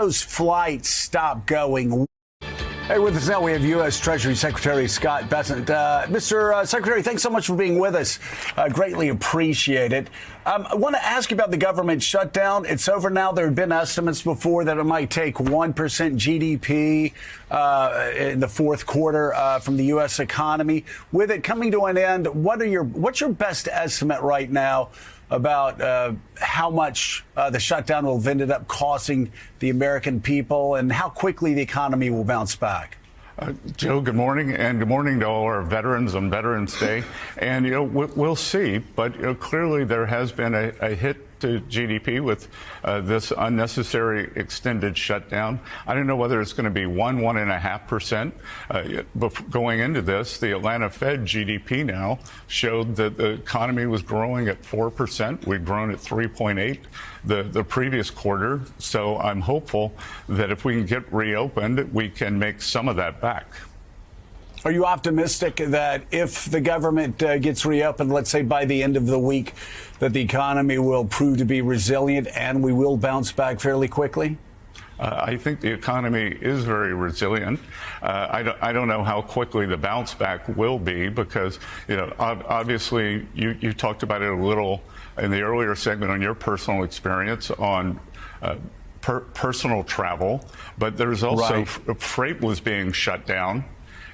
those flights stop going? Hey, with us now, we have U.S. Treasury Secretary Scott Bessent. Mr. Secretary, thanks so much for being with us. Greatly appreciate it. I want to ask you about the government shutdown. It's over now. There have been estimates before that it might take 1% GDP in the fourth quarter from the U.S. economy. With it coming to an end, what's your best estimate right now about how much the shutdown will have ended up costing the American people and how quickly the economy will bounce back? Joe, good morning, and good morning to all our veterans on Veterans Day. And, we'll see, but clearly there has been a hit to GDP with this unnecessary extended shutdown. I don't know whether it's going to be 1.5%. Going into this, the Atlanta Fed GDP now showed that the economy was growing at 4%. We'd grown at 3.8% the previous quarter. So I'm hopeful that if we can get reopened, we can make some of that back. Are you optimistic that if the government gets reopened, let's say by the end of the week, that the economy will prove to be resilient and we will bounce back fairly quickly? I think the economy is very resilient. I don't know how quickly the bounce back will be because, obviously you talked about it a little in the earlier segment on your personal experience on personal travel, but there's also freight was being shut down.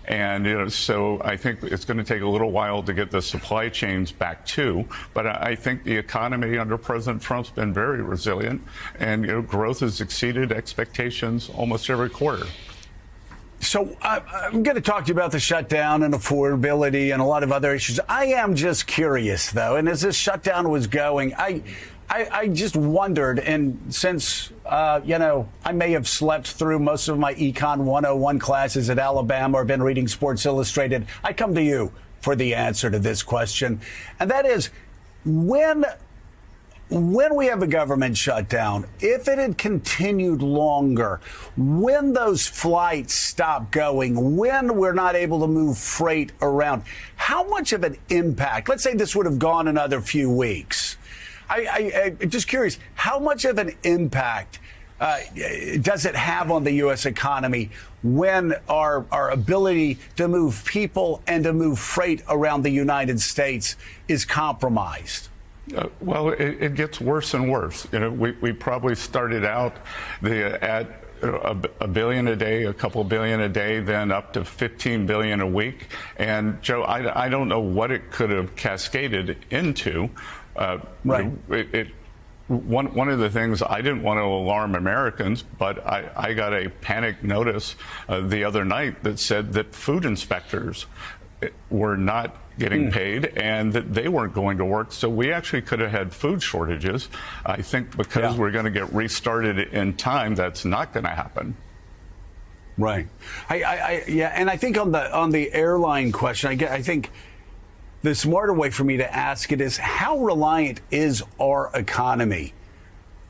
And so I think it's going to take a little while to get the supply chains back too. But I think the economy under President Trump's been very resilient, and growth has exceeded expectations almost every quarter. So I'm going to talk to you about the shutdown and affordability and a lot of other issues. I am just curious, though, and as this shutdown was going, I just wondered, and since, I may have slept through most of my Econ 101 classes at Alabama or been reading Sports Illustrated, I come to you for the answer to this question. And that is, when we have a government shutdown, if it had continued longer, when those flights stop going, when we're not able to move freight around, how much of an impact, let's say this would have gone another few weeks, I'm just curious, how much of an impact does it have on the U.S. economy when our ability to move people and to move freight around the United States is compromised? Well, it gets worse and worse. We probably started out at a billion a day, a couple billion a day, then up to 15 billion a week. And Joe, I don't know what it could have cascaded into. One of the things, I didn't want to alarm Americans, but I got a panic notice the other night that said that food inspectors were not getting paid and that they weren't going to work. So we actually could have had food shortages. I think because we're going to get restarted in time, that's not going to happen. Right. And I think on the airline question, I think the smarter way for me to ask it is, how reliant is our economy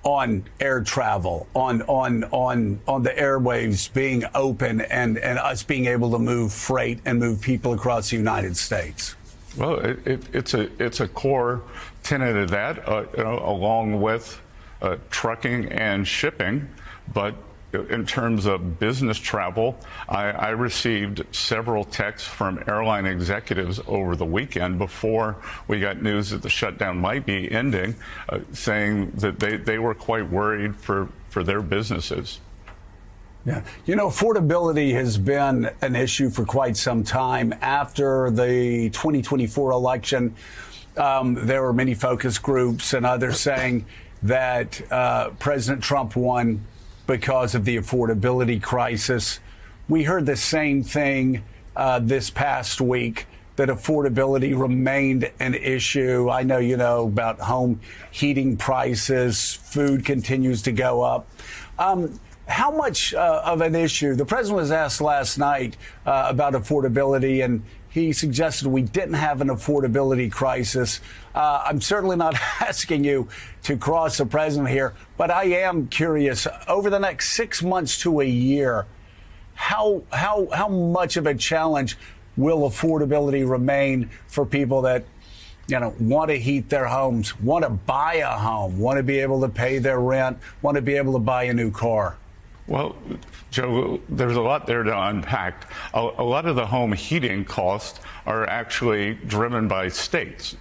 on air travel, on the airwaves being open and us being able to move freight and move people across the United States? Well, it's a core tenet of that, along with trucking and shipping. But in terms of business travel, I received several texts from airline executives over the weekend before we got news that the shutdown might be ending, saying that they were quite worried for their businesses. Yeah. Affordability has been an issue for quite some time. After the 2024 election, there were many focus groups and others saying that President Trump won because of the affordability crisis. We heard the same thing this past week, that affordability remained an issue. I know you know about home heating prices. Food continues to go up. How much of an issue? The president was asked last night about affordability, and he suggested we didn't have an affordability crisis. I'm certainly not asking you to cross the president here, but I am curious, over the next 6 months to a year, how much of a challenge will affordability remain for people that want to heat their homes, want to buy a home, want to be able to pay their rent, want to be able to buy a new car? Well, Joe, there's a lot there to unpack. A lot of the home heating costs are actually driven by states.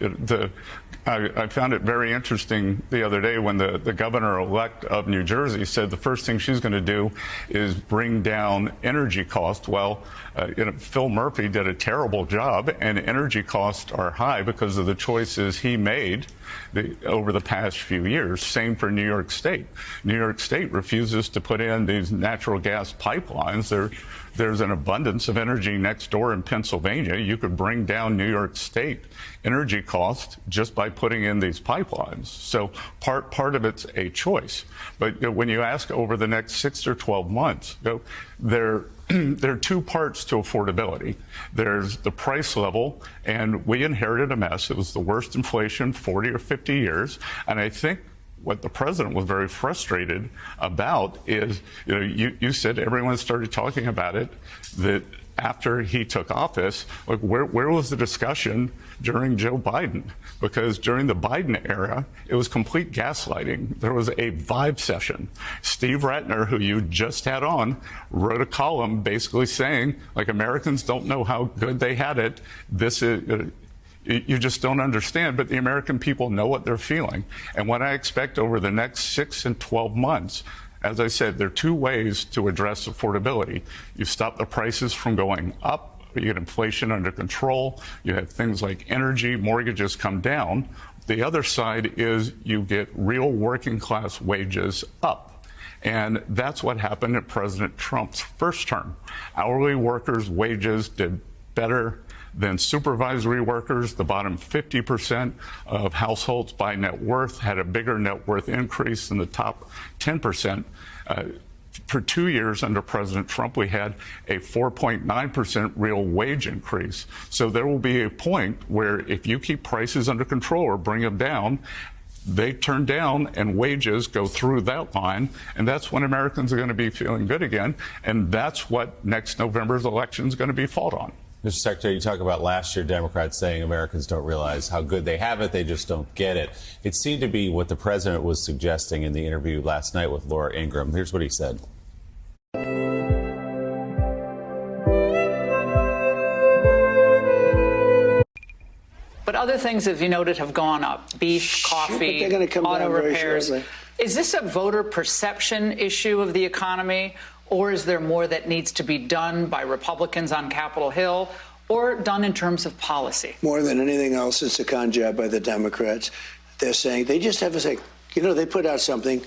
I found it very interesting the other day when the governor-elect of New Jersey said the first thing she's going to do is bring down energy costs. Well, Phil Murphy did a terrible job, and energy costs are high because of the choices he made over the past few years. Same for New York State. New York State refuses to put in these natural gas pipelines. There's an abundance of energy next door in Pennsylvania. You could bring down New York State energy costs just by putting in these pipelines. So part of it's a choice. But when you ask over the next 6 or 12 months, there are two parts to affordability. There's the price level, and we inherited a mess. It was the worst inflation 40 or 50 years. And I think what the president was very frustrated about is, you said everyone started talking about it, that after he took office, like where was the discussion during Joe Biden? Because during the Biden era, it was complete gaslighting. There was a vibe session. Steve Ratner, who you just had on, wrote a column basically saying, like, Americans don't know how good they had it. This is... You just don't understand, but the American people know what they're feeling. And what I expect over the next 6 and 12 months, as I said, there are two ways to address affordability. You stop the prices from going up, you get inflation under control, you have things like energy, mortgages come down. The other side is you get real working class wages up. And that's what happened at President Trump's first term. Hourly workers' wages did better than supervisory workers. The bottom 50% of households by net worth had a bigger net worth increase than the top 10%. For 2 years under President Trump, we had a 4.9% real wage increase. So there will be a point where if you keep prices under control or bring them down, they turn down and wages go through that line. And that's when Americans are going to be feeling good again. And that's what next November's election is going to be fought on. Mr. Secretary, you talk about last year Democrats saying Americans don't realize how good they have it, they just don't get it. It seemed to be what the president was suggesting in the interview last night with Laura Ingraham. Here's what he said. But other things, as you noted, have gone up. Beef, coffee, auto repairs. Is this a voter perception issue of the economy? Or is there more that needs to be done by Republicans on Capitol Hill or done in terms of policy? More than anything else, it's a con job by the Democrats. They're saying they just have to say, they put out something,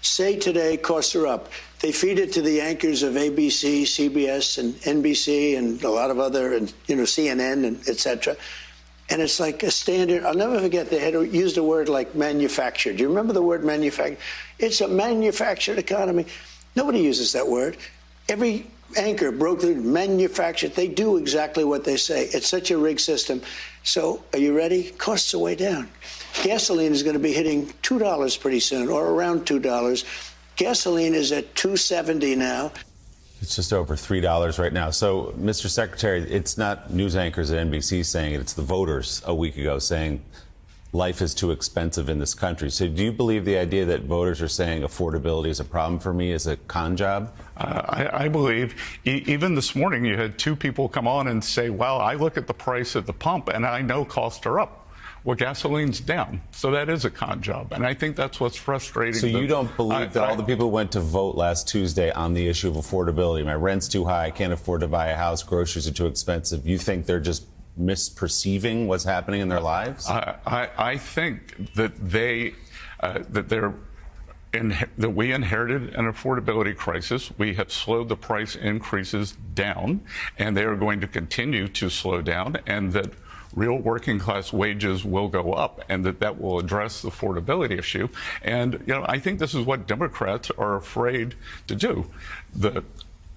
say today costs are up. They feed it to the anchors of ABC, CBS, and NBC, and a lot of other, and CNN, and et cetera. And it's like a standard. I'll never forget they had used a word like manufactured. Do you remember the word manufactured? It's a manufactured economy. Nobody uses that word. Every anchor broke through manufactured. They do exactly what they say. It's such a rigged system. So are you ready? Costs are way down. Gasoline is going to be hitting $2 pretty soon, or around $2. Gasoline is at $2.70 now. It's just over $3 right now. So, Mr. Secretary, it's not news anchors at NBC saying it. It's the voters a week ago saying life is too expensive in this country. So do you believe the idea that voters are saying affordability is a problem for me is a con job? I believe even this morning you had two people come on and say, well, I look at the price at the pump and I know costs are up. Well, gasoline's down. So that is a con job. And I think that's what's frustrating. So you don't believe that all the people who went to vote last Tuesday on the issue of affordability, my rent's too high, I can't afford to buy a house, groceries are too expensive, you think they're just misperceiving what's happening in their lives? I think that that we inherited an affordability crisis. We have slowed the price increases down, and they are going to continue to slow down, and that real working class wages will go up, and that will address the affordability issue. And, I think this is what Democrats are afraid to do.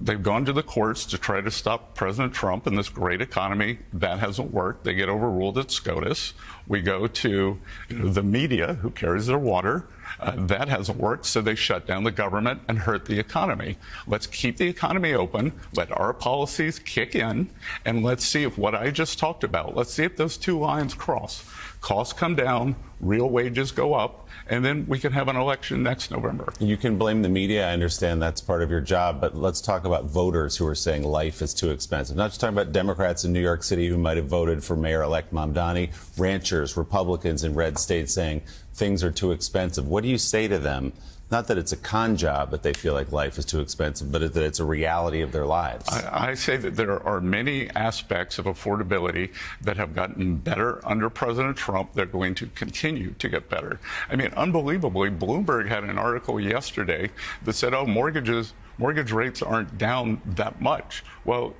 They've gone to the courts to try to stop President Trump and this great economy. That hasn't worked. They get overruled at SCOTUS. We go to the media, who carries their water. That hasn't worked, so they shut down the government and hurt the economy. Let's keep the economy open, let our policies kick in, and let's see if what I just talked about, let's see if those two lines cross. Costs come down, real wages go up, and then we can have an election next November. You can blame the media. I understand that's part of your job, but let's talk about voters who are saying life is too expensive. Not just talking about Democrats in New York City who might have voted for Mayor-elect Mamdani, ranchers, Republicans in red states saying things are too expensive. What do you say to them? Not that it's a con job, but they feel like life is too expensive, but that it's a reality of their lives. I say that there are many aspects of affordability that have gotten better under President Trump. They're going to continue to get better. I mean, unbelievably, Bloomberg had an article yesterday that said, oh, mortgage rates aren't down that much. Well,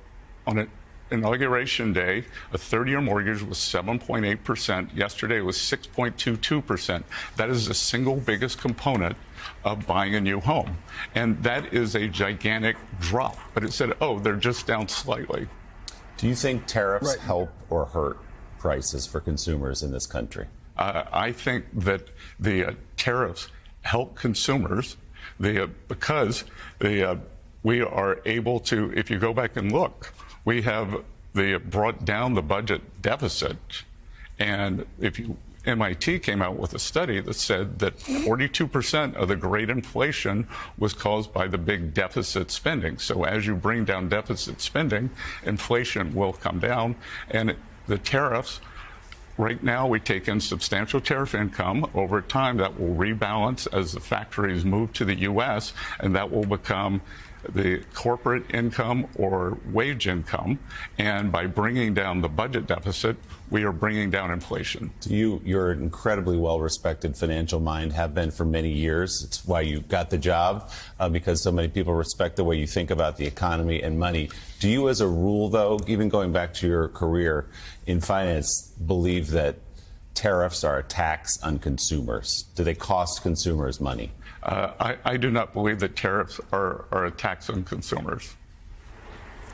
on Inauguration Day, a 30-year mortgage was 7.8%. Yesterday it was 6.22%. That is the single biggest component of buying a new home. And that is a gigantic drop. But it said, oh, they're just down slightly. Do you think tariffs help or hurt prices for consumers in this country? I think that the tariffs help consumers because we are able to, if you go back and look, we have brought down the budget deficit. And MIT came out with a study that said that 42% of the great inflation was caused by the big deficit spending. So as you bring down deficit spending, inflation will come down. And the tariffs, right now we take in substantial tariff income. Over time, that will rebalance as the factories move to the U.S., and that will become the corporate income or wage income. And by bringing down the budget deficit, we are bringing down inflation. You're an incredibly well-respected financial mind, have been for many years. It's why you got the job, because so many people respect the way you think about the economy and money. Do you, as a rule, though, even going back to your career in finance, believe that tariffs are a tax on consumers? Do they cost consumers money? I do not believe that tariffs are a tax on consumers.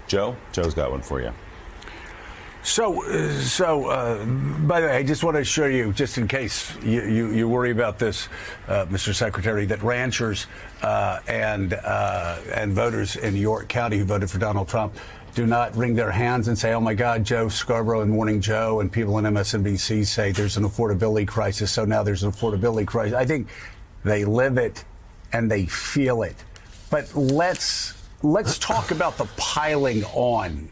Joe's got one for you. So, by the way, I just want to assure you, just in case you worry about this, Mr. Secretary, that ranchers and voters in York County who voted for Donald Trump do not wring their hands and say, oh, my God, Joe Scarborough and Morning Joe and people on MSNBC say there's an affordability crisis, so now there's an affordability crisis. I think they live it and they feel it. But let's talk about the piling on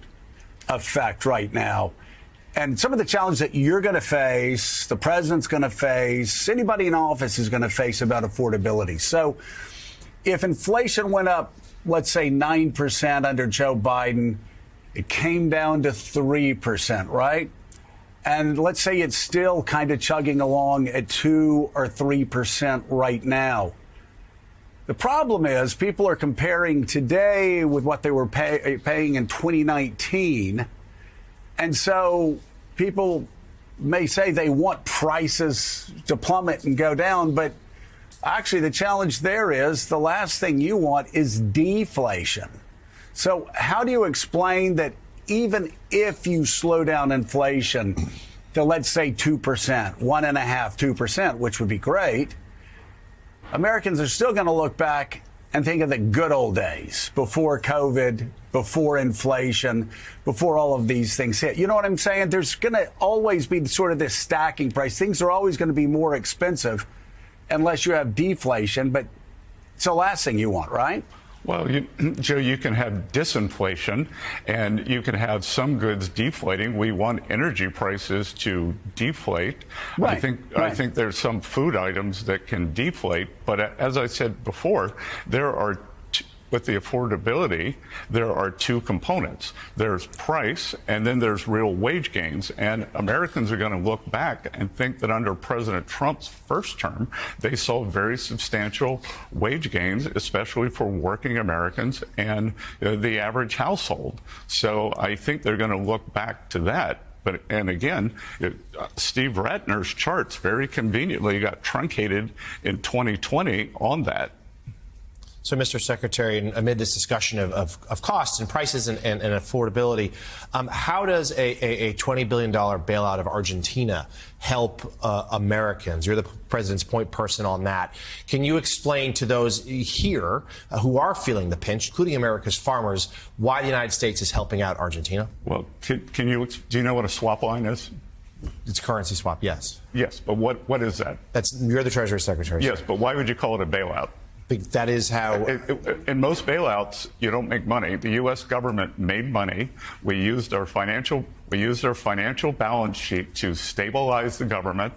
effect right now and some of the challenges that you're going to face, the president's going to face, anybody in office is going to face about affordability. So if inflation went up, let's say 9% under Joe Biden, it came down to 3%, right? And let's say it's still kind of chugging along at 2 or 3% right now. The problem is people are comparing today with what they were paying in 2019. And so people may say they want prices to plummet and go down. But actually, the challenge there is the last thing you want is deflation. So how do you explain that even if you slow down inflation to, let's say, 2%, 1.5%, 2%, which would be great, Americans are still going to look back and think of the good old days before COVID, before inflation, before all of these things hit. You know what I'm saying? There's going to always be sort of this stacking price. Things are always going to be more expensive unless you have deflation, but it's the last thing you want, right? Well, Joe, you can have disinflation and you can have some goods deflating. We want energy prices to deflate. Right. I think there's some food items that can deflate. But as I said before, with the affordability, there are two components. There's price, and then there's real wage gains. And Americans are going to look back and think that under President Trump's first term, they saw very substantial wage gains, especially for working Americans and the average household. So I think they're going to look back to that. And again, Steve Ratner's charts very conveniently got truncated in 2020 on that. So, Mr. Secretary, amid this discussion of costs and prices and affordability, how does a $20 billion bailout of Argentina help Americans? You're the president's point person on that. Can you explain to those here who are feeling the pinch, including America's farmers, why the United States is helping out Argentina? Well, do you know what a swap line is? It's a currency swap, yes. Yes, but what is that? You're the Treasury Secretary. Yes, but why would you call it a bailout? That is how. In most bailouts, you don't make money. The U.S. government made money. We used our financial balance sheet to stabilize the government.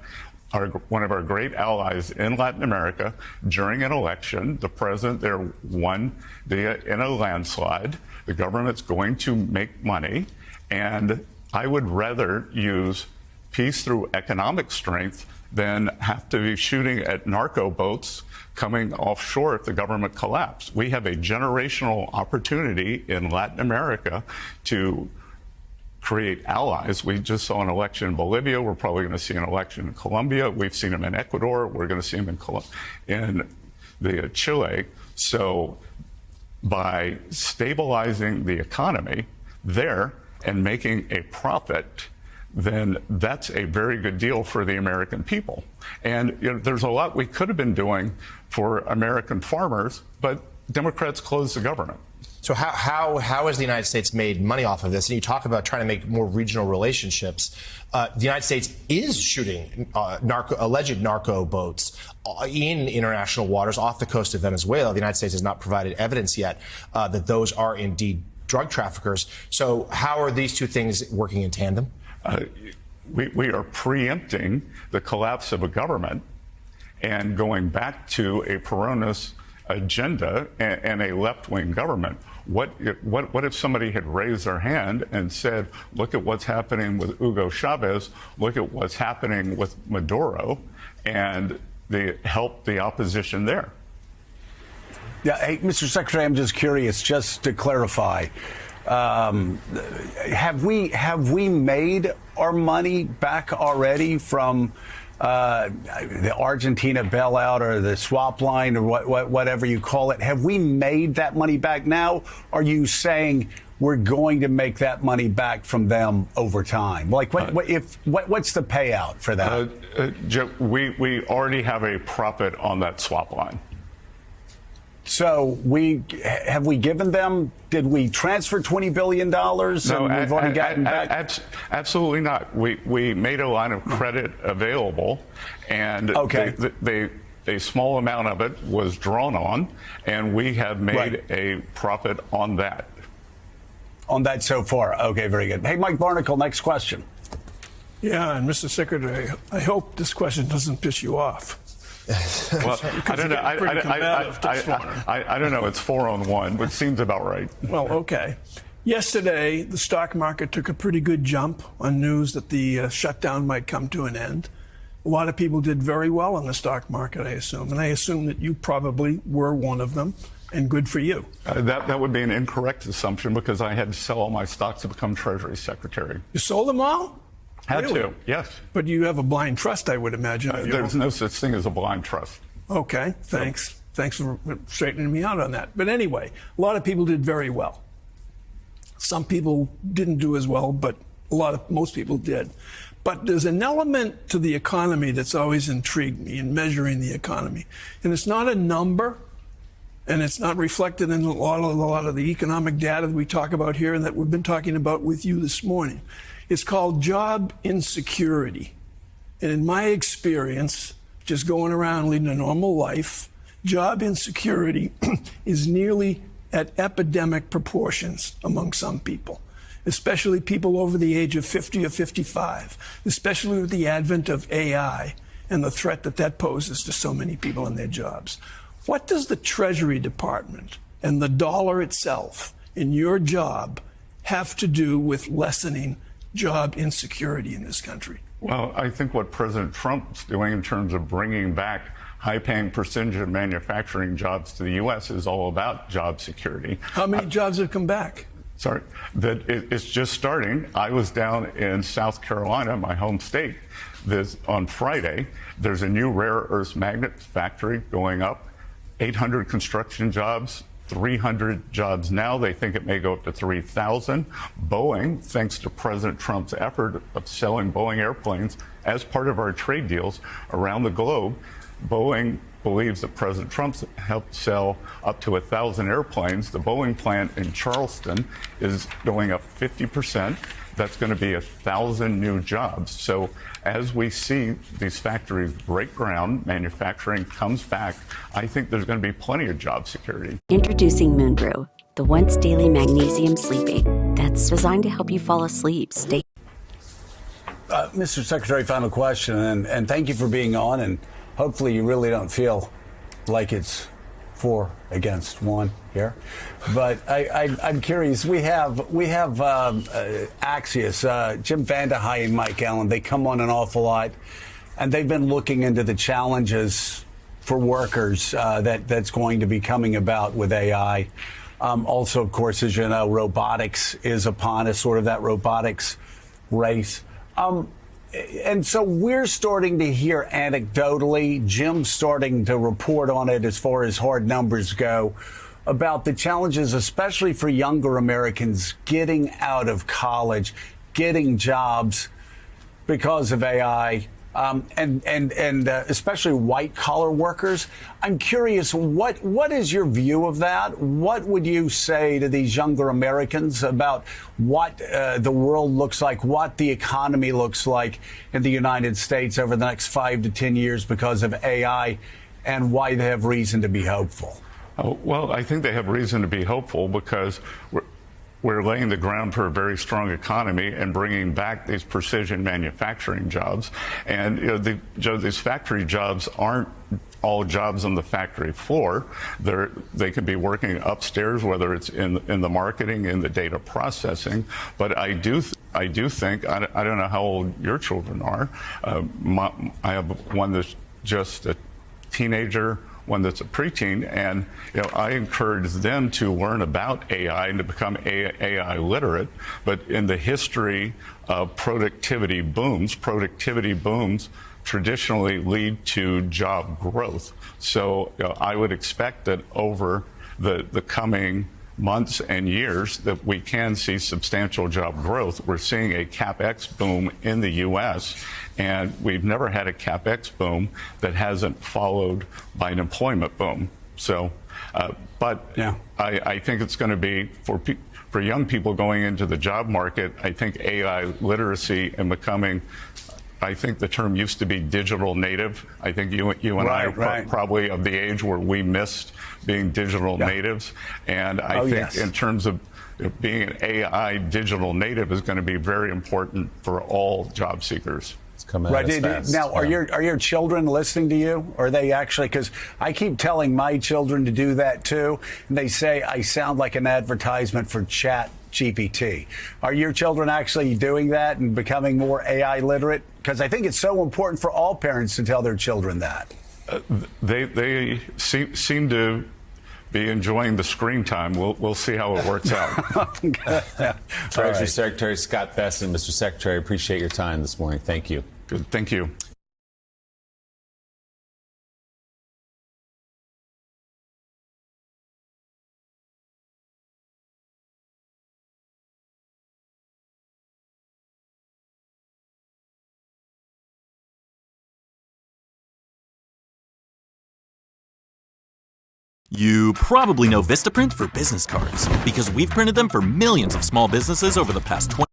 One of our great allies in Latin America, during an election, the president there won in a landslide. The government's going to make money, and I would rather use peace through economic strength than have to be shooting at narco boats coming offshore if the government collapsed. We have a generational opportunity in Latin America to create allies. We just saw an election in Bolivia. We're probably going to see an election in Colombia. We've seen them in Ecuador. We're going to see them in Chile. So by stabilizing the economy there and making a profit, then that's a very good deal for the American people. And there's a lot we could have been doing for American farmers, but Democrats closed the government. So how has the United States made money off of this? And you talk about trying to make more regional relationships. The United States is shooting alleged narco boats in international waters off the coast of Venezuela. The United States has not provided evidence yet that those are indeed drug traffickers. So how are these two things working in tandem? We are preempting the collapse of a government and going back to a Peronist agenda and a left-wing government. What if somebody had raised their hand and said, look at what's happening with Hugo Chavez, look at what's happening with Maduro, and they help the opposition there? Yeah, hey, Mr. Secretary, I'm just curious, just to clarify, have we made our money back already from the Argentina bailout or the swap line or whatever you call it? Have we made that money back now? Are you saying we're going to make that money back from them over time? Like, what's the payout for that? Joe, we already have a profit on that swap line. So have we given them? Did we transfer $20 billion? No, and we've already gotten back. Absolutely not. We made a line of credit available, and a small amount of it was drawn on, and we have made a profit on that. On that so far. Okay, very good. Hey, Mike Barnacle, next question. Yeah, and Mr. Secretary, I hope this question doesn't piss you off. Well, I don't know. I don't know. It's 4-on-1, which seems about right. Well, okay. Yesterday, the stock market took a pretty good jump on news that the shutdown might come to an end. A lot of people did very well in the stock market, I assume, and I assume that you probably were one of them, and good for you. That would be an incorrect assumption because I had to sell all my stocks to become Treasury Secretary. You sold them all? Had really? to, yes. But you have a blind trust, I would imagine. There's no such thing as a blind trust. Okay, thanks. So. Thanks for straightening me out on that. But anyway, a lot of people did very well. Some people didn't do as well, but most people did. But there's an element to the economy that's always intrigued me in measuring the economy. And it's not a number, and it's not reflected in a lot of the economic data that we talk about here and that we've been talking about with you this morning. It's called job insecurity. And in my experience, just going around leading a normal life, job insecurity is nearly at epidemic proportions among some people, especially people over the age of 50 or 55, especially with the advent of AI and the threat that poses to so many people in their jobs. What does the Treasury Department and the dollar itself in your job have to do with lessening job insecurity in this country? Well, I think what President Trump's doing in terms of bringing back high-paying precision manufacturing jobs to the U.S. is all about job security. How many jobs have come back? Sorry, it's just starting. I was down in South Carolina, my home state, on Friday. There's a new rare earth magnet factory going up, 800 construction jobs, 300 jobs now. They think it may go up to 3,000. Boeing, thanks to President Trump's effort of selling Boeing airplanes as part of our trade deals around the globe, Boeing believes that President Trump's helped sell up to 1,000 airplanes. The Boeing plant in Charleston is going up 50%. that's going to be 1,000 new jobs. So as we see these factories break ground, manufacturing comes back, I think there's going to be plenty of job security. Introducing Moon Brew, the once daily magnesium sleep aid that's designed to help you fall asleep. Mr. Secretary, final question, and thank you for being on, and hopefully you really don't feel like it's 4 against 1 here. But I'm curious. We have Axios, Jim Vandehei and Mike Allen. They come on an awful lot, and they've been looking into the challenges for workers that's going to be coming about with AI. Also, of course, as you know, robotics is upon us, sort of that robotics race. And so we're starting to hear anecdotally, Jim's starting to report on it as far as hard numbers go, about the challenges, especially for younger Americans, getting out of college, getting jobs because of AI, and especially white collar workers. I'm curious, what is your view of that? What would you say to these younger Americans about what the world looks like, what the economy looks like in the United States over the next 5 to 10 years because of AI, and why they have reason to be hopeful? Oh, well, I think they have reason to be hopeful because we're laying the ground for a very strong economy and bringing back these precision manufacturing jobs. And these factory jobs aren't all jobs on the factory floor. They could be working upstairs, whether it's in the marketing, in the data processing. But I do think, I don't know how old your children are. I have one that's just a teenager, one that's a preteen, and I encourage them to learn about AI and to become AI literate. But in the history of productivity booms traditionally lead to job growth. So I would expect that over the coming months and years that we can see substantial job growth. We're seeing a CapEx boom in the U.S., and we've never had a CapEx boom that hasn't followed by an employment boom. So, I think it's going to be for young people going into the job market. I think AI literacy and becoming, I think the term used to be digital native. I think you and I are probably of the age where we missed being digital natives. And I think in terms of being an AI digital native is going to be very important for all job seekers. Now, are your children listening to you? Are they actually? Because I keep telling my children to do that too, and they say I sound like an advertisement for Chat GPT. Are your children actually doing that and becoming more AI literate? Because I think it's so important for all parents to tell their children that. They seem to be enjoying the screen time. We'll see how it works out. Treasury Secretary Scott Bessent. Mr. Secretary, appreciate your time this morning. Thank you. Good. Thank you. You probably know Vistaprint for business cards because we've printed them for millions of small businesses over the past 20.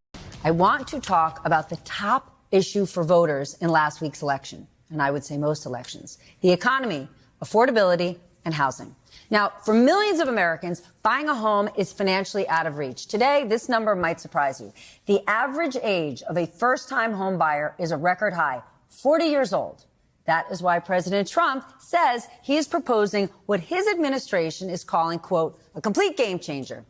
I want to talk about the top issue for voters in last week's election, and I would say most elections: the economy, affordability, and housing. Now, for millions of Americans, buying a home is financially out of reach. Today, this number might surprise you. The average age of a first-time home buyer is a record high, 40 years old. That is why President Trump says he is proposing what his administration is calling, quote, a complete game changer,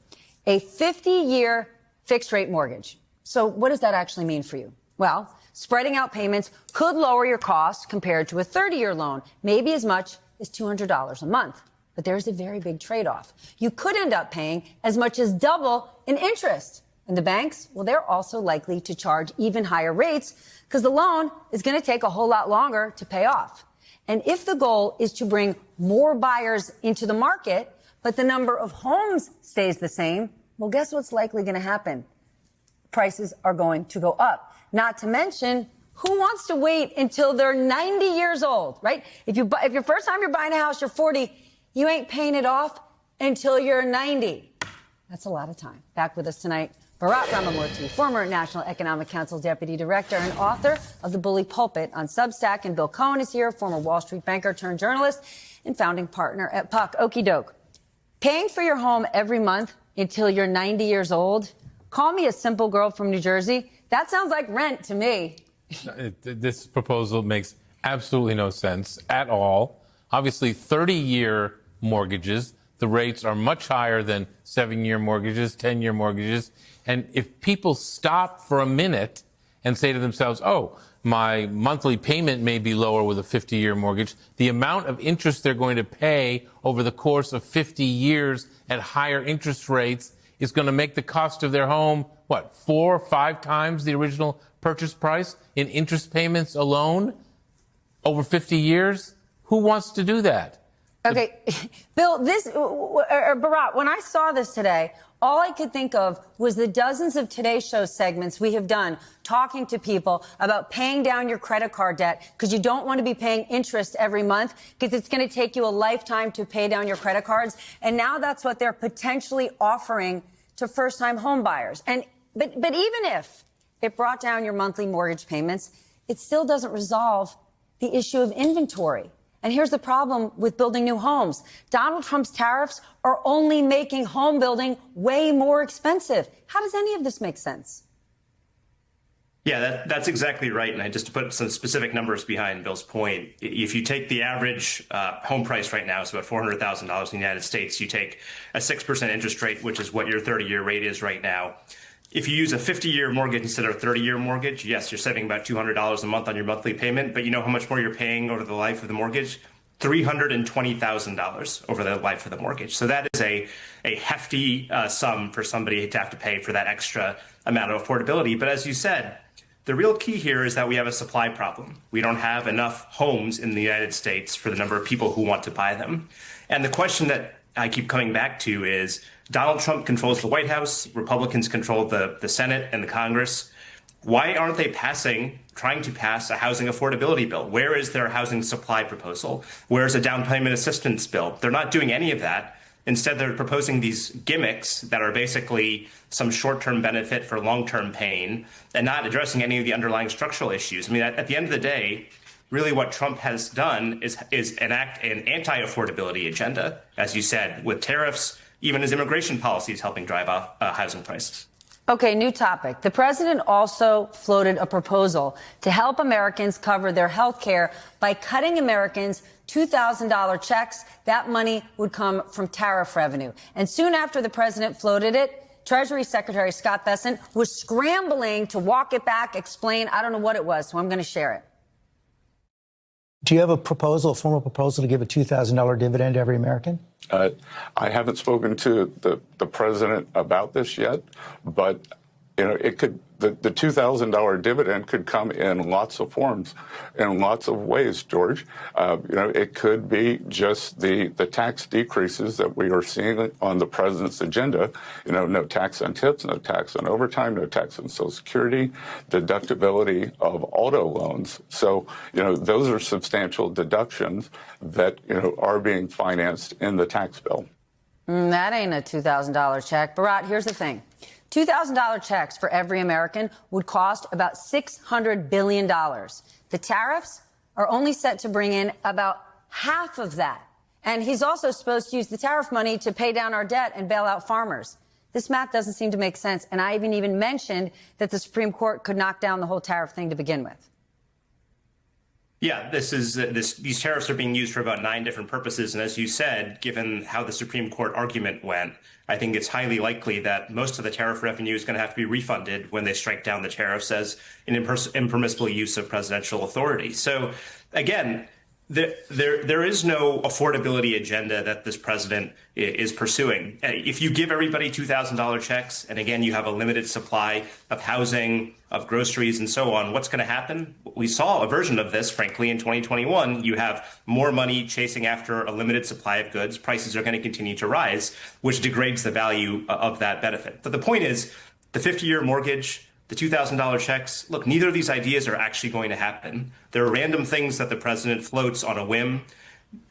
a 50-year fixed-rate mortgage. So what does that actually mean for you? Well, spreading out payments could lower your costs compared to a 30-year loan, maybe as much as $200 a month. But there's a very big trade-off. You could end up paying as much as double in interest. And the banks, well, they're also likely to charge even higher rates because the loan is going to take a whole lot longer to pay off. And if the goal is to bring more buyers into the market, but the number of homes stays the same, well, guess what's likely going to happen? Prices are going to go up. Not to mention, who wants to wait until they're 90 years old, right? If your first time you're buying a house, you're 40, you ain't paying it off until you're 90. That's a lot of time. Back with us tonight, Bharat Ramamurthy, former National Economic Council Deputy Director and author of The Bully Pulpit on Substack. And Bill Cohen is here, former Wall Street banker turned journalist and founding partner at Puck. Okie doke. Paying for your home every month until you're 90 years old? Call me a simple girl from New Jersey. That sounds like rent to me. This proposal makes absolutely no sense at all. Obviously, 30-year mortgages, the rates are much higher than 7-year mortgages, 10-year mortgages. And if people stop for a minute and say to themselves, oh, my monthly payment may be lower with a 50-year mortgage, the amount of interest they're going to pay over the course of 50 years at higher interest rates is going to make the cost of their home, 4 or 5 times the original purchase price in interest payments alone over 50 years? Who wants to do that? Okay, Bill, Bharat, when I saw this today, all I could think of was the dozens of Today Show segments we have done talking to people about paying down your credit card debt because you don't want to be paying interest every month because it's going to take you a lifetime to pay down your credit cards. And now that's what they're potentially offering to first-time home buyers. But even if it brought down your monthly mortgage payments, it still doesn't resolve the issue of inventory. And here's the problem with building new homes. Donald Trump's tariffs are only making home building way more expensive. How does any of this make sense? Yeah, that's exactly right. And just to put some specific numbers behind Bill's point, if you take the average home price right now, it's about $400,000 in the United States. You take a 6% interest rate, which is what your 30-year rate is right now. If you use a 50-year mortgage instead of a 30-year mortgage, yes, you're saving about $200 a month on your monthly payment, but you know how much more you're paying over the life of the mortgage? $320,000 over the life of the mortgage. So that is a hefty sum for somebody to have to pay for that extra amount of affordability. But as you said, the real key here is that we have a supply problem. We don't have enough homes in the United States for the number of people who want to buy them. And the question that I keep coming back to is, Donald Trump controls the White House, Republicans control the Senate and the Congress. Why aren't they trying to pass a housing affordability bill? Where is their housing supply proposal? Where's a down payment assistance bill? They're not doing any of that. Instead, they're proposing these gimmicks that are basically some short-term benefit for long-term pain and not addressing any of the underlying structural issues. I mean, at the end of the day, really what Trump has done is enact an anti-affordability agenda, as you said, with tariffs. Even his immigration policy is helping drive up housing prices. Okay, new topic. The president also floated a proposal to help Americans cover their health care by cutting Americans $2,000 checks. That money would come from tariff revenue. And soon after the president floated it, Treasury Secretary Scott Bessent was scrambling to walk it back, explain. I don't know what it was, so I'm going to share it. Do you have a formal proposal to give a $2,000 dividend to every American? I haven't spoken to the president about this yet, but it could. The $2,000 dividend could come in lots of forms, in lots of ways, George. It could be just the tax decreases that we are seeing on the president's agenda. No tax on tips, no tax on overtime, no tax on Social Security, deductibility of auto loans. So, those are substantial deductions that, are being financed in the tax bill. That ain't a $2,000 check. Bharat, here's the thing. $2,000 checks for every American would cost about $600 billion. The tariffs are only set to bring in about half of that. And he's also supposed to use the tariff money to pay down our debt and bail out farmers. This math doesn't seem to make sense. And I even mentioned that the Supreme Court could knock down the whole tariff thing to begin with. Yeah, these tariffs are being used for about 9 different purposes. And as you said, given how the Supreme Court argument went, I think it's highly likely that most of the tariff revenue is going to have to be refunded when they strike down the tariffs as an impermissible use of presidential authority. So, again, there is no affordability agenda that this president is pursuing. If you give everybody $2,000 checks, and again, you have a limited supply of housing, of groceries, and so on, what's going to happen? We saw a version of this, frankly, in 2021. You have more money chasing after a limited supply of goods. Prices are going to continue to rise, which degrades the value of that benefit. But the point is, the 50-year mortgage, the $2,000 checks, look, neither of these ideas are actually going to happen. There are random things that the president floats on a whim.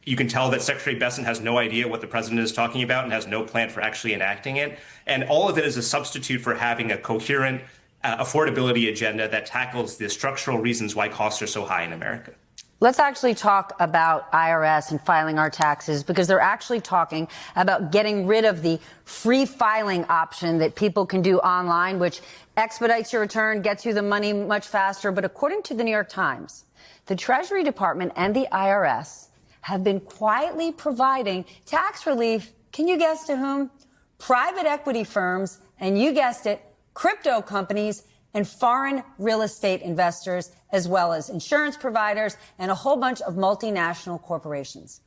You can tell that Secretary Bessent has no idea what the president is talking about and has no plan for actually enacting it. And all of it is a substitute for having a coherent affordability agenda that tackles the structural reasons why costs are so high in America. Let's actually talk about IRS and filing our taxes, because they're actually talking about getting rid of the free filing option that people can do online, which expedites your return, gets you the money much faster. But according to the New York Times, the Treasury Department and the IRS have been quietly providing tax relief. Can you guess to whom? Private equity firms, and you guessed it, crypto companies and foreign real estate investors, as well as insurance providers and a whole bunch of multinational corporations.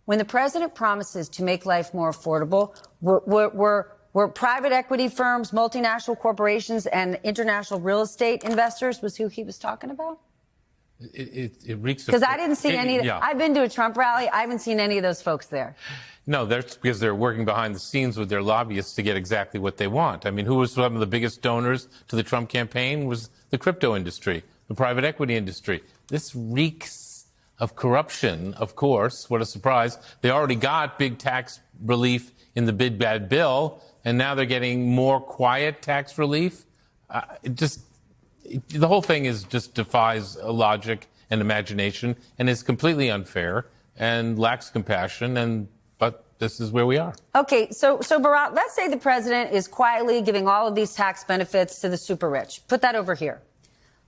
When the president promises to make life more affordable, were private equity firms, multinational corporations, and international real estate investors was who he was talking about? It reeks of... Because I didn't see any... Yeah. I've been to a Trump rally. I haven't seen any of those folks there. No, that's because they're working behind the scenes with their lobbyists to get exactly what they want. I mean, who was some of the biggest donors to the Trump campaign was the crypto industry, the private equity industry. This reeks of corruption, of course. What a surprise. They already got big tax relief in the big bad bill, and now they're getting more quiet tax relief. The whole thing just defies logic and imagination, and is completely unfair and lacks compassion. But this is where we are. Okay, so Bharat, let's say the president is quietly giving all of these tax benefits to the super rich. Put that over here.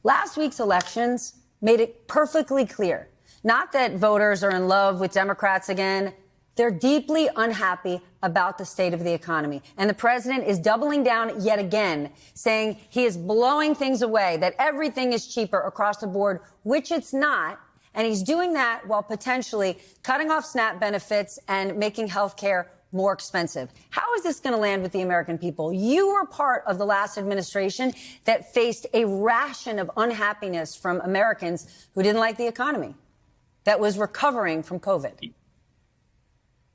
Last week's elections made it perfectly clear, not that voters are in love with Democrats again. They're deeply unhappy about the state of the economy. And the president is doubling down yet again, saying he is blowing things away, that everything is cheaper across the board, which it's not. And he's doing that while potentially cutting off SNAP benefits and making health care more expensive. How is this going to land with the American people? You were part of the last administration that faced a ration of unhappiness from Americans who didn't like the economy, that was recovering from COVID.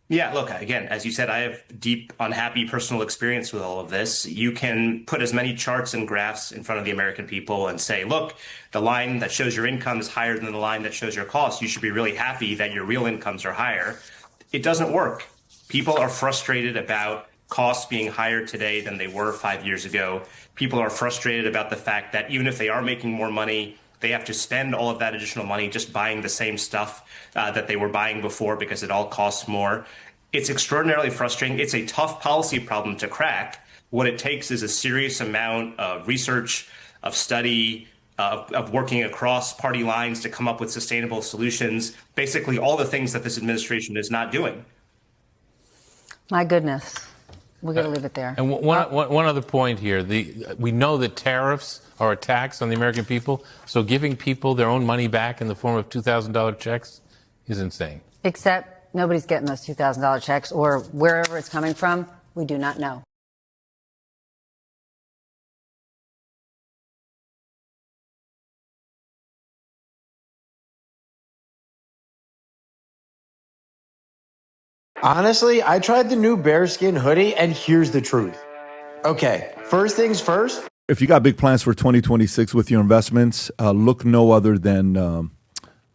Yeah, look, again, as you said, I have deep, unhappy personal experience with all of this. You can put as many charts and graphs in front of the American people and say, look, the line that shows your income is higher than the line that shows your costs. You should be really happy that your real incomes are higher. It doesn't work. People are frustrated about costs being higher today than they were 5 years ago. People are frustrated about the fact that even if they are making more money, they have to spend all of that additional money just buying the same stuff that they were buying before because it all costs more. It's extraordinarily frustrating. It's a tough policy problem to crack. What it takes is a serious amount of research, of study, of working across party lines to come up with sustainable solutions, basically all the things that this administration is not doing. My goodness. We're going to leave it there. And one other point here. We know that tariffs are a tax on the American people, so giving people their own money back in the form of $2,000 checks is insane. Except nobody's getting those $2,000 checks, or wherever it's coming from, we do not know. Honestly, I tried the new bearskin hoodie, and here's the truth. Okay, first things first. If you got big plans for 2026 with your investments, look no other than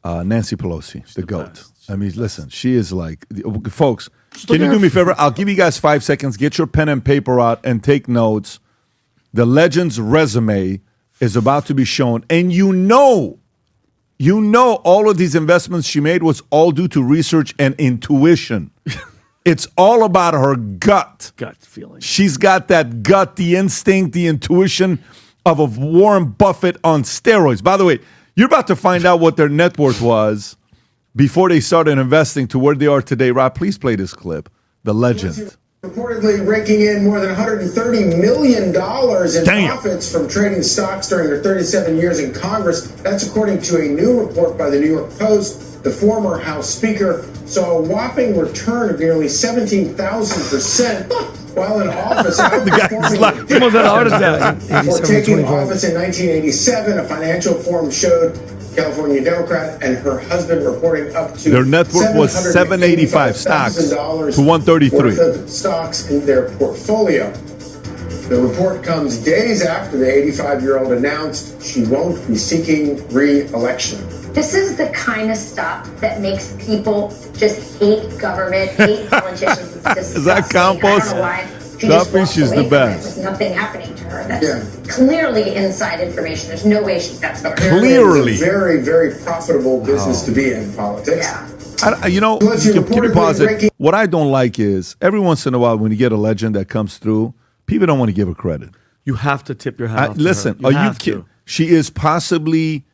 Nancy Pelosi, the GOAT. Best. I mean, listen, she is like, folks, can you do me a favor? I'll give you guys 5 seconds. Get your pen and paper out and take notes. The legend's resume is about to be shown. And you know all of these investments she made was all due to research and intuition. It's all about her gut feeling. She's got that gut, the instinct, the intuition of a Warren Buffett on steroids. By the way, you're about to find out what their net worth was before they started investing to where they are today. Rob, please play this clip. The legend. Reportedly raking in more than $130 million in profits from trading stocks during her 37 years in Congress. That's according to a new report by the New York Post. The former House Speaker saw a whopping return of nearly 17,000% while in office. He almost had a heart attack. Before taking office in 1987, a financial forum showed California Democrat and her husband reporting up to their net worth was $785 stocks to $133 worth of stocks in their portfolio. The report comes days after the 85-year-old announced she won't be seeking re-election. This is the kind of stuff that makes people just hate government, hate politicians. It's disgusting. Is that compost? I don't know why. She's the best. There's nothing happening to her. That's clearly inside information. There's no way that's not Clearly. It's a very, very profitable business to be in politics. Yeah. Can you pause it? What I don't like is every once in a while when you get a legend that comes through, people don't want to give her credit. You have to tip your hat off to listen, her. are you kidding? She is possibly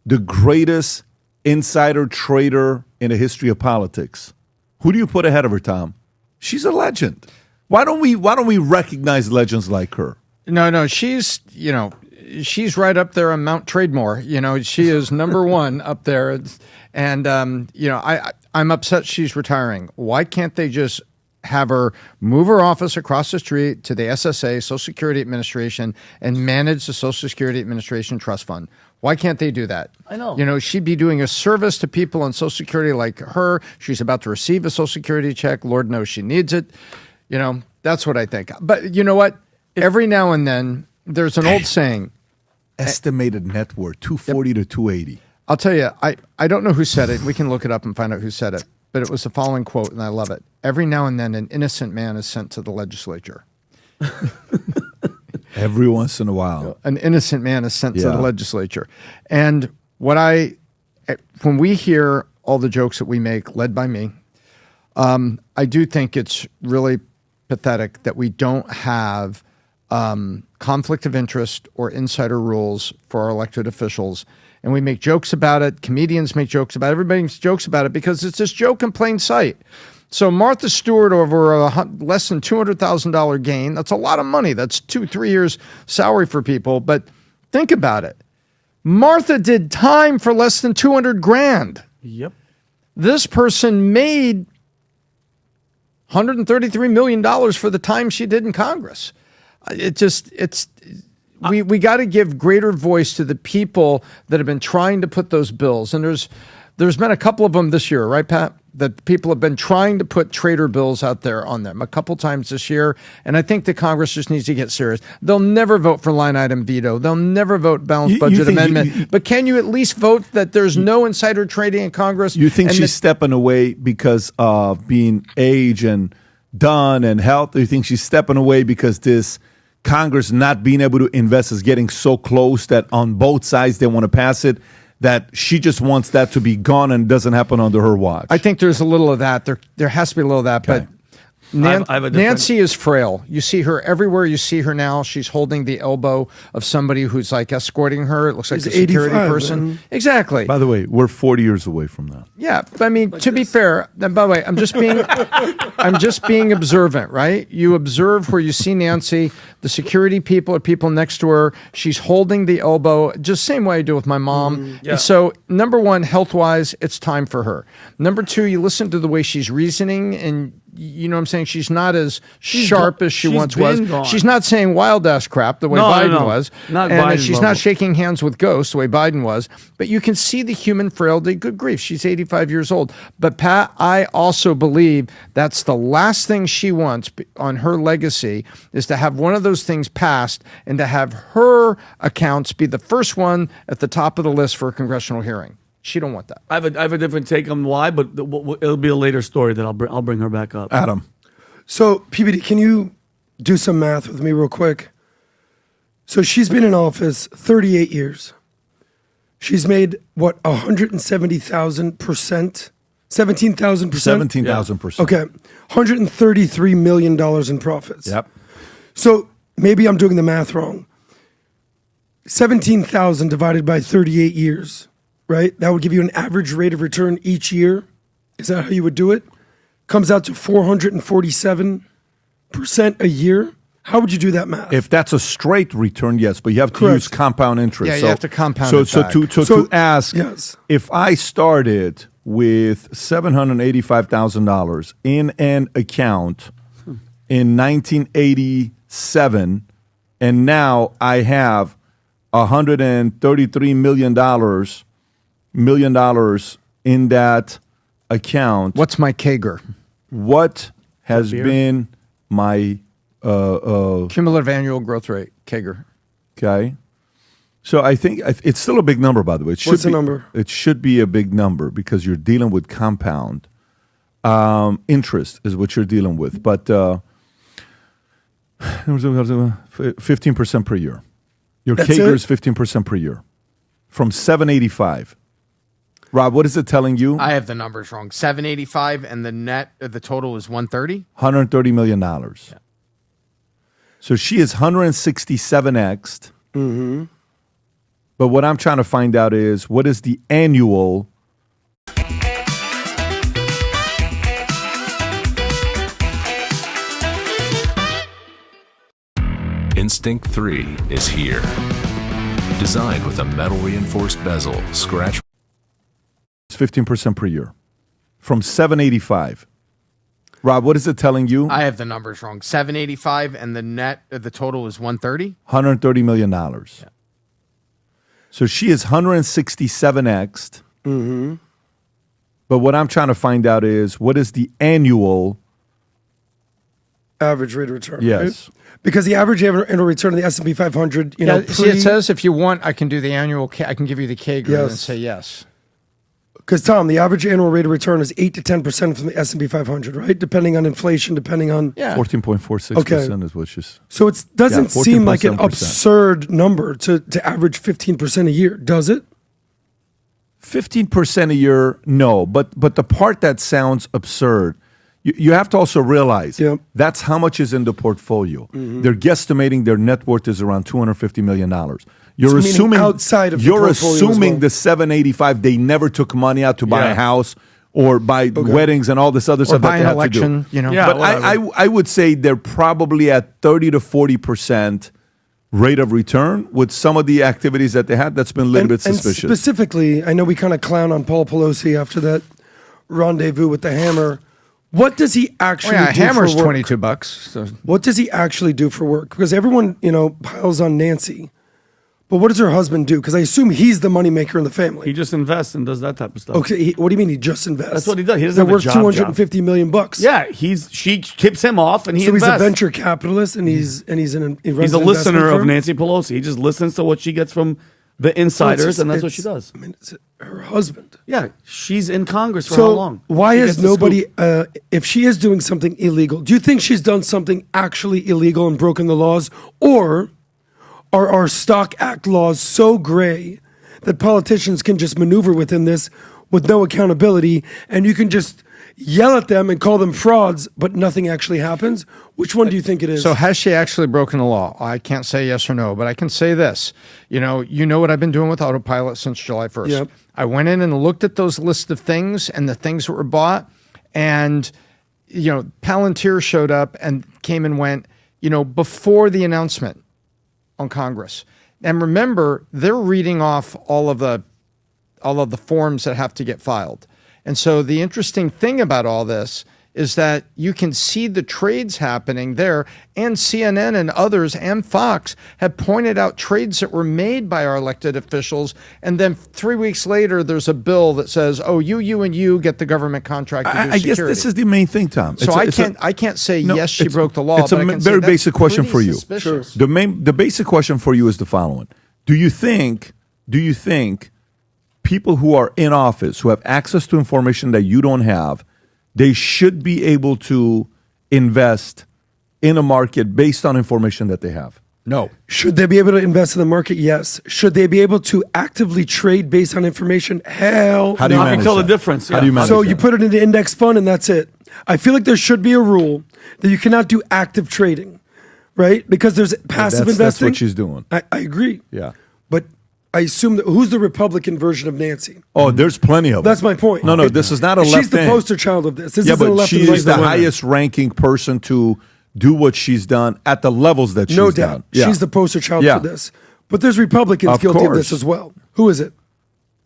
the greatest insider trader in the history of politics. Who do you put ahead of her, Tom? She's a legend. Why don't we recognize legends like her? No, she's right up there on Mount Trademore. She is number one up there. And I'm upset she's retiring. Why can't they just have her move her office across the street to the SSA, Social Security Administration, and manage the Social Security Administration Trust Fund? Why can't they do that? I know. She'd be doing a service to people on Social Security like her. She's about to receive a Social Security check. Lord knows she needs it. That's what I think. But you know what? Every now and then, there's an old saying. Estimated net worth, 240 to 280. I'll tell you, I don't know who said it. We can look it up and find out who said it. But it was the following quote, and I love it. Every now and then, an innocent man is sent to the legislature. Every once in a while. An innocent man is sent to the legislature. And when we hear all the jokes that we make, led by me, I do think it's really pathetic that we don't have conflict of interest or insider rules for our elected officials. And we make jokes about it. Comedians make jokes about it. Everybody makes jokes about it because it's this joke in plain sight. So Martha Stewart over a less than $200,000 gain. That's a lot of money. That's 2-3 years salary for people. But think about it. Martha did time for less than $200,000. Yep. This person made $133 million for the time she did in Congress. We got to give greater voice to the people that have been trying to put those bills. And there's been a couple of them this year, right, Pat? That people have been trying to put traitor bills out there on them a couple times this year. And I think the Congress just needs to get serious. They'll never vote for line item veto. They'll never vote balanced budget amendment. But can you at least vote that there's no insider trading in Congress? You think she's stepping away because of being age and done and health? Or you think she's stepping away because this Congress not being able to invest is getting so close that on both sides they want to pass it, that she just wants that to be gone and it doesn't happen under her watch? I think there's a little of that. There has to be a little of that. Okay. But Nancy is frail. You see her everywhere you see her now. She's holding the elbow of somebody who's like escorting her. It looks like a security person. Man. Exactly. By the way, we're 40 years away from that. Yeah. I mean, to be fair, and by the way, I'm just being observant, right? You observe where you see Nancy, the security people are people next to her. She's holding the elbow, just same way I do with my mom. Yeah. And so, number one, health-wise, it's time for her. Number two, you listen to the way she's reasoning, and you know what I'm saying? She's not as sharp as she once was. Gone. She's not saying wild-ass crap the way Biden was. Not and Biden she's level. not shaking hands with ghosts the way Biden was. But you can see the human frailty. Good grief, she's 85 years old. But Pat, I also believe that's the last thing she wants on her legacy is to have one of those things passed and to have her accounts be the first one at the top of the list for a congressional hearing. She don't want that. I have a different take on why, but it'll be a later story that I'll bring her back up. Adam. So, PBD, can you do some math with me real quick? So she's been in office 38 years. She's made, what, 170,000%? 17,000%? 17,000%. Okay. $133 million in profits. Yep. So maybe I'm doing the math wrong. 17,000 divided by 38 years, right? That would give you an average rate of return each year. Is that how you would do it? Comes out to 447% a year. How would you do that math? If that's a straight return, yes, but you have to Correct. use compound interest. Yeah, you have to compound so, it so back. to ask, yes. if I started with $785,000 in an account in 1987, and now I have $133 million in that account. What's my CAGR? What has been my Cumulative annual growth rate, CAGR. Okay. So I think it's still a big number, by the way. What's the number? It should be a big number because you're dealing with compound interest is what you're dealing with. But 15% per year. Your CAGR is 15% per year from 785. Rob, what is it telling you? I have the numbers wrong. 785 and the total is 130? $130 million. Yeah. So she is 167x'd. Mm-hmm. But what I'm trying to find out is what is the annual Instinct 3 is here. Designed with a metal reinforced bezel, scratch. It's 15% per year from 785. Rob, what is it telling you? I have the numbers wrong. 785 and the total is 130? $130 million. Yeah. So she is 167x'd. Mm-hmm. But what I'm trying to find out is what is the annual average rate of return? Yes. Right? Because the average annual return of the S&P 500, see, it says if you want, I can do the annual. I can give you the CAGR and say yes. Because Tom, the average annual rate of return is 8 to 10% from the S&P 500, right? Depending on inflation, depending on 14.46% is what she's. So it doesn't seem like an absurd number to average 15% a year, does it? 15% a year, no. But the part that sounds absurd, you have to also realize that's how much is in the portfolio. Mm-hmm. They're guesstimating their net worth is around $250 million. You're so assuming outside of you're assuming the 785 they never took money out to buy a house or buy weddings and all this other stuff that they had to do. But I would say they're probably at 30 to 40% rate of return with some of the activities that they had. That's been a little bit suspicious. And specifically, I know we kind of clown on Paul Pelosi after that rendezvous with the hammer. What does he actually do hammer's for work? $22. So. What does he actually do for work? Because everyone, piles on Nancy. But what does her husband do? Because I assume he's the moneymaker in the family. He just invests and does that type of stuff. Okay, what do you mean he just invests? That's what he does. He doesn't They're have a worth job. $250 million. Yeah, she tips him off and he invests. So he's a venture capitalist and he's a listener of Nancy Pelosi. He just listens to what she gets from the insiders, and that's what she does. I mean, it's her husband. Yeah, she's in Congress for how long? Why is nobody, if she is doing something illegal, do you think she's done something actually illegal and broken the laws? Or are our Stock Act laws so gray that politicians can just maneuver within this with no accountability and you can just yell at them and call them frauds, but nothing actually happens? Which one do you think it is? So has she actually broken the law? I can't say yes or no, but I can say this. You know what I've been doing with Autopilot since July 1st. Yep. I went in and looked at those lists of things and the things that were bought, and Palantir showed up and came and went, before the announcement on Congress. And remember, they're reading off all of the forms that have to get filed. And so the interesting thing about all this is that you can see the trades happening there, and CNN and others and Fox have pointed out trades that were made by our elected officials, and then 3 weeks later there's a bill that says, oh, you and you get the government contract to do security. I guess this is the main thing, Tom. So I can't say yes, she broke the law. It's a very basic question for you. Sure. The basic question for you is the following: Do you think people who are in office, who have access to information that you don't have, they should be able to invest in a market based on information that they have? No. Should they be able to invest in the market? Yes. Should they be able to actively trade based on information? Hell How do you no. manage tell that? the difference. How do you manage So that? you put it in the index fund and that's it. I feel like there should be a rule that you cannot do active trading, right? Because there's passive investing. That's what she's doing. I agree. Yeah. But I assume that who's the Republican version of Nancy? Oh, there's plenty of them. That's my point. No, this is not a left She's the hand. poster child of this. This Yeah, isn't a but left she and right is the dilemma. highest ranking person to do what she's done at the levels that she's No done. doubt. She's the poster child Yeah. for this. But there's Republicans guilty of this as well. Who is it?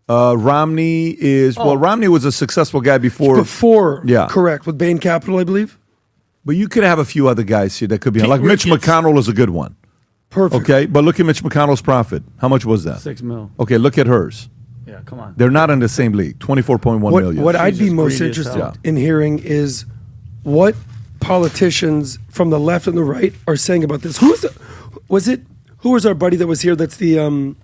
Romney is, Romney was a successful guy before. Correct. With Bain Capital, I believe. But you could have a few other guys here that could be on. Like Mitch McConnell is a good one. Perfect. Okay, but look at Mitch McConnell's profit. How much was that? $6 million. Okay, look at hers. Yeah, come on. They're not in the same league. 24.1 million. What I'd be most interested in hearing is what politicians from the left and the right are saying about this. Who was our buddy that was here? That's the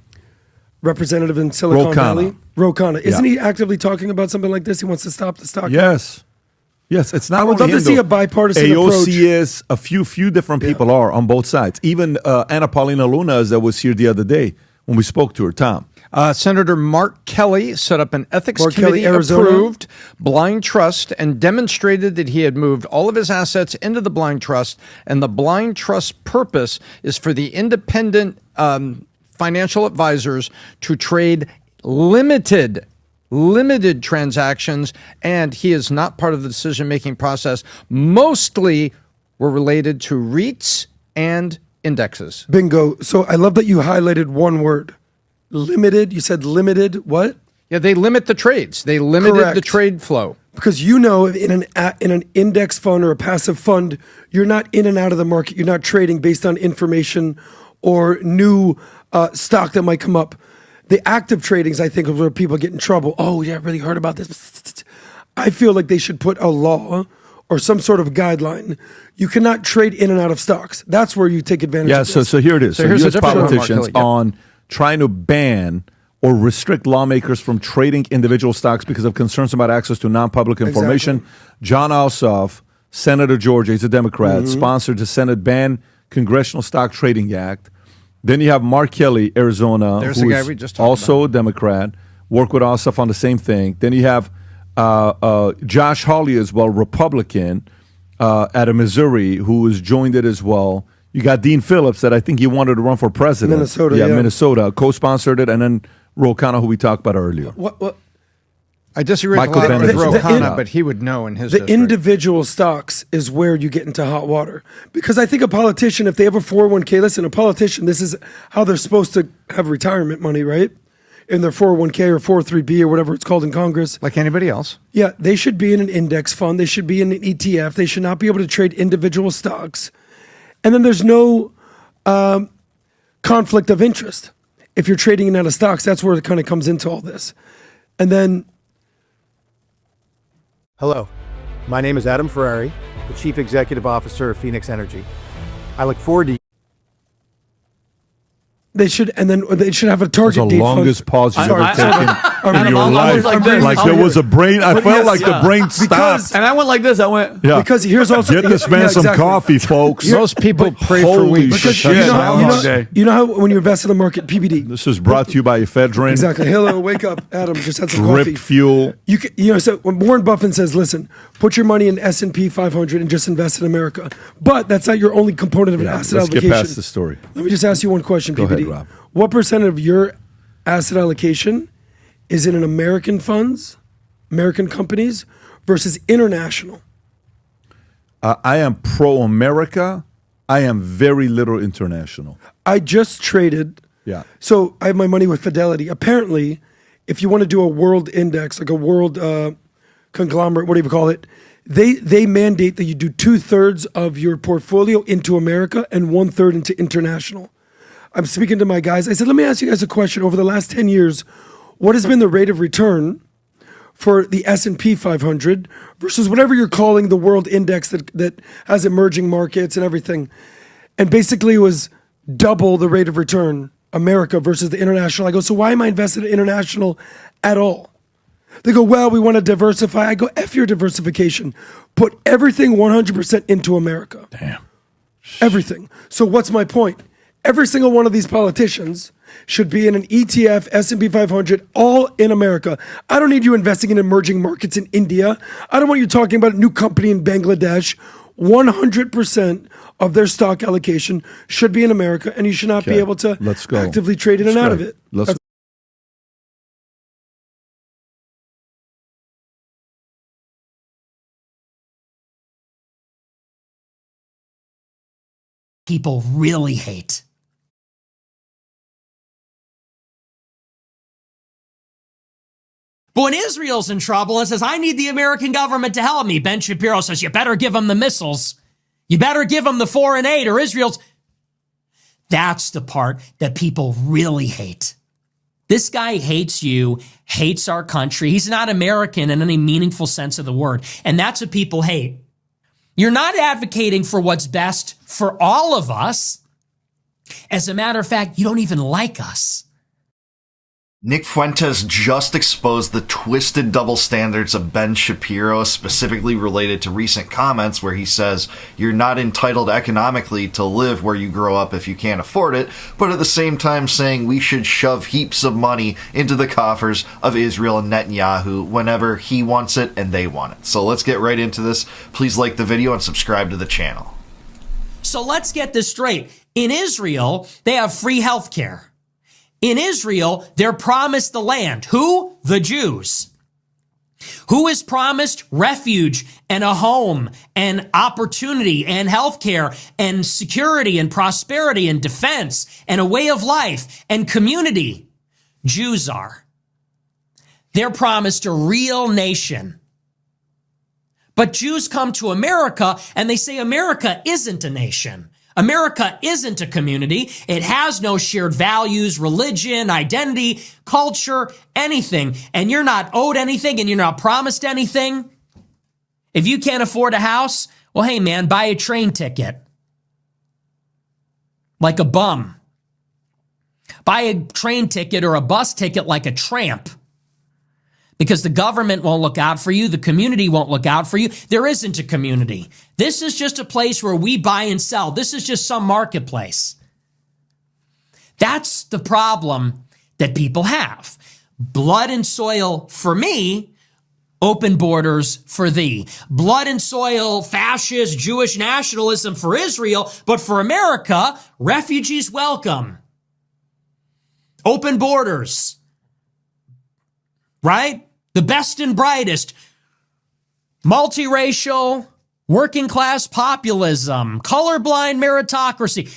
representative in Silicon Valley, Ro Khanna. Isn't he actively talking about something like this? He wants to stop the stock. Yes. It's not. I would love to see a bipartisan approach. AOC is a few different people are on both sides. Even Anna Paulina Luna, that was here the other day when we spoke to her. Tom. Senator Mark Kelly set up an ethics committee, approved blind trust, and demonstrated that he had moved all of his assets into the blind trust. And the blind trust purpose is for the independent financial advisors to trade limited transactions, and he is not part of the decision-making process. Mostly were related to REITs and indexes. Bingo. So I love that you highlighted one word. Limited. You said limited what? Yeah, they limit the trades. They limited the trade flow. Because in an index fund or a passive fund, you're not in and out of the market. You're not trading based on information or new stock that might come up. The active tradings, I think, is where people get in trouble. Oh, yeah, I really heard about this. I feel like they should put a law or some sort of guideline. You cannot trade in and out of stocks. That's where you take advantage of this. So here it is. So here's U.S. politicians on trying to ban or restrict lawmakers from trading individual stocks because of concerns about access to non-public information. Exactly. John Ossoff, Senator Georgia, he's a Democrat, sponsored the Senate Ban Congressional Stock Trading Act. Then you have Mark Kelly, Arizona, who is also a Democrat, work with Ossoff on the same thing. Then you have Josh Hawley as well, Republican, out of Missouri, who has joined it as well. You got Dean Phillips that I think he wanted to run for president. Minnesota, Minnesota, co-sponsored it, and then Ro Khanna, who we talked about earlier. What? I disagree with Ro Khanna, but he would know in his district. Individual stocks is where you get into hot water. Because I think a politician, if they have a 401k, listen, a politician, this is how they're supposed to have retirement money, right? In their 401k or 403b or whatever it's called in Congress. Like anybody else. Yeah, they should be in an index fund. They should be in an ETF. They should not be able to trade individual stocks. And then there's no conflict of interest. If you're trading in out of stocks, that's where it kind of comes into all this. And then... Hello, my name is Adam Ferrari, the Chief Executive Officer of Phoenix Energy. I look forward to... They should have a target date. The longest pause you've ever taken in your life. Like there was a brain. I felt like the brain stopped. And I went like this. I went. Yeah. Because here's also get this man some coffee, folks. Most people pray for weeks. Because you know how when you invest in the market, PBD. This is brought to you by ephedrine. Exactly. Hello, wake up, Adam. Just had some coffee. Drip fuel. So when Warren Buffett says, "Listen, put your money in S&P 500 and just invest in America," but that's not your only component of an asset allocation. Let's get past the story. Let me just ask you one question, PBD. Go ahead, Rob. What percent of your asset allocation is in an American funds, American companies, versus international? I am pro-America. I am very little international. I just traded. Yeah. So I have my money with Fidelity. Apparently, if you want to do a world index, like a world conglomerate, whatever you call it, they mandate that you do 2/3 of your portfolio into America and 1/3 into international. I'm speaking to my guys. I said, let me ask you guys a question. Over the last 10 years, what has been the rate of return for the S&P 500 versus whatever you're calling the world index that has emerging markets and everything? And basically it was double the rate of return, America versus the international. I go, so why am I invested in international at all? They go, well, we want to diversify. I go, F your diversification. Put everything 100% into America. Damn. Everything. So what's my point? Every single one of these politicians should be in an ETF, S&P 500, all in America. I don't need you investing in emerging markets in India. I don't want you talking about a new company in Bangladesh. 100% of their stock allocation should be in America, and you should not be able to actively trade in and out of it. People really hate. But when Israel's in trouble and says, I need the American government to help me, Ben Shapiro says, you better give them the missiles. You better give them the foreign aid or Israel's. That's the part that people really hate. This guy hates you, hates our country. He's not American in any meaningful sense of the word. And that's what people hate. You're not advocating for what's best for all of us. As a matter of fact, you don't even like us. Nick Fuentes just exposed the twisted double standards of Ben Shapiro, specifically related to recent comments where he says you're not entitled economically to live where you grow up if you can't afford it, but at the same time saying we should shove heaps of money into the coffers of Israel and Netanyahu whenever he wants it and they want it. So let's get right into this. Please like the video and subscribe to the channel. So let's get this straight. In Israel, they have free health care. In Israel, they're promised the land. Who? The Jews. Who is promised refuge and a home and opportunity and healthcare and security and prosperity and defense and a way of life and community? Jews are. They're promised a real nation. But Jews come to America and they say America isn't a nation. America isn't a community. It has no shared values, religion, identity, culture, anything. And you're not owed anything and you're not promised anything. If you can't afford a house, well, hey man, buy a train ticket. Like a bum. Buy a train ticket or a bus ticket like a tramp. Because the government won't look out for you. The community won't look out for you. There isn't a community. This is just a place where we buy and sell. This is just some marketplace. That's the problem that people have. Blood and soil for me, open borders for thee. Blood and soil, fascist, Jewish nationalism for Israel, but for America, refugees welcome. Open borders. Right? The best and brightest. Multiracial, working class populism, colorblind meritocracy,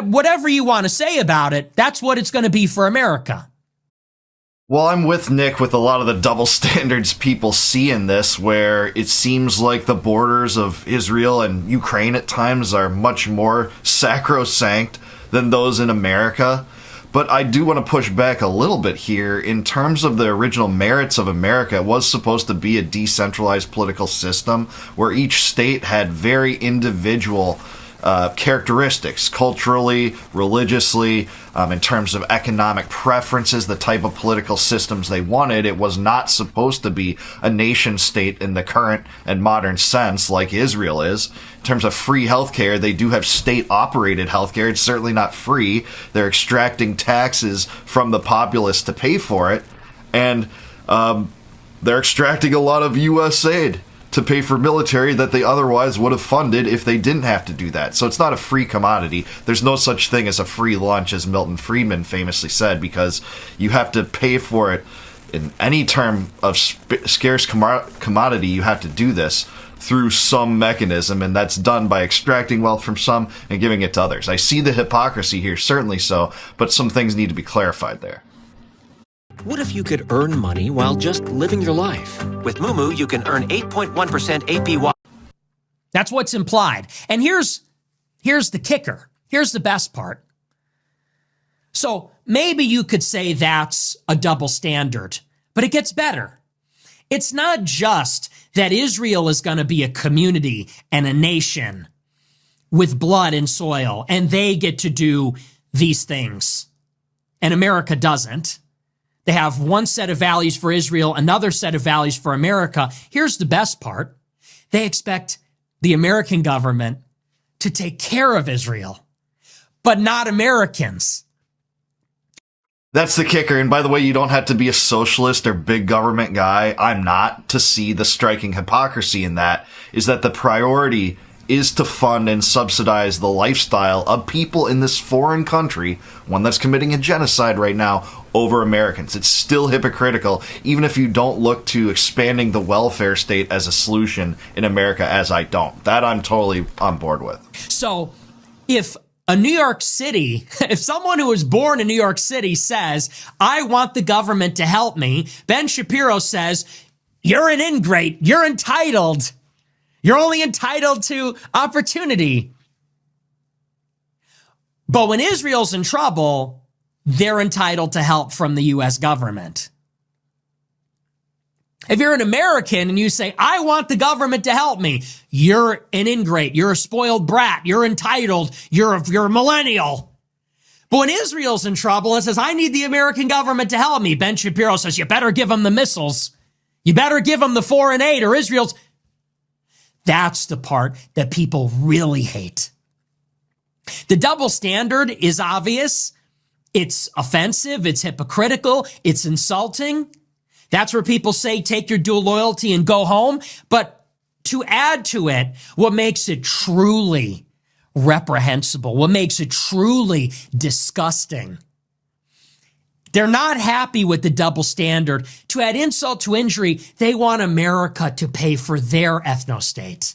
whatever you want to say about it, that's what it's going to be for America. Well, I'm with Nick with a lot of the double standards people see in this, where it seems like the borders of Israel and Ukraine at times are much more sacrosanct than those in America. But I do want to push back a little bit here. In terms of the original merits of America, it was supposed to be a decentralized political system where each state had very individual characteristics, culturally, religiously, in terms of economic preferences, the type of political systems they wanted. It was not supposed to be a nation state in the current and modern sense like Israel is. In terms of free healthcare, they do have state-operated healthcare. It's certainly not free. They're extracting taxes from the populace to pay for it, and they're extracting a lot of U.S. aid to pay for military that they otherwise would have funded if they didn't have to do that. So it's not a free commodity. There's no such thing as a free lunch, as Milton Friedman famously said, because you have to pay for it in any term of scarce commodity. You have to do this through some mechanism, and that's done by extracting wealth from some and giving it to others. I see the hypocrisy here, certainly so, but some things need to be clarified there. What if you could earn money while just living your life? With Moomoo, you can earn 8.1% APY. That's what's implied. And here's the kicker. Here's the best part. So maybe you could say that's a double standard, but it gets better. It's not just that Israel is going to be a community and a nation with blood and soil, and they get to do these things, and America doesn't. They have one set of values for Israel, another set of values for America. Here's the best part. They expect the American government to take care of Israel, but not Americans. That's the kicker. And by the way, you don't have to be a socialist or big government guy. I'm not, to see the striking hypocrisy in that, is that the priority is to fund and subsidize the lifestyle of people in this foreign country, one that's committing a genocide right now, over Americans. It's still hypocritical, even if you don't look to expanding the welfare state as a solution in America, as I don't. That I'm totally on board with. So if a New York City, if someone who was born in New York City says, I want the government to help me, Ben Shapiro says, you're an ingrate, you're entitled. You're only entitled to opportunity. But when Israel's in trouble, they're entitled to help from the U.S. government. If you're an American and you say, I want the government to help me, you're an ingrate, you're a spoiled brat, you're entitled, you're a millennial. But when Israel's in trouble and says, I need the American government to help me, Ben Shapiro says, you better give them the missiles. You better give them the foreign aid or Israel's. That's the part that people really hate. The double standard is obvious. It's offensive. It's hypocritical. It's insulting. That's where people say, take your dual loyalty and go home. But to add to it, what makes it truly reprehensible, what makes it truly disgusting, they're not happy with the double standard. To add insult to injury, they want America to pay for their ethno-state.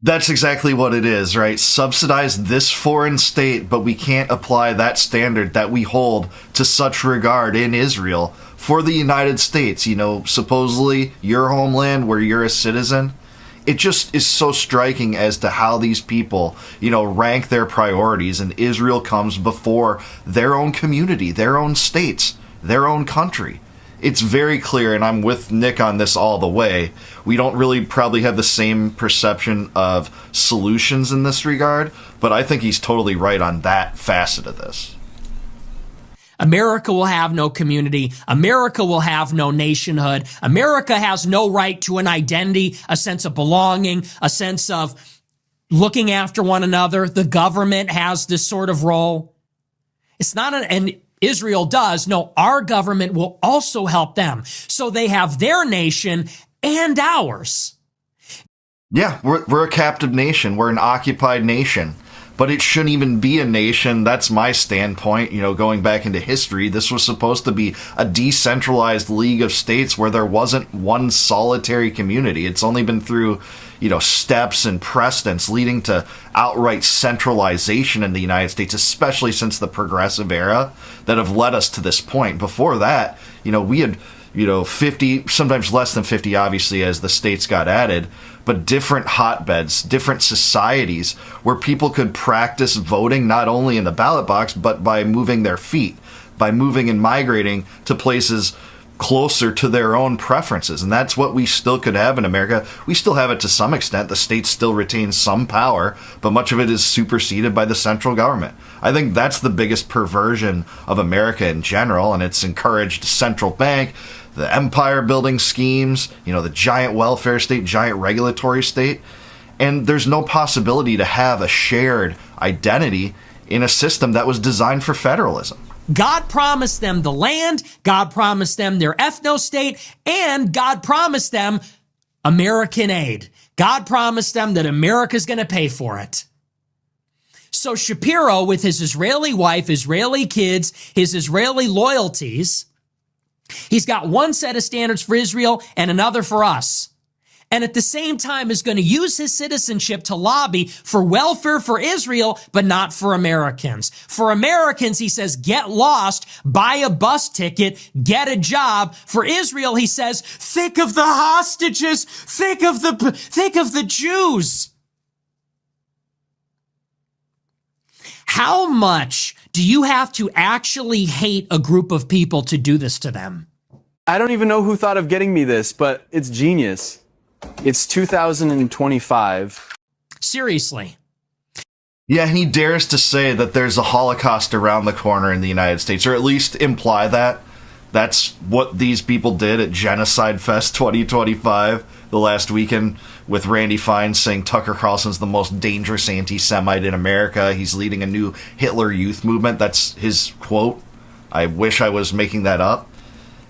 That's exactly what it is, right? Subsidize this foreign state, but we can't apply that standard that we hold to such regard in Israel for the United States, supposedly your homeland where you're a citizen. It just is so striking as to how these people, rank their priorities, and Israel comes before their own community, their own states, their own country. It's very clear, and I'm with Nick on this all the way. We don't really probably have the same perception of solutions in this regard, but I think he's totally right on that facet of this. America will have no community. America will have no nationhood. America has no right to an identity, a sense of belonging, a sense of looking after one another. The government has this sort of role. It's not and Israel does. No, our government will also help them. So they have their nation and ours. Yeah, we're a captive nation. We're an occupied nation. But it shouldn't even be a nation. That's my standpoint. Going back into history, this was supposed to be a decentralized league of states where there wasn't one solitary community. It's only been through, steps and precedents leading to outright centralization in the United States, especially since the progressive era, that have led us to this point. Before that, we had, 50, sometimes less than 50, obviously, as the states got added, but different hotbeds, different societies where people could practice voting not only in the ballot box, but by moving their feet, by moving and migrating to places closer to their own preferences. And that's what we still could have in America. We still have it to some extent. The state still retains some power, but much of it is superseded by the central government. I think that's the biggest perversion of America in general, and it's encouraged central bank, the empire building schemes, the giant welfare state, giant regulatory state. And there's no possibility to have a shared identity in a system that was designed for federalism. God promised them the land, God promised them their ethno-state, and God promised them American aid. God promised them that America's going to pay for it. So Shapiro, with his Israeli wife, Israeli kids, his Israeli loyalties, he's got one set of standards for Israel and another for us. And at the same time is going to use his citizenship to lobby for welfare for Israel, but not for Americans. For Americans, he says, get lost, buy a bus ticket, get a job. For Israel, he says, think of the hostages, think of the Jews. How much do you have to actually hate a group of people to do this to them? I don't even know who thought of getting me this, but it's genius. It's 2025. Seriously. Yeah, and he dares to say that there's a Holocaust around the corner in the United States, or at least imply that. That's what these people did at Genocide Fest 2025, the last weekend, with Randy Fine saying Tucker Carlson's the most dangerous anti-Semite in America. He's leading a new Hitler Youth movement. That's his quote. I wish I was making that up.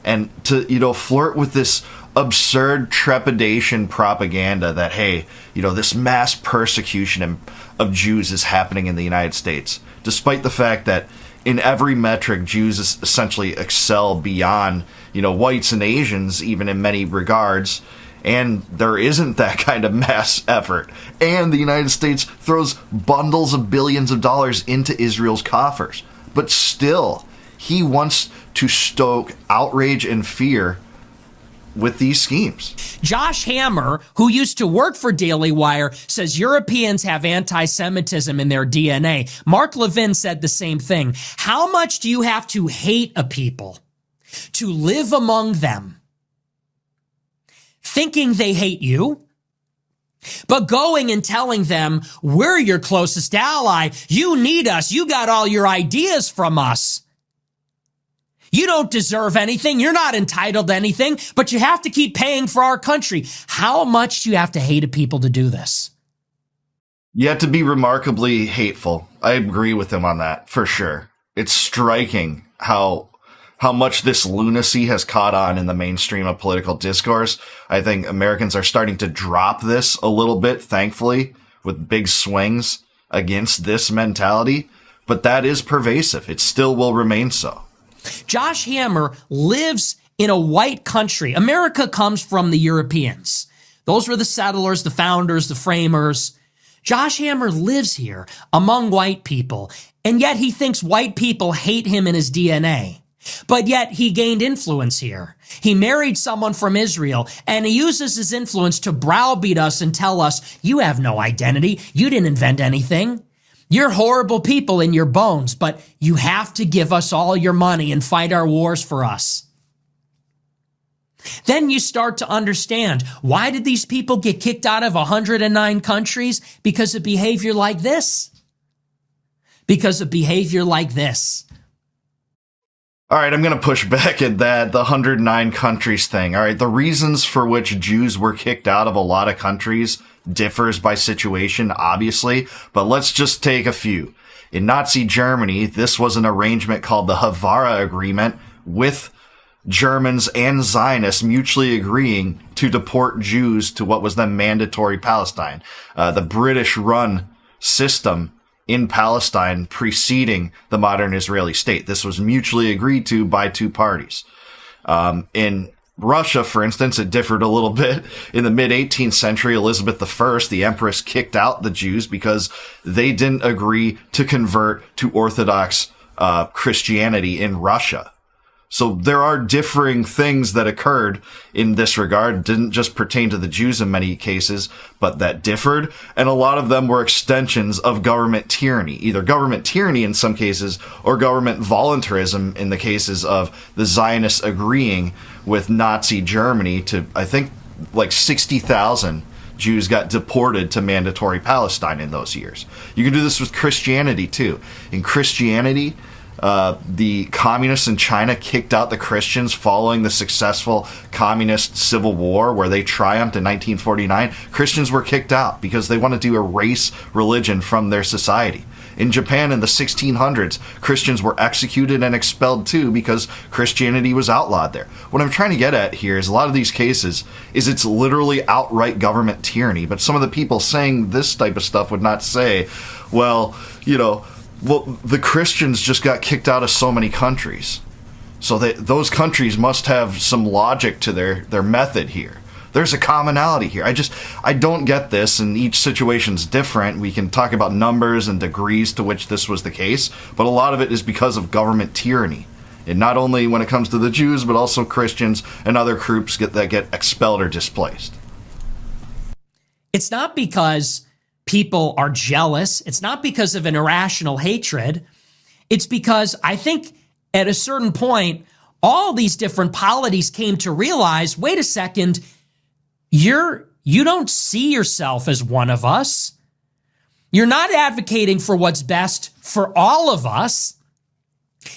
And to, flirt with this absurd trepidation propaganda that, hey, this mass persecution of Jews is happening in the United States, despite the fact that in every metric, Jews essentially excel beyond, whites and Asians, even in many regards. And there isn't that kind of mass effort. And the United States throws bundles of billions of dollars into Israel's coffers. But still, he wants to stoke outrage and fear with these schemes. Josh Hammer, who used to work for Daily Wire, says Europeans have anti-Semitism in their DNA. Mark Levin said the same thing. How much do you have to hate a people to live among them? thinking they hate you, but going and telling them, we're your closest ally. You need us. You got all your ideas from us. You don't deserve anything. You're not entitled to anything, but you have to keep paying for our country. How much do you have to hate people to do this? You have to be remarkably hateful. I agree with him on that, for sure. It's striking how much this lunacy has caught on in the mainstream of political discourse. I think Americans are starting to drop this a little bit, thankfully, with big swings against this mentality. But that is pervasive. It still will remain so. Josh Hammer lives in a white country. America comes from the Europeans. Those were the settlers, the founders, the framers. Josh Hammer lives here among white people, and yet he thinks white people hate him in his DNA. But yet he gained influence here. He married someone from Israel, and he uses his influence to browbeat us and tell us, you have no identity. You didn't invent anything. You're horrible people in your bones, but you have to give us all your money and fight our wars for us. Then you start to understand, why did these people get kicked out of 109 countries? Because of behavior like this. Because of behavior like this. All right, I'm going to push back at that, the 109 countries thing. All right, the reasons for which Jews were kicked out of a lot of countries differs by situation, obviously, but let's just take a few. In Nazi Germany, this was an arrangement called the Havara Agreement, with Germans and Zionists mutually agreeing to deport Jews to what was then mandatory Palestine. The British-run system in Palestine preceding the modern Israeli state. This was mutually agreed to by two parties. In Russia, for instance, it differed a little bit. In the mid-18th century, Elizabeth I, the empress, kicked out the Jews because they didn't agree to convert to Orthodox Christianity in Russia. So there are differing things that occurred in this regard. It didn't just pertain to the Jews in many cases, but that differed. And a lot of them were extensions of government tyranny, either government tyranny in some cases or government voluntarism in the cases of the Zionists agreeing with Nazi Germany to, I think, like 60,000 Jews got deported to mandatory Palestine in those years. You can do this with Christianity too. In Christianity, the communists in China kicked out the Christians following the successful communist civil war where they triumphed in 1949. Christians were kicked out because they wanted to erase religion from their society. In Japan in the 1600s, Christians were executed and expelled too because Christianity was outlawed there. What I'm trying to get at here is a lot of these cases is it's literally outright government tyranny, but some of the people saying this type of stuff would not say, well, the Christians just got kicked out of so many countries. So those countries must have some logic to their method here. There's a commonality here. I don't get this, and each situation's different. We can talk about numbers and degrees to which this was the case, but a lot of it is because of government tyranny. And not only when it comes to the Jews, but also Christians and other groups that get expelled or displaced. It's not because people are jealous. It's not because of an irrational hatred. It's because I think at a certain point, all these different polities came to realize, wait a second, you don't see yourself as one of us. You're not advocating for what's best for all of us.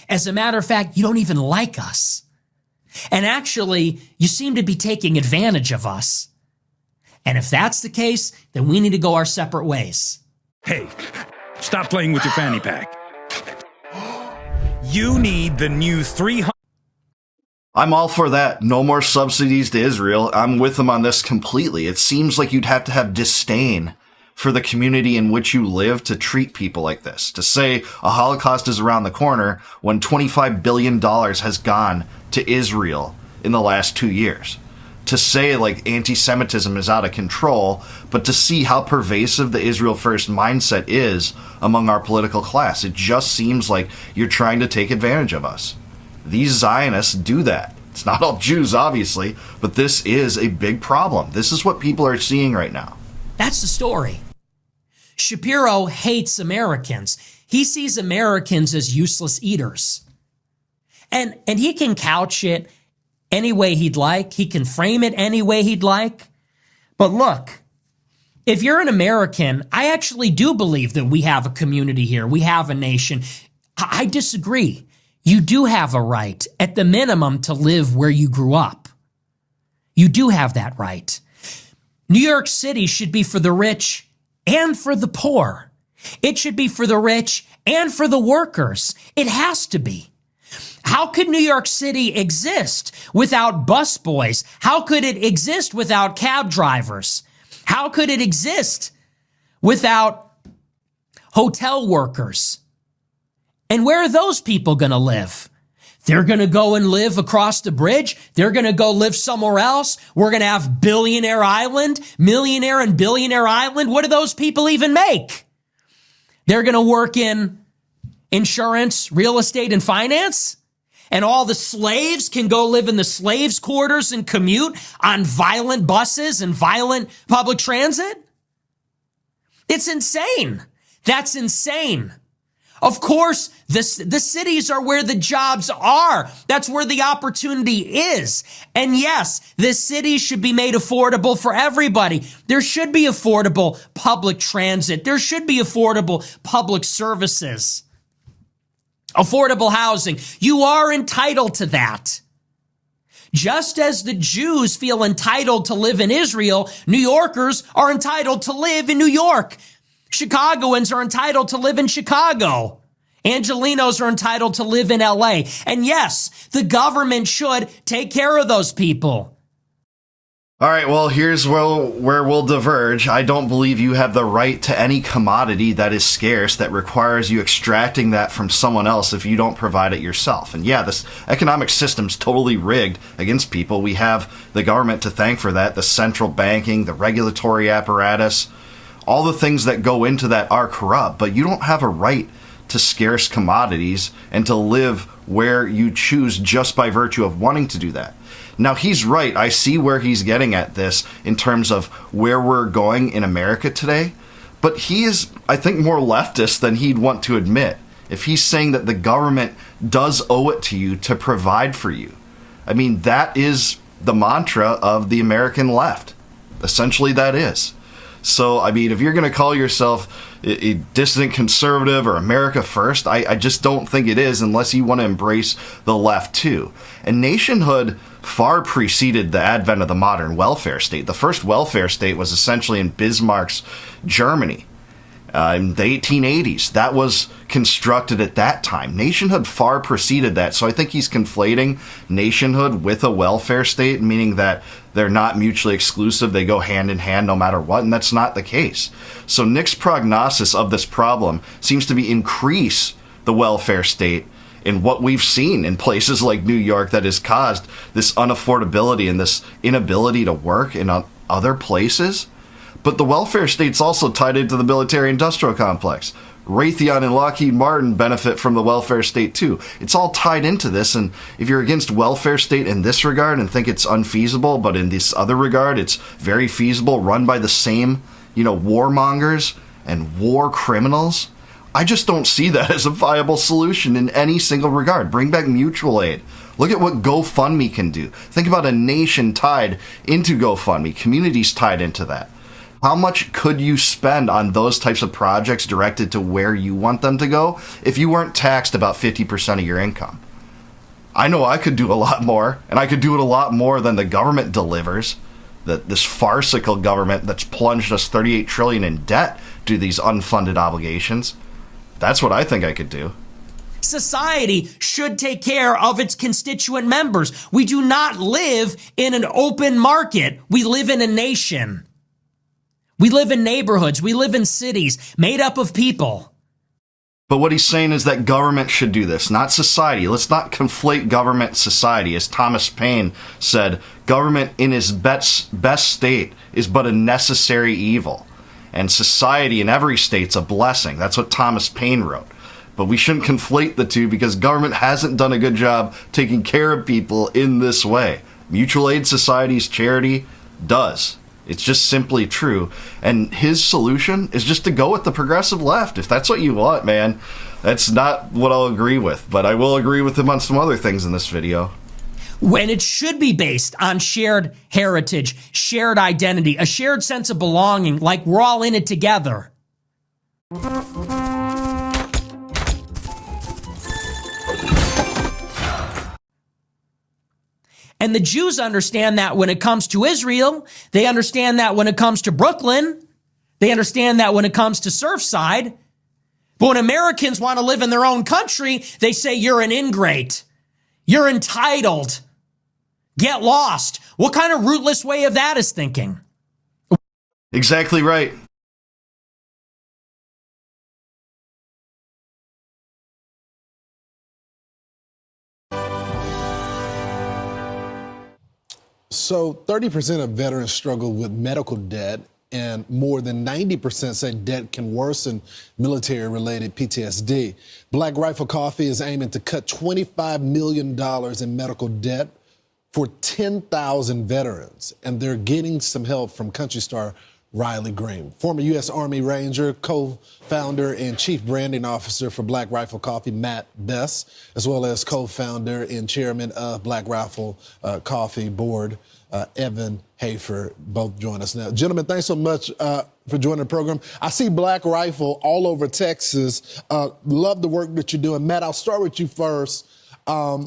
As a matter of fact, you don't even like us. And actually, you seem to be taking advantage of us. And if that's the case, then we need to go our separate ways. Hey, stop playing with your fanny pack. You need the new 300. I'm all for that. No more subsidies to Israel. I'm with them on this completely. It seems like you'd have to have disdain for the community in which you live to treat people like this. To say a Holocaust is around the corner when $25 billion has gone to Israel in the last 2 years. To say like anti-Semitism is out of control, but to see how pervasive the Israel first mindset is among our political class. It just seems like you're trying to take advantage of us. These Zionists do that. It's not all Jews, obviously, but this is a big problem. This is what people are seeing right now. That's the story. Shapiro hates Americans. He sees Americans as useless eaters. And he can couch it any way he'd like. He can frame it any way he'd like. But look, if you're an American, I actually do believe that we have a community here. We have a nation. I disagree. You do have a right, at the minimum, to live where you grew up. You do have that right. New York City should be for the rich and for the poor. It should be for the rich and for the workers. It has to be. How could New York City exist without busboys? How could it exist without cab drivers? How could it exist without hotel workers? And where are those people going to live? They're going to go and live across the bridge. They're going to go live somewhere else. We're going to have Billionaire Island, Millionaire and Billionaire Island. What do those people even make? They're going to work in insurance, real estate, and finance. And all the slaves can go live in the slaves' quarters and commute on violent buses and violent public transit. It's insane. That's insane. Of course, the cities are where the jobs are. That's where the opportunity is. And yes, the cities should be made affordable for everybody. There should be affordable public transit. There should be affordable public services. Affordable housing. You are entitled to that. Just as the Jews feel entitled to live in Israel, New Yorkers are entitled to live in New York. Chicagoans are entitled to live in Chicago. Angelenos are entitled to live in LA. And yes, the government should take care of those people. All right, well, here's where we'll diverge. I don't believe you have the right to any commodity that is scarce that requires you extracting that from someone else if you don't provide it yourself. And yeah, this economic system's totally rigged against people. We have the government to thank for that, the central banking, the regulatory apparatus. All the things that go into that are corrupt, but you don't have a right to scarce commodities and to live where you choose just by virtue of wanting to do that. Now, he's right. I see where he's getting at this in terms of where we're going in America today, but he is, I think, more leftist than he'd want to admit if he's saying that the government does owe it to you to provide for you. I mean, that is the mantra of the American left. Essentially, that is. So, I mean, if you're going to call yourself a dissident conservative or America first, I just don't think it is unless you want to embrace the left too. And nationhood far preceded the advent of the modern welfare state. The first welfare state was essentially in Bismarck's Germany in the 1880s. That was constructed at that time. Nationhood far preceded that. So I think he's conflating nationhood with a welfare state, meaning that they're not mutually exclusive. They go hand in hand no matter what, and that's not the case. So Nick's prognosis of this problem seems to be increase the welfare state in what we've seen in places like New York that has caused this unaffordability and this inability to work in other places. But the welfare state's also tied into the military-industrial complex. Raytheon and Lockheed Martin benefit from the welfare state too. It's all tied into this, and if you're against welfare state in this regard and think it's unfeasible, but in this other regard it's very feasible, run by the same, warmongers and war criminals, I just don't see that as a viable solution in any single regard. Bring back mutual aid. Look at what GoFundMe can do. Think about a nation tied into GoFundMe, communities tied into that. How much could you spend on those types of projects directed to where you want them to go if you weren't taxed about 50% of your income? I know I could do a lot more, and I could do it a lot more than the government delivers. This farcical government that's plunged us $38 trillion in debt to these unfunded obligations. That's what I think I could do. Society should take care of its constituent members. We do not live in an open market. We live in a nation. We live in neighborhoods. We live in cities made up of people. But what he's saying is that government should do this, not society. Let's not conflate government and society. As Thomas Paine said, government in its best state is but a necessary evil. And society in every state's a blessing. That's what Thomas Paine wrote. But we shouldn't conflate the two because government hasn't done a good job taking care of people in this way. Mutual aid society's charity does. It's just simply true. And his solution is just to go with the progressive left. If that's what you want, man, that's not what I'll agree with. But I will agree with him on some other things in this video. when it should be based on shared heritage, shared identity, a shared sense of belonging, like we're all in it together. And the Jews understand that when it comes to Israel. They understand that when it comes to Brooklyn. They understand that when it comes to Surfside. But when Americans want to live in their own country, they say you're an ingrate. You're entitled. Get lost. What kind of rootless way of that is thinking? Exactly right. So 30% of veterans struggle with medical debt, and more than 90% say debt can worsen military-related PTSD. Black Rifle Coffee is aiming to cut $25 million in medical debt for 10,000 veterans, and they're getting some help from country star Riley Green, former U.S. Army Ranger, co-founder and chief branding officer for Black Rifle Coffee, Matt Bess, as well as co-founder and chairman of Black Rifle Coffee Board, Evan Hafer, both join us now. Gentlemen, thanks so much for joining the program. I see Black Rifle all over Texas. Love the work that you're doing. Matt, I'll start with you first. You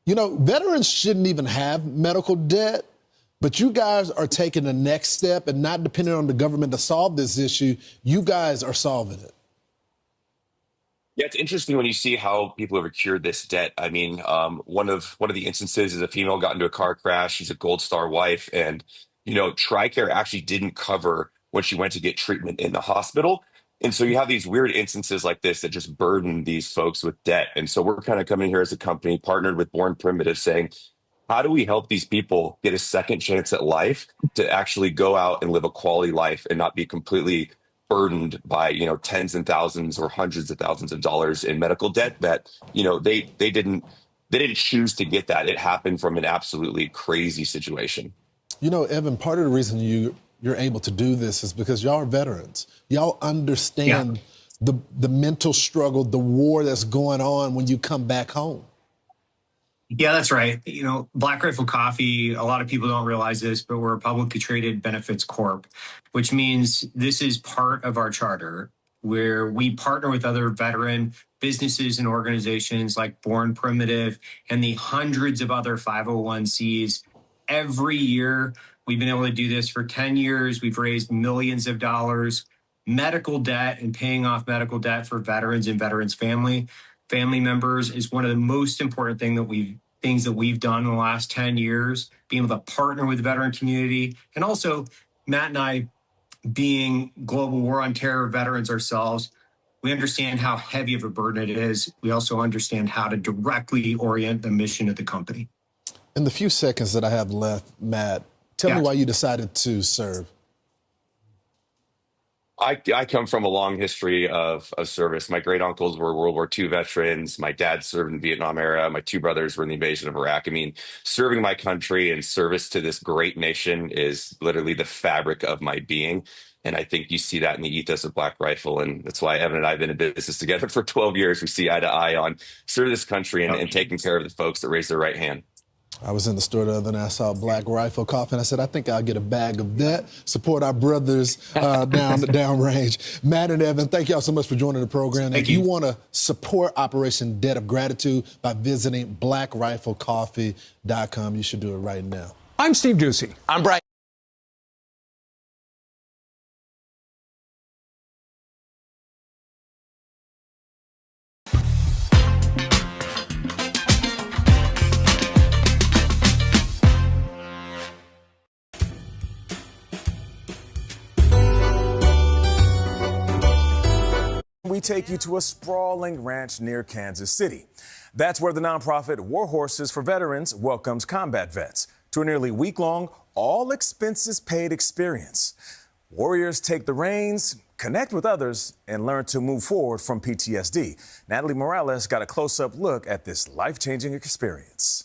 know, veterans shouldn't even have medical debt, but you guys are taking the next step and not depending on the government to solve this issue. You guys are solving it. Yeah, it's interesting when you see how people have accrued this debt. I mean, one of the instances is a female got into a car crash. She's a Gold Star wife, and TRICARE actually didn't cover when she went to get treatment in the hospital. And so you have these weird instances like this that just burden these folks with debt. And so we're kind of coming here as a company, partnered with Born Primitive, saying, how do we help these people get a second chance at life to actually go out and live a quality life and not be completely burdened by, tens and thousands or hundreds of thousands of dollars in medical debt that, they didn't choose to get that. It happened from an absolutely crazy situation. Evan, part of the reason you're able to do this is because y'all are veterans. Y'all understand the mental struggle, the war that's going on when you come back home. Yeah, that's right. Black Rifle Coffee, a lot of people don't realize this, but we're a publicly traded benefits corp, which means this is part of our charter where we partner with other veteran businesses and organizations like Born Primitive and the hundreds of other 501cs. Every year, we've been able to do this for 10 years. We've raised millions of dollars. Medical debt and paying off medical debt for veterans and veterans' family members is one of the most important things that we've done in the last 10 years, being able to partner with the veteran community. And also, Matt and I, being global war on terror veterans ourselves, we understand how heavy of a burden it is. We also understand how to directly orient the mission of the company. In the few seconds that I have left, Matt, tell me why you decided to serve. I come from a long history of service. My great uncles were World War II veterans. My dad served in the Vietnam era. My two brothers were in the invasion of Iraq. I mean, serving my country and service to this great nation is literally the fabric of my being. And I think you see that in the ethos of Black Rifle. And that's why Evan and I have been in business together for 12 years. We see eye to eye on serving this country and taking care of the folks that raise their right hand. I was in the store the other night, I saw Black Rifle Coffee, and I said, I think I'll get a bag of that, support our brothers downrange. Matt and Evan, thank y'all so much for joining the program. If you want to support Operation Debt of Gratitude by visiting blackriflecoffee.com, you should do it right now. I'm Steve Ducey. I'm Brian. We take you to a sprawling ranch near Kansas City. That's where the nonprofit War Horses for Veterans welcomes combat vets to a nearly week-long, all-expenses-paid experience. Warriors take the reins, connect with others, and learn to move forward from PTSD. Natalie Morales got a close-up look at this life-changing experience.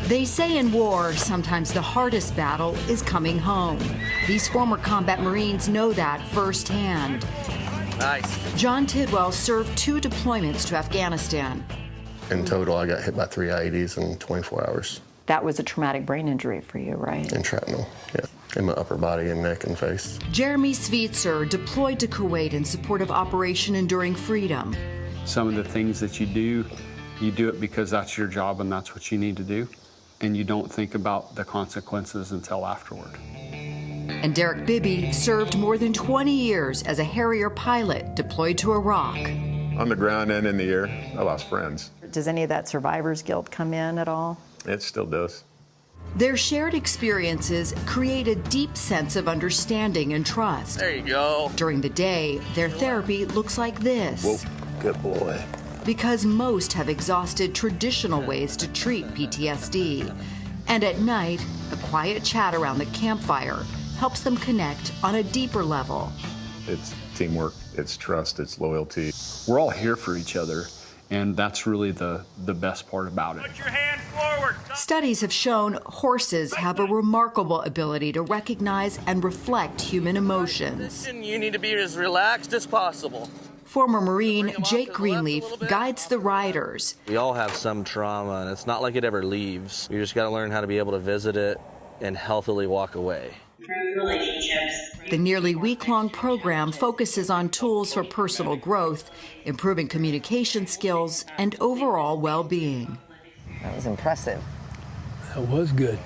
They say in war, sometimes the hardest battle is coming home. These former combat Marines know that firsthand. Nice. John Tidwell served 2 deployments to Afghanistan. In total, I got hit by 3 IEDs in 24 hours. That was a traumatic brain injury for you, right? And shrapnel, yeah. In my upper body and neck and face. Jeremy Svitzer deployed to Kuwait in support of Operation Enduring Freedom. Some of the things that you do it because that's your job and that's what you need to do. And you don't think about the consequences until afterward. And Derek Bibby served more than 20 years as a Harrier pilot deployed to Iraq. On the ground and in the air, I lost friends. Does any of that survivor's guilt come in at all? It still does. Their shared experiences create a deep sense of understanding and trust. There you go. During the day, their therapy looks like this. Whoa, good boy. Because most have exhausted traditional ways to treat PTSD. And at night, a quiet chat around the campfire helps them connect on a deeper level. It's teamwork, it's trust, it's loyalty. We're all here for each other, and that's really the best part about it. Put your hand forward. Studies have shown horses have a remarkable ability to recognize and reflect human emotions. You need to be as relaxed as possible. Former Marine Jake Greenleaf guides the riders. We all have some trauma, and it's not like it ever leaves. You just got to learn how to be able to visit it and healthily walk away. The nearly week-long program focuses on tools for personal growth, improving communication skills, and overall well-being. That was impressive. That was good.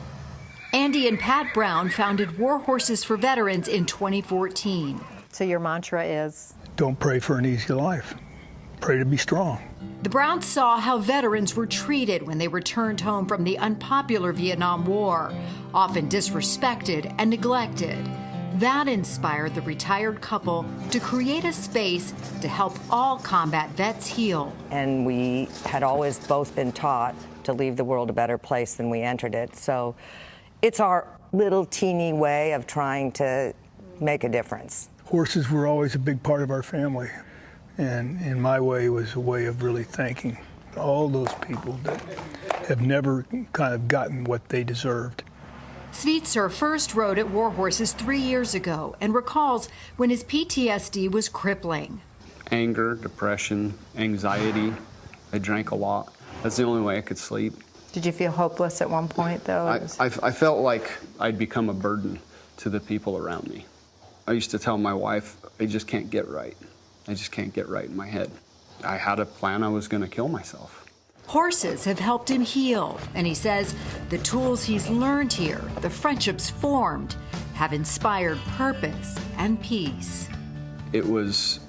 Andy and Pat Brown founded War Horses for Veterans in 2014. So your mantra is? Don't pray for an easy life. Pray to be strong. The Browns saw how veterans were treated when they returned home from the unpopular Vietnam War, often disrespected and neglected. That inspired the retired couple to create a space to help all combat vets heal. And we had always both been taught to leave the world a better place than we entered it. So it's our little teeny way of trying to make a difference. Horses were always a big part of our family. And in my way, it was a way of really thanking all those people that have never kind of gotten what they deserved. Svitzer first rode at War Horses 3 years ago and recalls when his PTSD was crippling. Anger, depression, anxiety. I drank a lot. That's the only way I could sleep. Did you feel hopeless at one point, though? I felt like I'd become a burden to the people around me. I used to tell my wife, I just can't get right. I just can't get right in my head. I had a plan I was going to kill myself. Horses have helped him heal, and he says the tools he's learned here, the friendships formed, have inspired purpose and peace. It was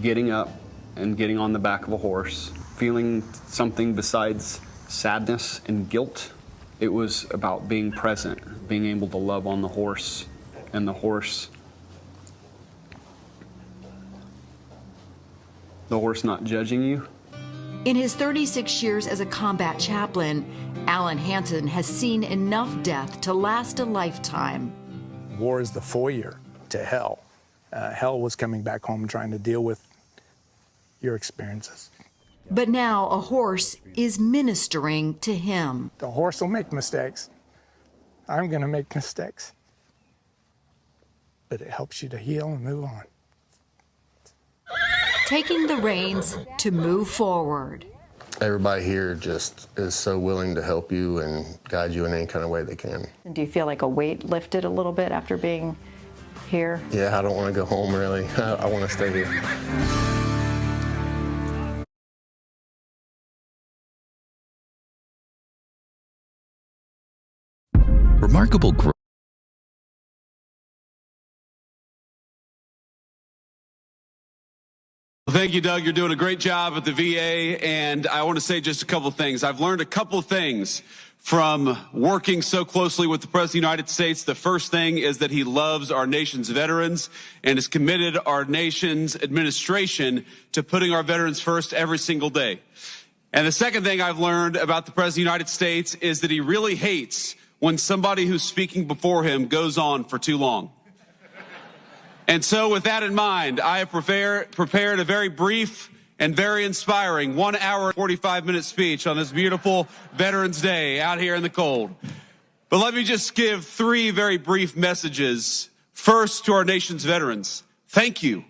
getting up and getting on the back of a horse, feeling something besides sadness and guilt. It was about being present, being able to love on the horse, and the horse not judging you. In his 36 years as a combat chaplain, Alan Hansen has seen enough death to last a lifetime. War is the foyer to hell. Hell was coming back home and trying to deal with your experiences. But now a horse is ministering to him. The horse will make mistakes. I'm going to make mistakes. But it helps you to heal and move on. Taking the reins to move forward. Everybody here just is so willing to help you and guide you in any kind of way they can. Do you feel like a weight lifted a little bit after being here? Yeah, I don't want to go home, really. I want to stay here. Remarkable growth. Thank you, Doug. You're doing a great job at the VA, and I want to say just a couple of things. I've learned a couple of things from working so closely with the President of the United States. The first thing is that he loves our nation's veterans and has committed our nation's administration to putting our veterans first every single day. And the second thing I've learned about the President of the United States is that he really hates when somebody who's speaking before him goes on for too long. And so with that in mind, I have prepared a very brief and very inspiring 1 hour, 45-minute speech on this beautiful Veterans Day out here in the cold. But let me just give 3 very brief messages. First, to our nation's veterans, thank you.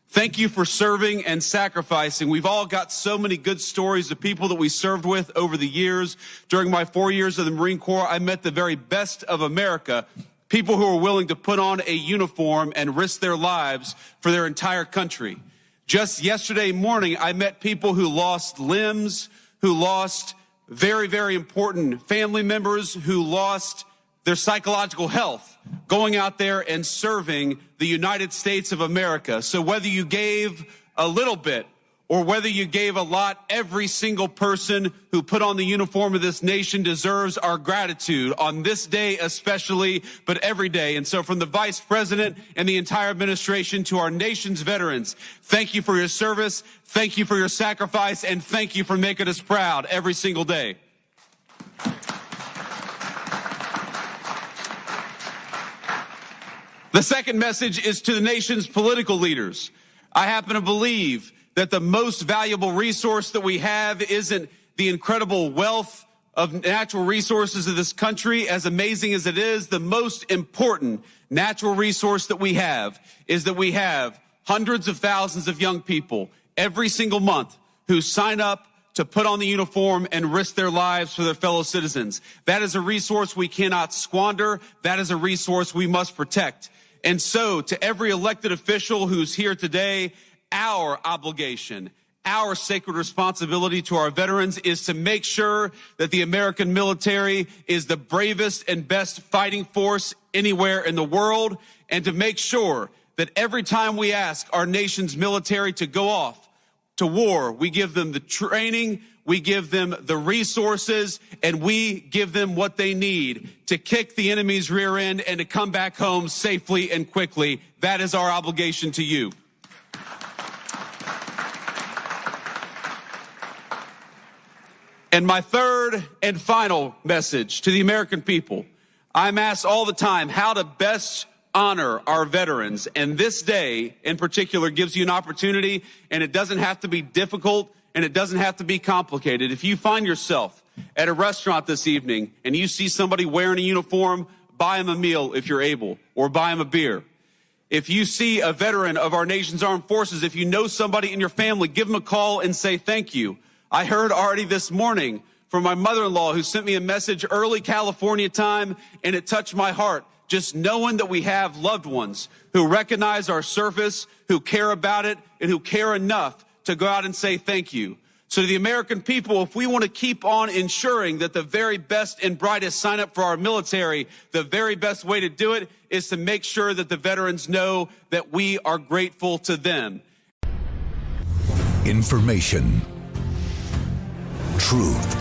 Thank you for serving and sacrificing. We've all got so many good stories of people that we served with over the years. During my 4 years of the Marine Corps, I met the very best of America, people who are willing to put on a uniform and risk their lives for their entire country. Just yesterday morning, I met people who lost limbs, who lost very, very important family members, who lost their psychological health, going out there and serving the United States of America. So whether you gave a little bit or whether you gave a lot, every single person who put on the uniform of this nation deserves our gratitude on this day especially, but every day. And so from the Vice President and the entire administration to our nation's veterans, thank you for your service, thank you for your sacrifice, and thank you for making us proud every single day. The second message is to the nation's political leaders. I happen to believe that the most valuable resource that we have isn't the incredible wealth of natural resources of this country, as amazing as it is. The most important natural resource that we have is that we have hundreds of thousands of young people every single month who sign up to put on the uniform and risk their lives for their fellow citizens. That is a resource we cannot squander. That is a resource we must protect. And so, to every elected official who's here today, our obligation, our sacred responsibility to our veterans is to make sure that the American military is the bravest and best fighting force anywhere in the world, and to make sure that every time we ask our nation's military to go off to war, we give them the training, we give them the resources, and we give them what they need to kick the enemy's rear end and to come back home safely and quickly. That is our obligation to you. And my third and final message to the American people, I'm asked all the time how to best honor our veterans. And this day in particular gives you an opportunity, and it doesn't have to be difficult and it doesn't have to be complicated. If you find yourself at a restaurant this evening and you see somebody wearing a uniform, buy them a meal if you're able, or buy them a beer. If you see a veteran of our nation's armed forces, if you know somebody in your family, give them a call and say thank you. I heard already this morning from my mother-in-law who sent me a message early California time, and it touched my heart. Just knowing that we have loved ones who recognize our service, who care about it, and who care enough to go out and say thank you. So to the American people, if we want to keep on ensuring that the very best and brightest sign up for our military, the very best way to do it is to make sure that the veterans know that we are grateful to them. Information. Truth.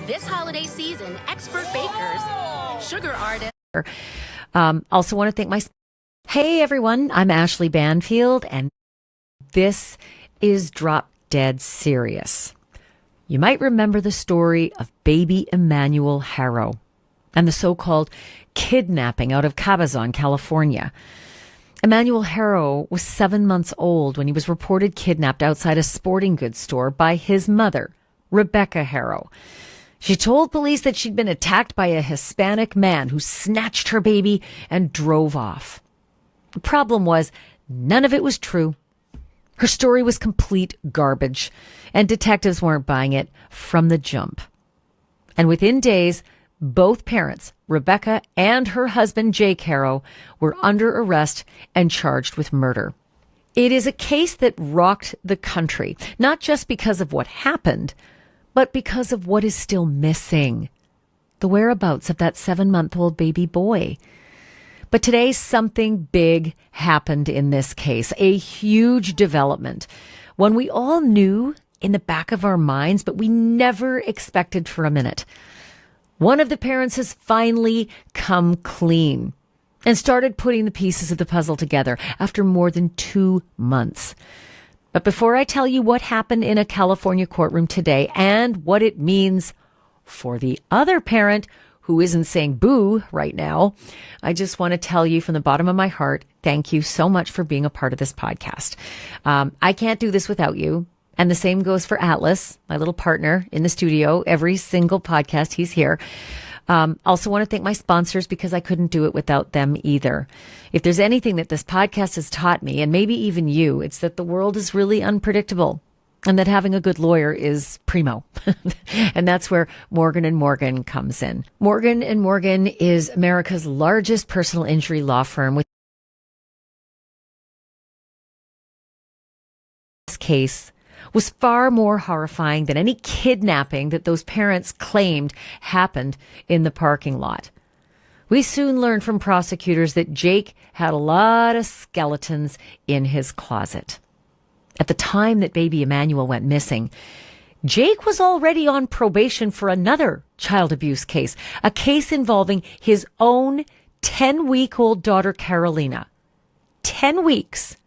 This holiday season, expert bakers, sugar artists. Also want to thank my... Hey everyone, I'm Ashley Banfield, and this is Drop Dead Serious. You might remember the story of baby Emmanuel Harrow and the so-called kidnapping out of Cabazon, California. Emmanuel Harrow was 7 months old when he was reported kidnapped outside a sporting goods store by his mother, Rebecca Harrow. She told police that she'd been attacked by a Hispanic man who snatched her baby and drove off. The problem was, none of it was true. Her story was complete garbage, and detectives weren't buying it from the jump. And within days, both parents, Rebecca and her husband Jake Harrow, were under arrest and charged with murder. It is a case that rocked the country, not just because of what happened, but because of what is still missing: the whereabouts of that 7-month-old baby boy. But today, something big happened in this case, a huge development, one we all knew in the back of our minds, but we never expected for a minute. One of the parents has finally come clean and started putting the pieces of the puzzle together after more than 2 months. But before I tell you what happened in a California courtroom today and what it means for the other parent who isn't saying boo right now, I just want to tell you from the bottom of my heart, thank you so much for being a part of this podcast. I can't do this without you. And the same goes for Atlas, my little partner in the studio. Every single podcast, he's here. Also want to thank my sponsors because I couldn't do it without them either. If there's anything that this podcast has taught me, and maybe even you, it's that the world is really unpredictable and that having a good lawyer is primo. And that's where Morgan & Morgan comes in. Morgan & Morgan is America's largest personal injury law firm with this case was far more horrifying than any kidnapping that those parents claimed happened in the parking lot. We soon learned from prosecutors that Jake had a lot of skeletons in his closet. At the time that baby Emmanuel went missing, Jake was already on probation for another child abuse case, a case involving his own 10-week-old daughter, Carolina. 10 weeks.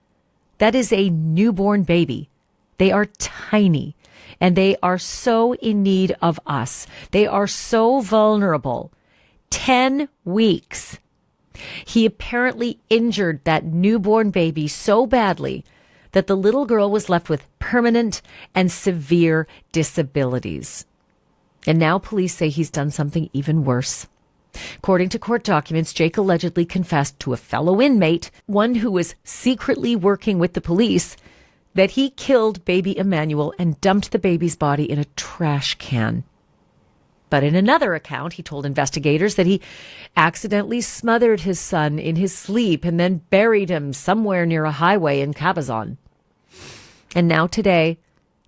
That is a newborn baby. They are tiny, and they are so in need of us. They are so vulnerable. 10 weeks. He apparently injured that newborn baby so badly that the little girl was left with permanent and severe disabilities. And now police say he's done something even worse. According to court documents, Jake allegedly confessed to a fellow inmate, one who was secretly working with the police, that he killed baby Emmanuel and dumped the baby's body in a trash can. But in another account, he told investigators that he accidentally smothered his son in his sleep and then buried him somewhere near a highway in Cabazon. And now today,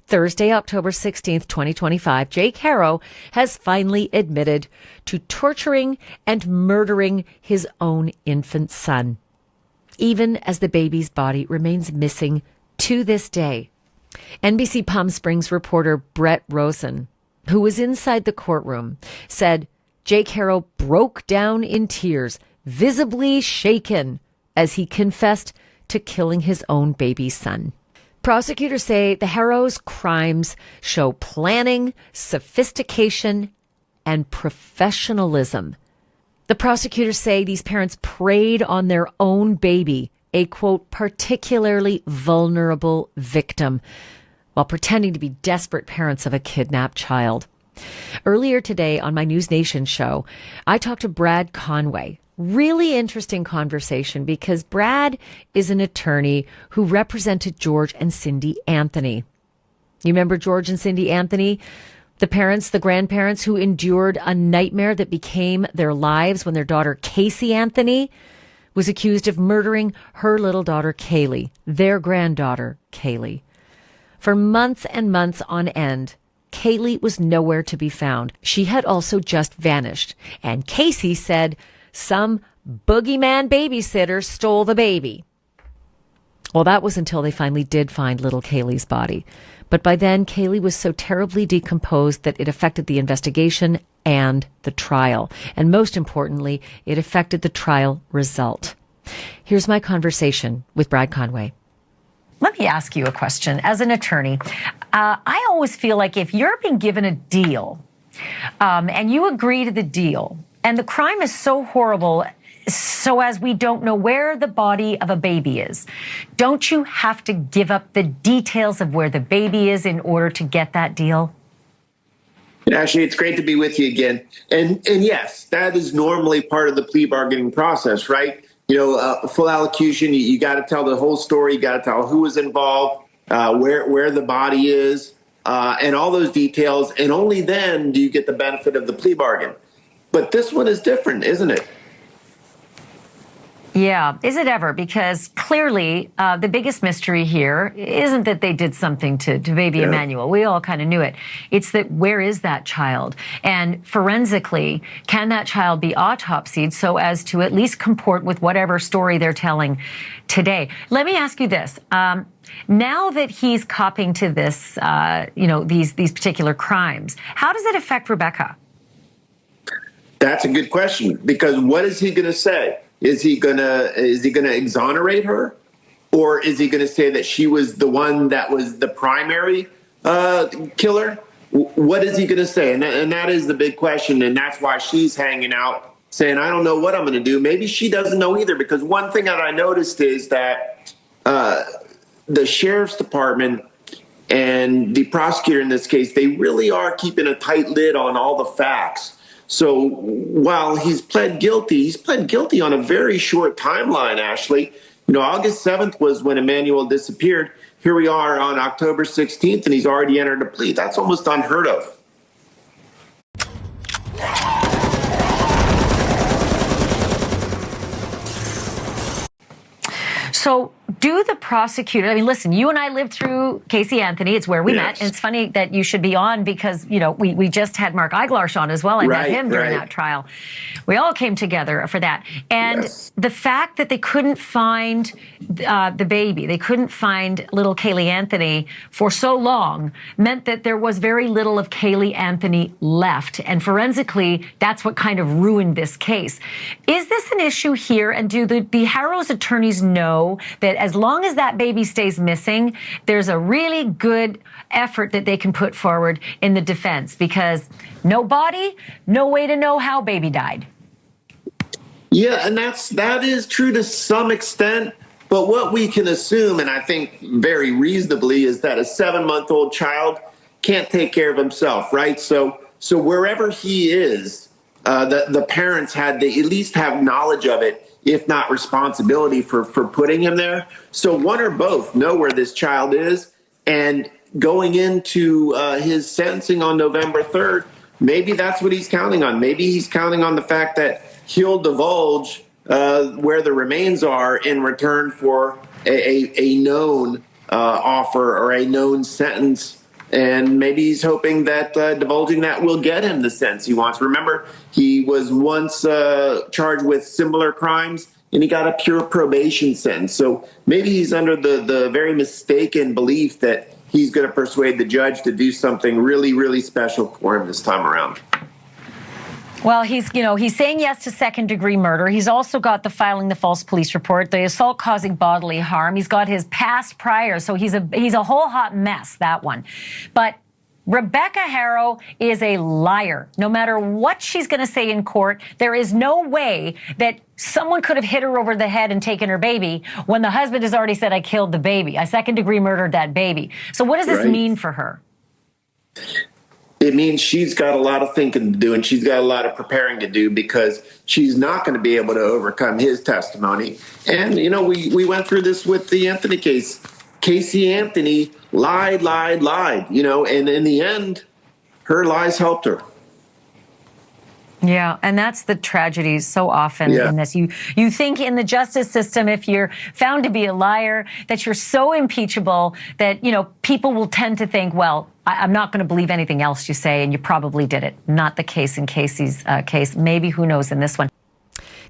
Thursday, October 16th, 2025, Jake Harrow has finally admitted to torturing and murdering his own infant son, even as the baby's body remains missing to this day. NBC Palm Springs reporter Brett Rosen, who was inside the courtroom, said Jake Harrow broke down in tears, visibly shaken, as he confessed to killing his own baby son. Prosecutors say the Harrow's crimes show planning, sophistication, and professionalism. The prosecutors say these parents preyed on their own baby, a, quote, particularly vulnerable victim, while pretending to be desperate parents of a kidnapped child. Earlier today on my News Nation show, I talked to Brad Conway. Really interesting conversation because Brad is an attorney who represented George and Cindy Anthony. You remember George and Cindy Anthony? The parents, the grandparents who endured a nightmare that became their lives when their daughter Casey Anthony was accused of murdering her little daughter, Kaylee, their granddaughter, Kaylee. For months and months on end, Kaylee was nowhere to be found. She had also just vanished. And Casey said some boogeyman babysitter stole the baby. Well, that was until they finally did find little Kaylee's body. But by then, Kaylee was so terribly decomposed that it affected the investigation and the trial. And most importantly, it affected the trial result. Here's my conversation with Brad Conway. Let me ask you a question. As an attorney, I always feel like if you're being given a deal and you agree to the deal, and the crime is so horrible, so as we don't know where the body of a baby is, don't you have to give up the details of where the baby is in order to get that deal? Ashley, it's great to be with you again. And yes, that is normally part of the plea bargaining process, right? You know, full allocution, you got to tell the whole story. You got to tell who was involved, where the body is, and all those details. And only then do you get the benefit of the plea bargain. But this one is different, isn't it? Yeah, is it ever? Because clearly the biggest mystery here isn't that they did something to baby Emmanuel. We all kind of knew it. It's that where is that child? And forensically, can that child be autopsied so as to at least comport with whatever story they're telling today? Let me ask you this. Now that he's copping to this, these particular crimes, how does it affect Rebecca? That's a good question, because what is he going to say? Is he gonna exonerate her, or is he gonna say that she was the one that was the primary killer? what is he going to say? And that is the big question. And that's why she's hanging out saying, I don't know what I'm going to do. Maybe she doesn't know either, because one thing that I noticed is that the sheriff's department and the prosecutor in this case, they really are keeping a tight lid on all the facts. So while he's pled guilty on a very short timeline, Ashley. August 7th was when Emmanuel disappeared. Here we are on October 16th, and he's already entered a plea. That's almost unheard of. So do the prosecutor, I mean, listen, you and I lived through Casey Anthony. It's where we met. And it's funny that you should be on because, we just had Mark Eiglarsh on as well. I met him during that trial. We all came together for that. And the fact that they couldn't find the baby, they couldn't find little Kaylee Anthony for so long meant that there was very little of Kaylee Anthony left. And forensically, that's what kind of ruined this case. Is this an issue here? And do the Harrow's attorneys know that as long as that baby stays missing, there's a really good effort that they can put forward in the defense? Because no body, no way to know how baby died. Yeah, and that is true to some extent. But what we can assume, and I think very reasonably, is that a 7-month-old child can't take care of himself, right? So wherever he is, the parents had to at least have knowledge of it, if not responsibility for putting him there. So one or both know where this child is. And going into his sentencing on November 3rd, maybe that's what he's counting on. Maybe he's counting on the fact that he'll divulge where the remains are in return for a known offer or a known sentence. And maybe he's hoping that divulging that will get him the sentence he wants. Remember, he was once charged with similar crimes, and he got a pure probation sentence. So maybe he's under the very mistaken belief that he's going to persuade the judge to do something really, really special for him this time around. Well, he's saying yes to second-degree murder. He's also got the filing the false police report, the assault causing bodily harm. He's got his past prior, so he's a whole hot mess, that one. But Rebecca Harrow is a liar. No matter what she's going to say in court, there is no way that someone could have hit her over the head and taken her baby when the husband has already said, I killed the baby. I second-degree murdered that baby. So what does this mean for her? It means she's got a lot of thinking to do, and she's got a lot of preparing to do, because she's not going to be able to overcome his testimony. And, we went through this with the Anthony case. Casey Anthony lied, and in the end, her lies helped her. Yeah, and that's the tragedy so often in this. You think in the justice system, if you're found to be a liar, that you're so impeachable that, people will tend to think, well, I'm not going to believe anything else you say, and you probably did it. Not the case in Casey's case. Maybe, who knows, in this one.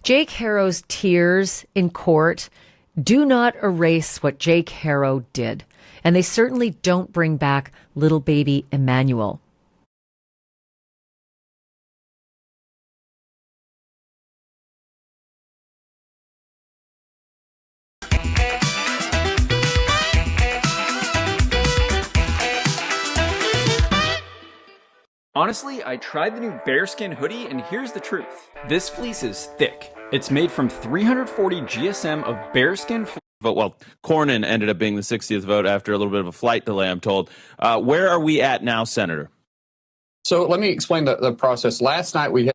Jake Harrow's tears in court do not erase what Jake Harrow did. And they certainly don't bring back little baby Emmanuel. Honestly, I tried the new bearskin hoodie, and here's the truth. This fleece is thick. It's made from 340 GSM of bearskin vote. Well, Cornyn ended up being the 60th vote after a little bit of a flight delay, I'm told. Where are we at now, Senator? So let me explain the process. Last night we had...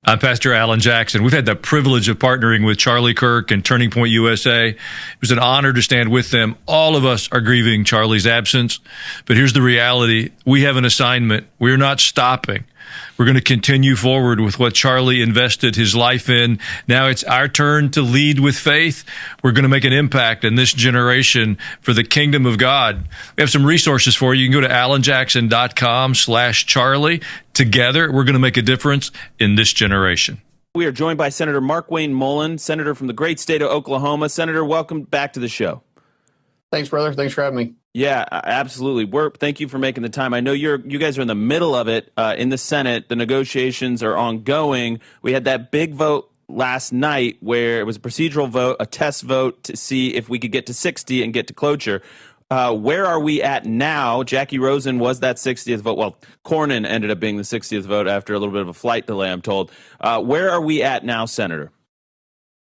I'm Pastor Alan Jackson. We've had the privilege of partnering with Charlie Kirk and Turning Point USA. It was an honor to stand with them. All of us are grieving Charlie's absence. But here's the reality. We have an assignment. We're not stopping. We're going to continue forward with what Charlie invested his life in. Now it's our turn to lead with faith. We're going to make an impact in this generation for the kingdom of God. We have some resources for you. You can go to alanjackson.com/Charlie. Together, we're going to make a difference in this generation. We are joined by Senator Mark Wayne Mullen, Senator from the great state of Oklahoma. Senator, welcome back to the show. Thanks, brother. Thanks for having me. Yeah, absolutely. Thank you for making the time. I know you guys are in the middle of it in the Senate. The negotiations are ongoing. We had that big vote last night where it was a procedural vote, a test vote to see if we could get to 60 and get to cloture. Where are we at now? Jackie Rosen was that 60th vote. Well, Cornyn ended up being the 60th vote after a little bit of a flight delay, I'm told. Where are we at now, Senator?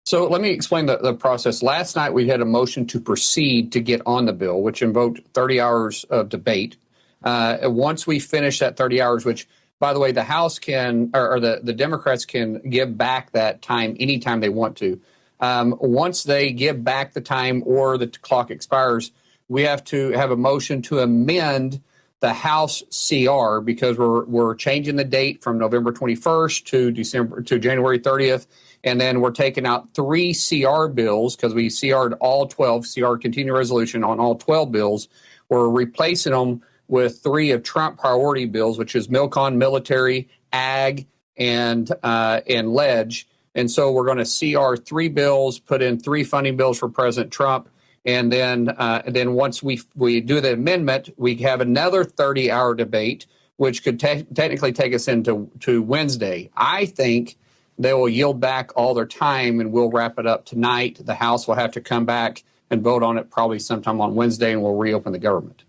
So let me explain the process. Last night, we had a motion to proceed to get on the bill, which invoked 30 hours of debate. Once we finish that 30 hours, which, by the way, the House can, or the Democrats can give back that time anytime they want to. Once they give back the time or the clock expires, we have to have a motion to amend the House CR because we're changing the date from November 21st to January 30th. And then we're taking out 3 CR bills because we CR'd all 12, CR continuing resolution on all 12 bills. We're replacing them with 3 of Trump priority bills, which is MilCon, military, ag, and ledge. And so we're going to CR 3 bills, put in 3 funding bills for President Trump. And then once we do the amendment, we have another 30-hour debate, which could technically take us into Wednesday. I think they will yield back all their time, and we'll wrap it up tonight. The House will have to come back and vote on it probably sometime on Wednesday, and we'll reopen the government.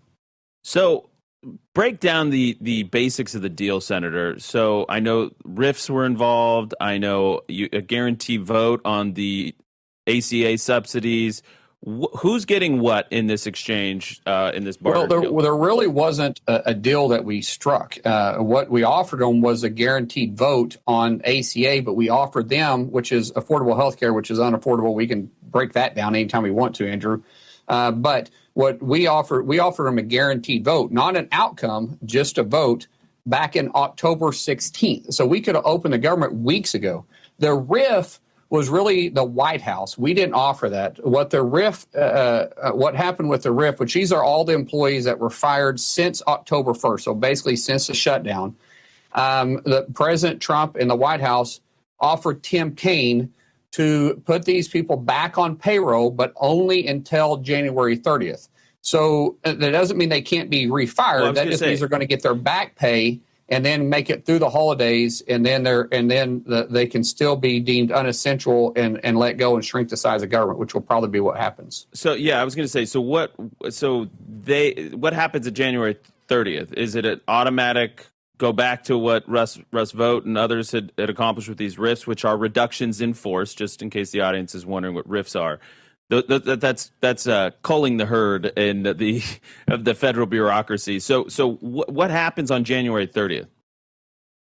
So break down the basics of the deal, Senator. So I know RIFs were involved. I know a guarantee vote on the ACA subsidies. Who's getting what in this exchange, in this barter deal? Well, there really wasn't a deal that we struck. What we offered them was a guaranteed vote on ACA, but we offered them, which is affordable health care, which is unaffordable. We can break that down anytime we want to, Andrew. But what we offered them a guaranteed vote, not an outcome, just a vote back in October 16th. So we could have opened the government weeks ago. The RIF was really the White House. We didn't offer that. What happened with the RIF, which these are all the employees that were fired since October 1st, so basically since the shutdown, the President Trump and the White House offered Tim Kaine to put these people back on payroll, but only until January 30th. So that doesn't mean they can't be refired. Well, that just means they're going to get their back pay and then make it through the holidays, and then they can still be deemed unessential and let go and shrink the size of government, which will probably be what happens. So yeah, I was going to say. So what happens at January 30th? Is it an automatic go back to what Russ Vogt and others had accomplished with these RIFs, which are reductions in force? Just in case the audience is wondering what RIFs are. That's culling the herd in of the federal bureaucracy. So what happens on January 30th?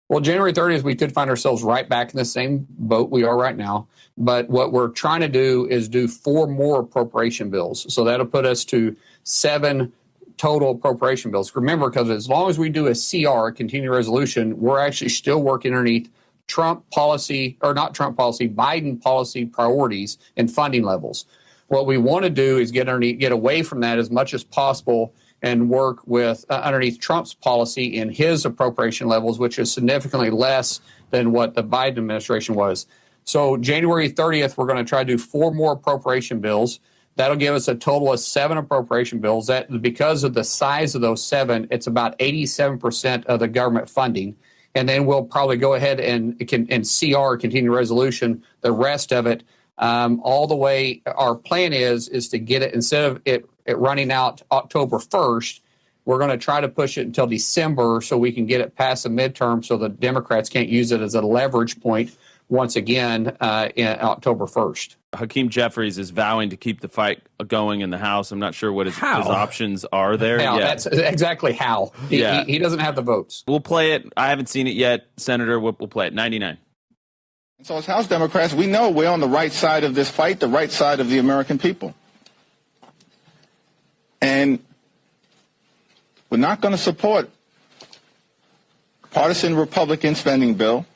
Well, January 30th, we could find ourselves right back in the same boat we are right now. But what we're trying to do is do 4 more appropriation bills. So that'll put us to 7 total appropriation bills. Remember, because as long as we do a CR, continuing resolution, we're actually still working underneath Trump policy, or not Trump policy, Biden policy priorities and funding levels. What we want to do is get away from that as much as possible and work with underneath Trump's policy in his appropriation levels, which is significantly less than what the Biden administration was. So January 30th, we're going to try to do 4 more appropriation bills. That'll give us a total of 7 appropriation bills. That, because of the size of those 7, it's about 87% of the government funding. And then we'll probably go ahead and CR, continue resolution, the rest of it. All the way, our plan is to get it, instead of it running out October 1st, we're going to try to push it until December so we can get it past the midterm so the Democrats can't use it as a leverage point once again in October 1st. Hakeem Jeffries is vowing to keep the fight going in the House. I'm not sure what his options are there. How? Yeah. That's exactly how. He doesn't have the votes. We'll play it. I haven't seen it yet, Senator. We'll play it. 99. So as House Democrats, we know we're on the right side of this fight, the right side of the American people. And we're not going to support a partisan Republican spending bill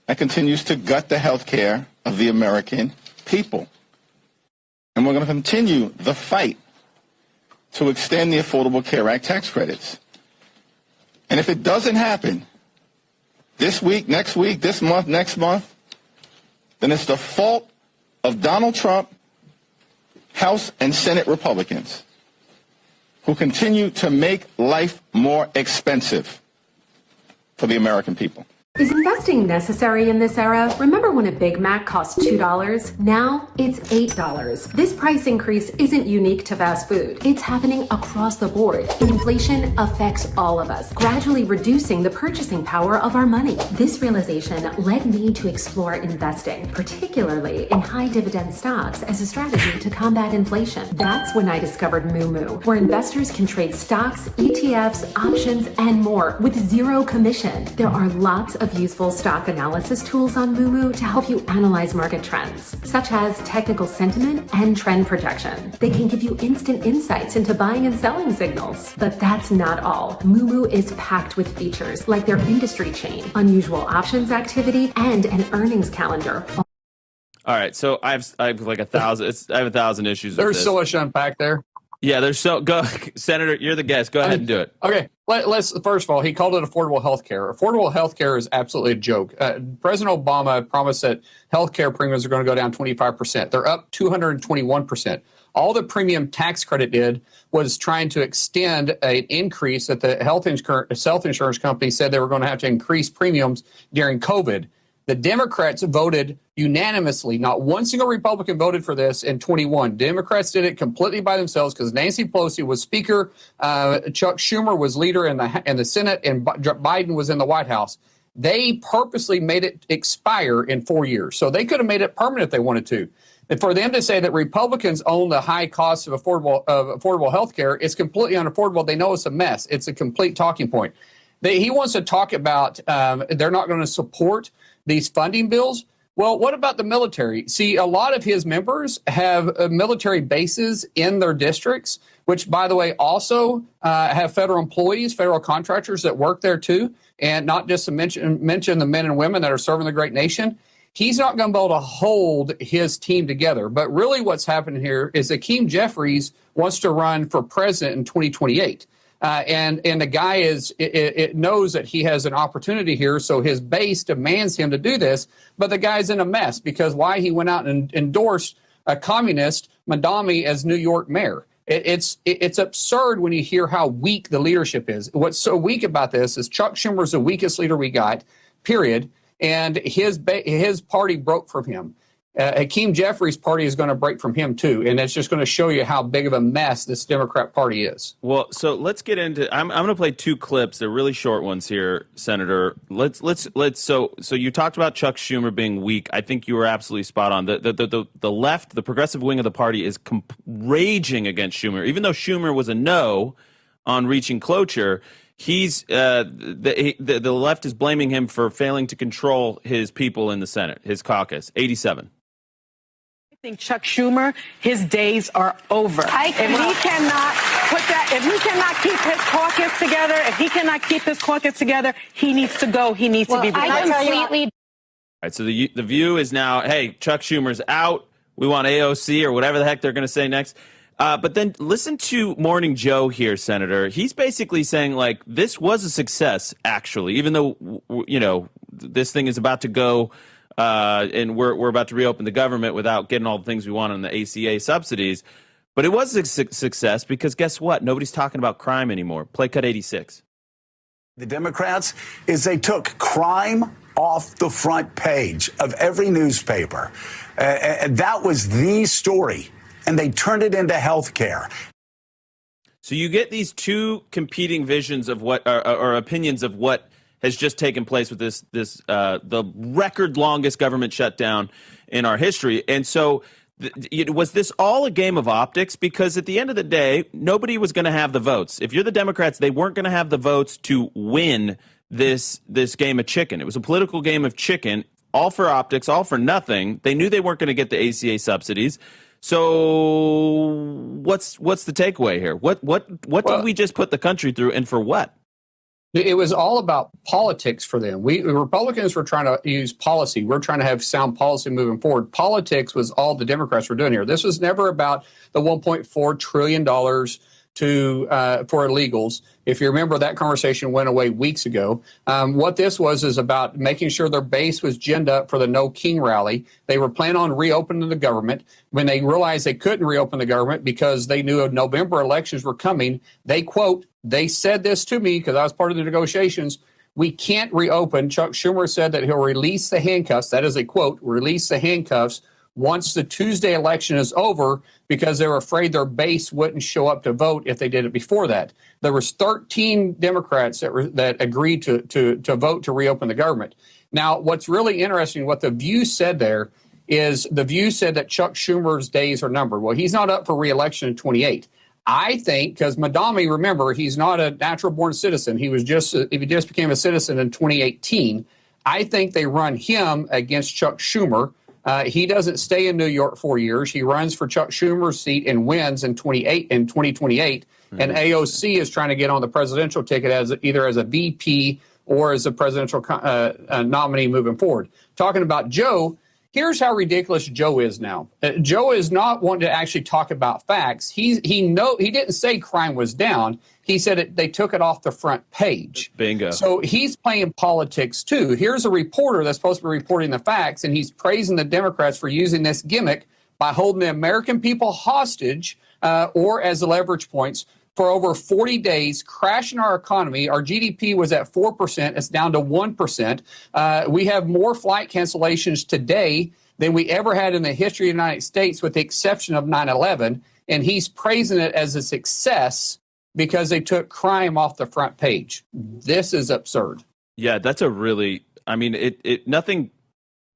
that continues to gut the health care of the American people. And we're going to continue the fight to extend the Affordable Care Act tax credits. And if it doesn't happen this week, next week, this month, next month, then it's the fault of Donald Trump, House and Senate Republicans, who continue to make life more expensive for the American people. Is investing necessary in this era? Remember when a Big Mac cost $2? Now it's $8. This price increase isn't unique to fast food. It's happening across the board. Inflation affects all of us, gradually reducing the purchasing power of our money. This realization led me to explore investing, particularly in high dividend stocks, as a strategy to combat inflation. That's when I discovered Moomoo, where investors can trade stocks, ETFs, options, and more with zero commission. There are lots of useful stock analysis tools on Moomoo to help you analyze market trends, such as technical sentiment and trend projection. They can give you instant insights into buying and selling signals. But that's not all. Moomoo is packed with features like their industry chain, unusual options activity, and an earnings calendar. All right, so I have like 1,000. I have 1,000 issues. There's so much to unpack there. Yeah, go, Senator. You're the guest. Go ahead and do it. Okay, let's first of all, he called it affordable health care. Affordable health care is absolutely a joke. President Obama promised that health care premiums are going to go down 25%. They're up 221%. All the premium tax credit did was trying to extend an increase that the health insurance company said they were going to have to increase premiums during COVID. The Democrats voted unanimously. Not one single Republican voted for this in 21. Democrats did it completely by themselves because Nancy Pelosi was Speaker, Chuck Schumer was leader in the Senate, and Biden was in the White House. They purposely made it expire in 4 years. So they could have made it permanent if they wanted to. And for them to say that Republicans own the high cost of affordable health care, it's completely unaffordable. They know it's a mess. It's a complete talking point. He wants to talk about they're not going to support these funding bills. Well, what about the military? See, a lot of his members have military bases in their districts, which, by the way, also have federal employees, federal contractors that work there, too. And not just to mention the men and women that are serving the great nation. He's not going to be able to hold his team together. But really what's happening here is Hakeem Jeffries wants to run for president in 2028. And the guy it knows that he has an opportunity here, so his base demands him to do this. But the guy's in a mess because why? He went out and endorsed a communist, Madami, as New York mayor. It's absurd when you hear how weak the leadership is. What's so weak about this is Chuck Schumer's the weakest leader we got, period. And his party broke from him. Hakeem Jeffries' party is going to break from him, too. And it's just going to show you how big of a mess this Democrat Party is. Well, so let's get into I'm going to play two clips. They're really short ones here, Senator. So you talked about Chuck Schumer being weak. I think you were absolutely spot on. The left, the progressive wing of the party is raging against Schumer. Even though Schumer was a no on reaching cloture, he's the left is blaming him for failing to control his people in the Senate, his caucus. 87. I think Chuck Schumer, his days are over. If he cannot keep his caucus together, he needs to go. He needs to be replaced. All right, so the view is now, hey, Chuck Schumer's out. We want AOC or whatever the heck they're going to say next. But then listen to Morning Joe here, Senator. He's basically saying, like, this was a success, actually, even though, this thing is about to go and we're about to reopen the government without getting all the things we want on the ACA subsidies. But it was a success because guess what? Nobody's talking about crime anymore. Play cut 86. The Democrats is they took crime off the front page of every newspaper. And that was the story. And they turned it into health care. So you get these two competing visions of what or opinions of what has just taken place with the record longest government shutdown in our history. And so was this all a game of optics? Because at the end of the day, nobody was going to have the votes. If you're the Democrats, they weren't going to have the votes to win this game of chicken. It was a political game of chicken, all for optics, all for nothing. They knew they weren't going to get the ACA subsidies. So what's the takeaway here? What did we just put the country through, and for what? It was all about politics for them. Republicans were trying to use policy. We're trying to have sound policy moving forward. Politics was all the Democrats were doing here. This was never about the $1.4 trillion for illegals. If you remember, that conversation went away weeks ago. What this was about making sure their base was ginned up for the No King rally. They were planning on reopening the government. When they realized they couldn't reopen the government because they knew November elections were coming, they, quote, they said this to me because I was part of the negotiations, we can't reopen. Chuck Schumer said that he'll release the handcuffs. That is a quote, release the handcuffs once the Tuesday election is over, because they were afraid their base wouldn't show up to vote if they did it before that. There was 13 Democrats that agreed to vote to reopen the government. Now, what's really interesting, what The View said there is The View said that Chuck Schumer's days are numbered. Well, he's not up for re-election in 28. I think, because Madami, remember, he's not a natural-born citizen. He just became a citizen in 2018. I think they run him against Chuck Schumer. He doesn't stay in New York 4 years. He runs for Chuck Schumer's seat and wins in 2028. And AOC is trying to get on the presidential ticket either as a VP or as a presidential nominee moving forward. Talking about Joe, here's how ridiculous Joe is now. Joe is not wanting to actually talk about facts. He didn't say crime was down. He said they took it off the front page. Bingo. So he's playing politics too. Here's a reporter that's supposed to be reporting the facts, and he's praising the Democrats for using this gimmick by holding the American people hostage or as leverage points for over 40 days, crashing our economy. Our GDP was at 4%. It's down to 1%. We have more flight cancellations today than we ever had in the history of the United States, with the exception of 9/11. And he's praising it as a success because they took crime off the front page. This is absurd. Yeah, that's it nothing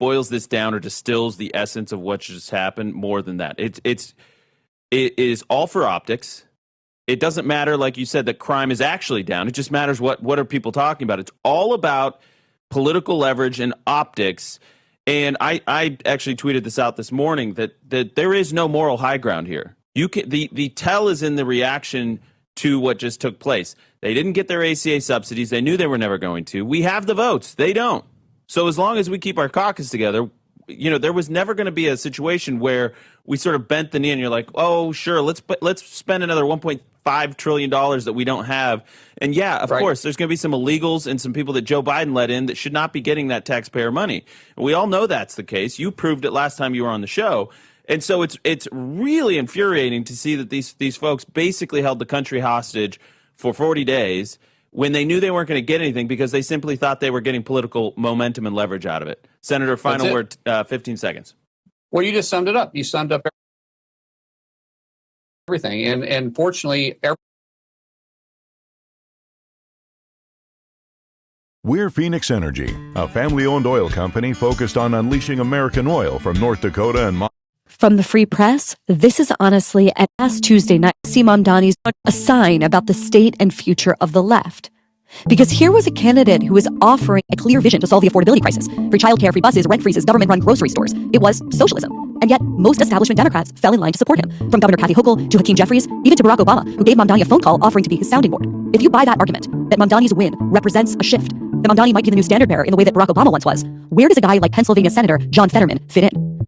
boils this down or distills the essence of what just happened more than that. It is all for optics. It doesn't matter, like you said, that crime is actually down. It just matters what are people talking about. It's all about political leverage and optics. And I actually tweeted this out this morning that there is no moral high ground here. The tell is in the reaction to what just took place. They didn't get their ACA subsidies. They knew they were never going to. We have the votes. They don't. So as long as we keep our caucus together, there was never going to be a situation where we sort of bent the knee and you're like, oh, sure, let's spend another $1.5 trillion that we don't have. And yeah, of course, there's going to be some illegals and some people that Joe Biden let in that should not be getting that taxpayer money. And we all know that's the case. You proved it last time you were on the show. And so it's really infuriating to see that these folks basically held the country hostage for 40 days when they knew they weren't going to get anything because they simply thought they were getting political momentum and leverage out of it. Senator, final word, 15 seconds. Well, you just summed it up. You summed up everything. And fortunately, We're Phoenix Energy, a family-owned oil company focused on unleashing American oil from North Dakota and From the Free Press, this is honestly, at last Tuesday night, Mamdani's a sign about the state and future of the left. Because here was a candidate who was offering a clear vision to solve the affordability crisis. Free childcare, free buses, rent freezes, government-run grocery stores. It was socialism. And yet, most establishment Democrats fell in line to support him. From Governor Kathy Hochul to Hakeem Jeffries, even to Barack Obama, who gave Mamdani a phone call offering to be his sounding board. If you buy that argument, that Mamdani's win represents a shift, then Mamdani might be the new standard bearer in the way that Barack Obama once was. Where does a guy like Pennsylvania Senator John Fetterman fit in?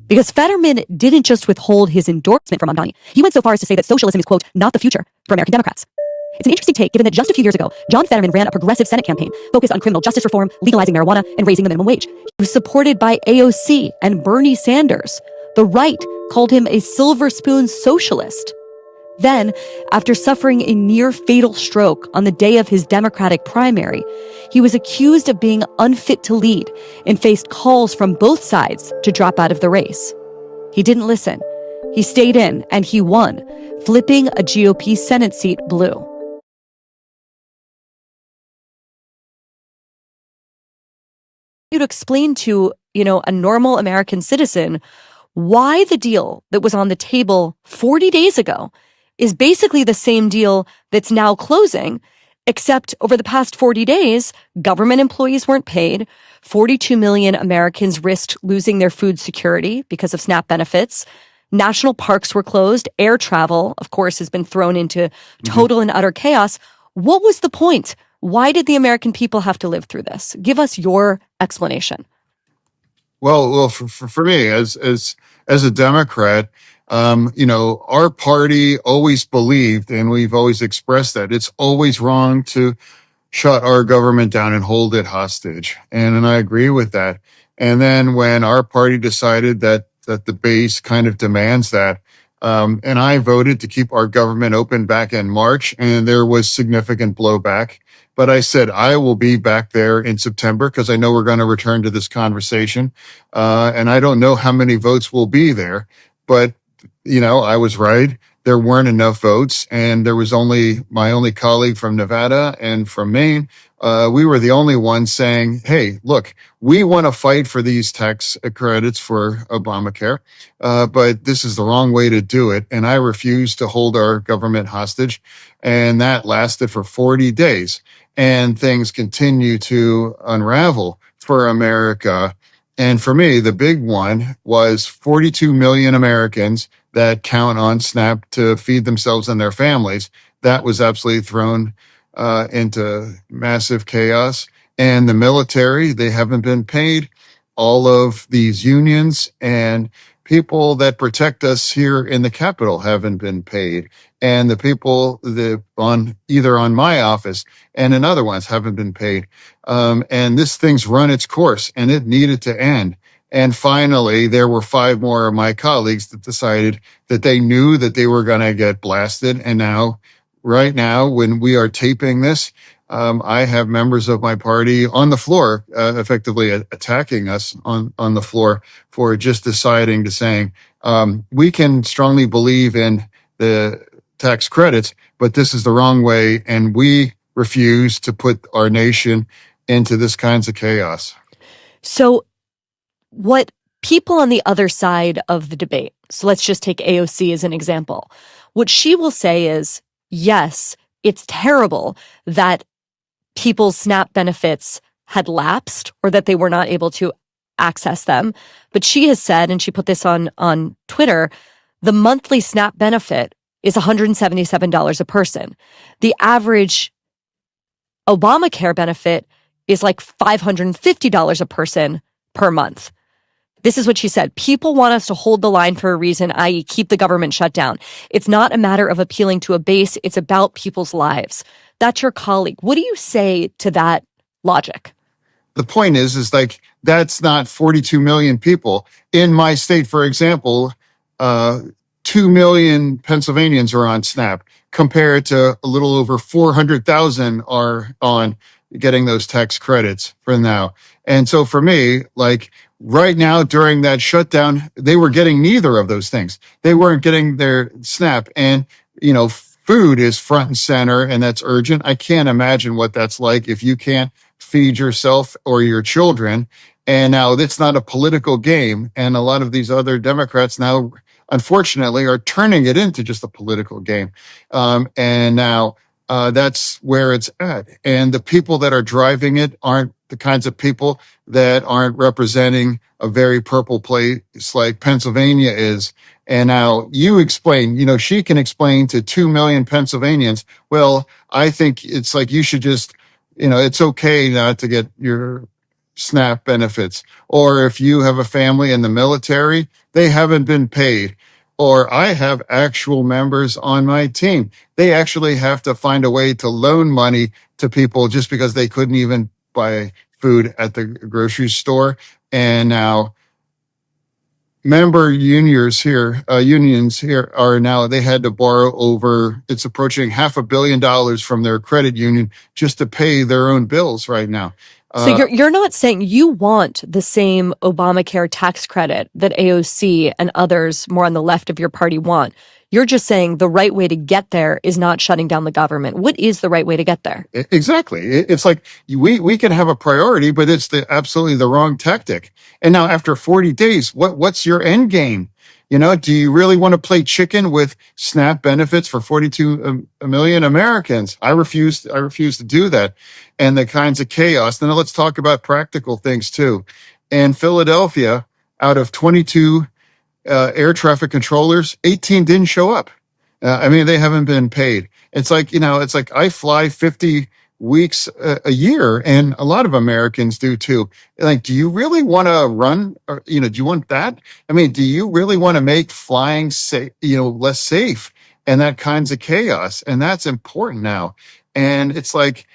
Because Fetterman didn't just withhold his endorsement from Mamdani. He went so far as to say that socialism is, quote, not the future for American Democrats. It's an interesting take, given that just a few years ago, John Fetterman ran a progressive Senate campaign focused on criminal justice reform, legalizing marijuana, and raising the minimum wage. He was supported by AOC and Bernie Sanders. The right called him a silver spoon socialist. Then, after suffering a near-fatal stroke on the day of his Democratic primary, he was accused of being unfit to lead and faced calls from both sides to drop out of the race. He didn't listen. He stayed in, and he won, flipping a GOP Senate seat blue. To explain to, a normal American citizen why the deal that was on the table 40 days ago is basically the same deal that's now closing, except over the past 40 days, government employees weren't paid. 42 million Americans risked losing their food security because of SNAP benefits. National parks were closed. Air travel, of course, has been thrown into total and utter chaos. What was the point? Why did the American people have to live through this? Give us your explanation. Well, for me, as a Democrat, our party always believed, and we've always expressed that it's always wrong to shut our government down and hold it hostage. And I agree with that. And then when our party decided that the base kind of demands that, and I voted to keep our government open back in March, and there was significant blowback. but I said, I will be back there in September because I know we're going to return to this conversation. And I don't know how many votes will be there, but I was right. There weren't enough votes, and there was only my only colleague from Nevada and from Maine. We were the only ones saying, hey, look, we want to fight for these tax credits for Obamacare, but this is the wrong way to do it. And I refuse to hold our government hostage. And that lasted for 40 days. And things continue to unravel for America. And for me, the big one was 42 million Americans that count on SNAP to feed themselves and their families. That was absolutely thrown into massive chaos. And the military, they haven't been paid. All of these unions and people that protect us here in the Capitol haven't been paid. And the people that either on my office and in other ones haven't been paid. And this thing's run its course and it needed to end. And finally, there were 5 more of my colleagues that decided that they knew that they were going to get blasted. And now, right now, when we are taping this, I have members of my party on the floor, effectively attacking us on the floor for just deciding to saying, we can strongly believe in the tax credits, but this is the wrong way. And we refuse to put our nation into this kinds of chaos. So what people on the other side of the debate, so let's just take AOC as an example, what she will say is, yes, it's terrible that people's SNAP benefits had lapsed or that they were not able to access them. But she has said, and she put this on Twitter, the monthly SNAP benefit is $177 a person. The average Obamacare benefit is like $550 a person per month. This is what she said. People want us to hold the line for a reason, i.e. keep the government shut down. It's not a matter of appealing to a base. It's about people's lives. That's your colleague. What do you say to that logic? The point is like, that's not 42 million people. In my state, for example, 2 million Pennsylvanians are on SNAP compared to a little over 400,000 are on getting those tax credits for now. And so for me, like right now during that shutdown, they were getting neither of those things. They weren't getting their SNAP, and, food is front and center, and that's urgent. I can't imagine what that's like if you can't feed yourself or your children. And now it's not a political game. And a lot of these other Democrats now, unfortunately, are turning it into just a political game. And now that's where it's at. And the people that are driving it aren't the kinds of people that aren't representing a very purple place like Pennsylvania is. And now you explain, she can explain to 2 million Pennsylvanians, well, I think it's like you should just, it's okay not to get your SNAP benefits. Or if you have a family in the military, they haven't been paid. Or I have actual members on my team. They actually have to find a way to loan money to people just because they couldn't even buy food at the grocery store. And now member unions here are now, they had to borrow over, it's approaching $500 million from their credit union just to pay their own bills right now. So you're not saying you want the same Obamacare tax credit that AOC and others more on the left of your party want. You're just saying the right way to get there is not shutting down the government. What is the right way to get there? Exactly. It's like we can have a priority, but it's absolutely the wrong tactic. And now after 40 days, what's your end game? Do you really want to play chicken with SNAP benefits for 42 million Americans? I refuse to do that. And the kinds of chaos. Then let's talk about practical things too. In Philadelphia, out of 22 air traffic controllers, 18 didn't show up. They haven't been paid. It's like, I fly 50 weeks a year, and a lot of Americans do too. Like, do you really want to run, or, do you want that? Do you really want to make flying less safe and that kinds of chaos? And that's important now. And it's like,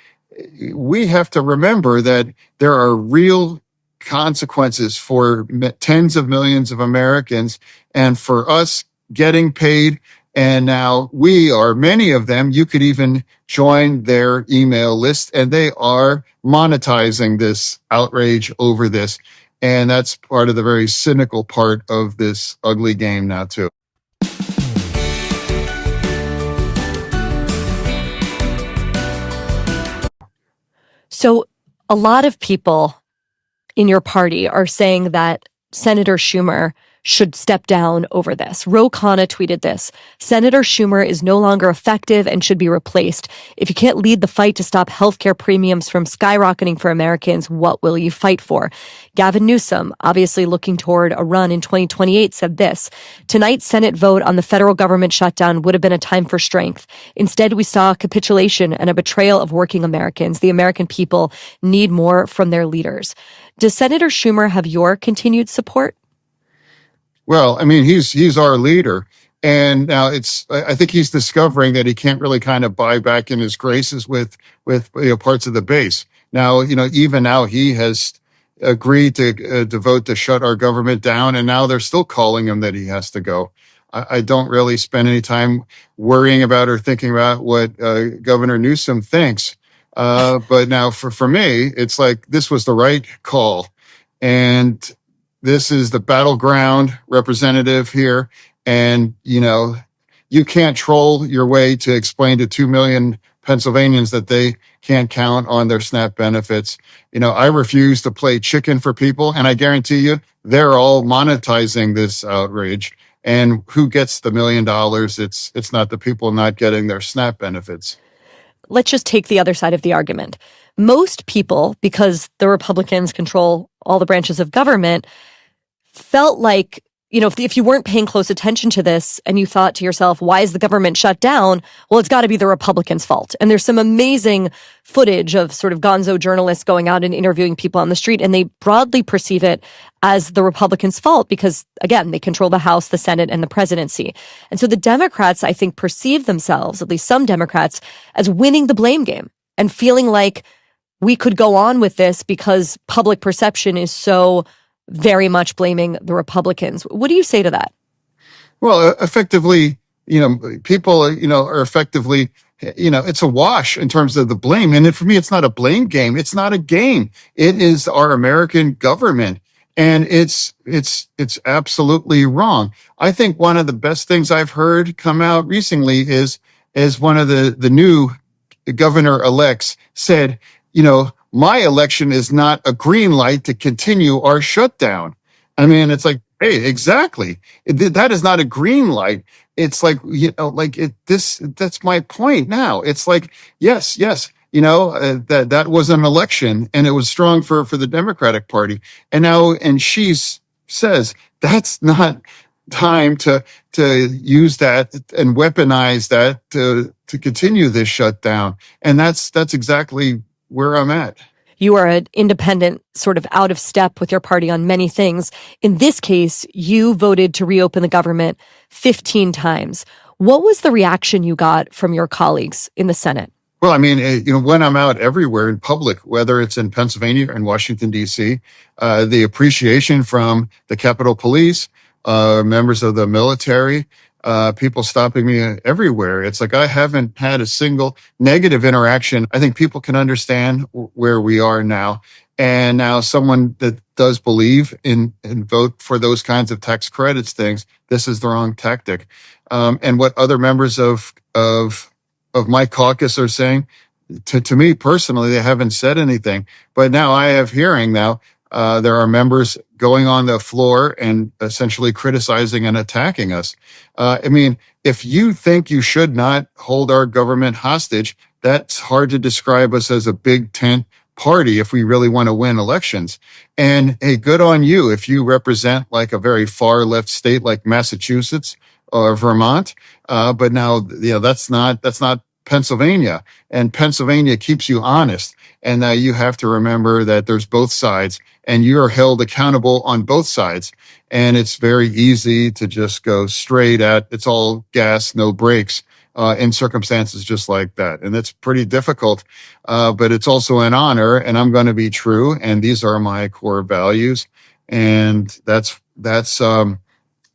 we have to remember that there are real consequences for tens of millions of Americans, and for us getting paid And now many of them, you could even join their email list, and they are monetizing this outrage over this. And that's part of the very cynical part of this ugly game now, too. So a lot of people in your party are saying that Senator Schumer should step down over this. Ro Khanna tweeted this: Senator Schumer is no longer effective and should be replaced. If you can't lead the fight to stop healthcare premiums from skyrocketing for Americans, what will you fight for? Gavin Newsom, obviously looking toward a run in 2028, said this: tonight's Senate vote on the federal government shutdown would have been a time for strength. Instead, we saw a capitulation and a betrayal of working Americans. The American people need more from their leaders. Does Senator Schumer have your continued support? Well, I mean, he's our leader. And now I think he's discovering that he can't really kind of buy back in his graces with parts of the base. Now, even now he has agreed to vote to shut our government down. And now they're still calling him that he has to go. I don't really spend any time worrying about or thinking about what Governor Newsom thinks. But now for me, it's like this was the right call. And this is the battleground representative here. And, you can't troll your way to explain to 2 million Pennsylvanians that they can't count on their SNAP benefits. I refuse to play chicken for people. And I guarantee you, they're all monetizing this outrage. And who gets the $1 million? It's not the people not getting their SNAP benefits. Let's just take the other side of the argument. Most people, because the Republicans control all the branches of government, felt like, if you weren't paying close attention to this and you thought to yourself, why is the government shut down? Well, it's got to be the Republicans' fault. And there's some amazing footage of sort of gonzo journalists going out and interviewing people on the street, and they broadly perceive it as the Republicans' fault because, again, they control the House, the Senate, and the presidency. And so the Democrats, I think, perceive themselves, at least some Democrats, as winning the blame game and feeling like we could go on with this because public perception is so very much blaming the Republicans. What do you say to that? Well, effectively, people, are effectively, it's a wash in terms of the blame. And for me, it's not a blame game. It's not a game. It is our American government. And it's absolutely wrong. I think one of the best things I've heard come out recently is one of the new governor-elects said, my election is not a green light to continue our shutdown. I mean, it's like, hey, exactly. That is not a green light. It's like, that's my point now. It's like, yes, that was an election and it was strong for the Democratic Party. And she says that's not time to use that and weaponize that to continue this shutdown. And that's exactly where I'm at. You are an independent, sort of out of step with your party on many things. In this case, you voted to reopen the government 15 times. What was the reaction you got from your colleagues in the Senate? Well, I mean, when I'm out everywhere in public, whether it's in Pennsylvania or in Washington, D.C., the appreciation from the Capitol Police, members of the military, people stopping me everywhere. It's like I haven't had a single negative interaction. I think people can understand where we are now. And now someone that does believe in vote for those kinds of tax credits things, this is the wrong tactic. And what other members of my caucus are saying, to me personally, they haven't said anything. But now I have hearing now, there are members going on the floor and essentially criticizing and attacking us. I mean, if you think you should not hold our government hostage, that's hard to describe us as a big tent party if we really want to win elections. And hey, good on you if you represent like a very far left state like Massachusetts or Vermont. But now, that's not Pennsylvania, and Pennsylvania keeps you honest. And now you have to remember that there's both sides and you're held accountable on both sides. And it's very easy to just go straight at, it's all gas, no brakes, in circumstances just like that. And it's pretty difficult. But it's also an honor, and I'm going to be true. And these are my core values. And that's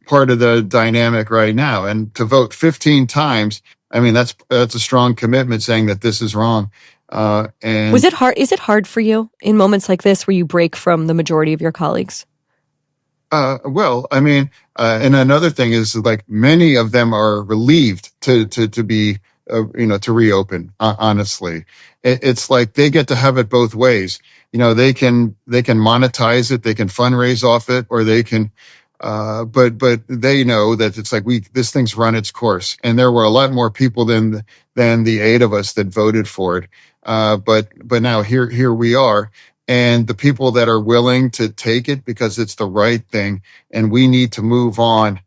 part of the dynamic right now. And to vote 15 times, I mean, that's a strong commitment saying that this is wrong. And was it hard? Is it hard for you in moments like this where you break from the majority of your colleagues? Well, I mean, and another thing is like many of them are relieved to be, to reopen. Honestly, it's like they get to have it both ways. They can monetize it, they can fundraise off it, or they can, but they know that it's like this thing's run its course, and there were a lot more people than the 8 of us that voted for it. But now here we are. And the people that are willing to take it because it's the right thing and we need to move on.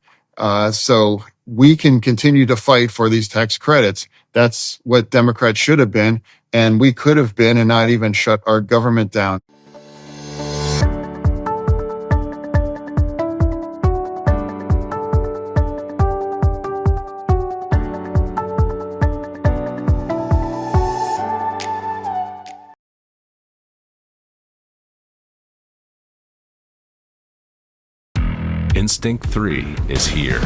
So we can continue to fight for these tax credits. That's what Democrats should have been. And we could have been and not even shut our government down. Instinct 3 is here.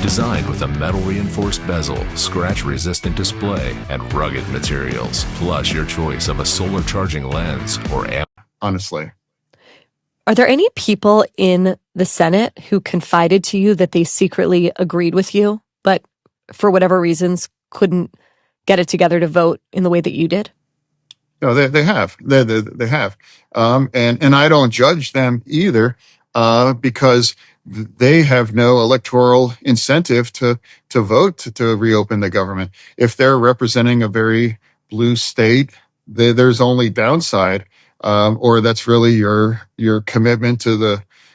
Designed with a metal-reinforced bezel, scratch-resistant display, and rugged materials, plus your choice of a solar charging lens or honestly. Are there any people in the Senate who confided to you that they secretly agreed with you, but for whatever reasons couldn't get it together to vote in the way that you did? No, they have. They have. And I don't judge them either, because they have no electoral incentive to vote to reopen the government. If they're representing a very blue state, there's only downside, or that's really your commitment to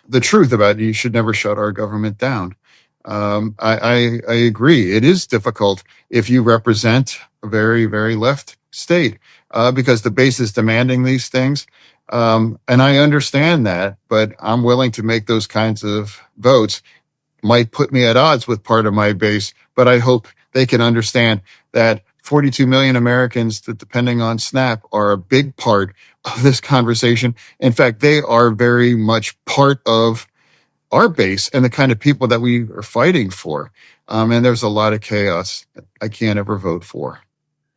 the truth about you should never shut our government down. I agree. It is difficult if you represent a very, very left state, because the base is demanding these things. And I understand that, but I'm willing to make those kinds of votes. Might put me at odds with part of my base, but I hope they can understand that 42 million Americans that depending on SNAP are a big part of this conversation. In fact, they are very much part of our base and the kind of people that we are fighting for. And there's a lot of chaos I can't ever vote for.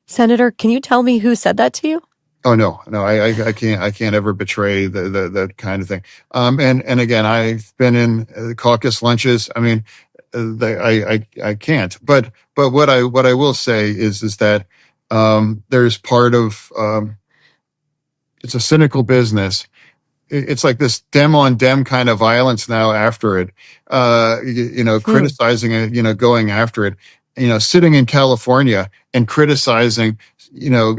Senator, can you tell me who said that to you? Oh, no, I can't ever betray that kind of thing. And again, I've been in caucus lunches. I mean, I can't, but what I will say is that, there's part of, it's a cynical business. It's like this dem on dem kind of violence now after it, criticizing it, going after it, sitting in California and criticizing,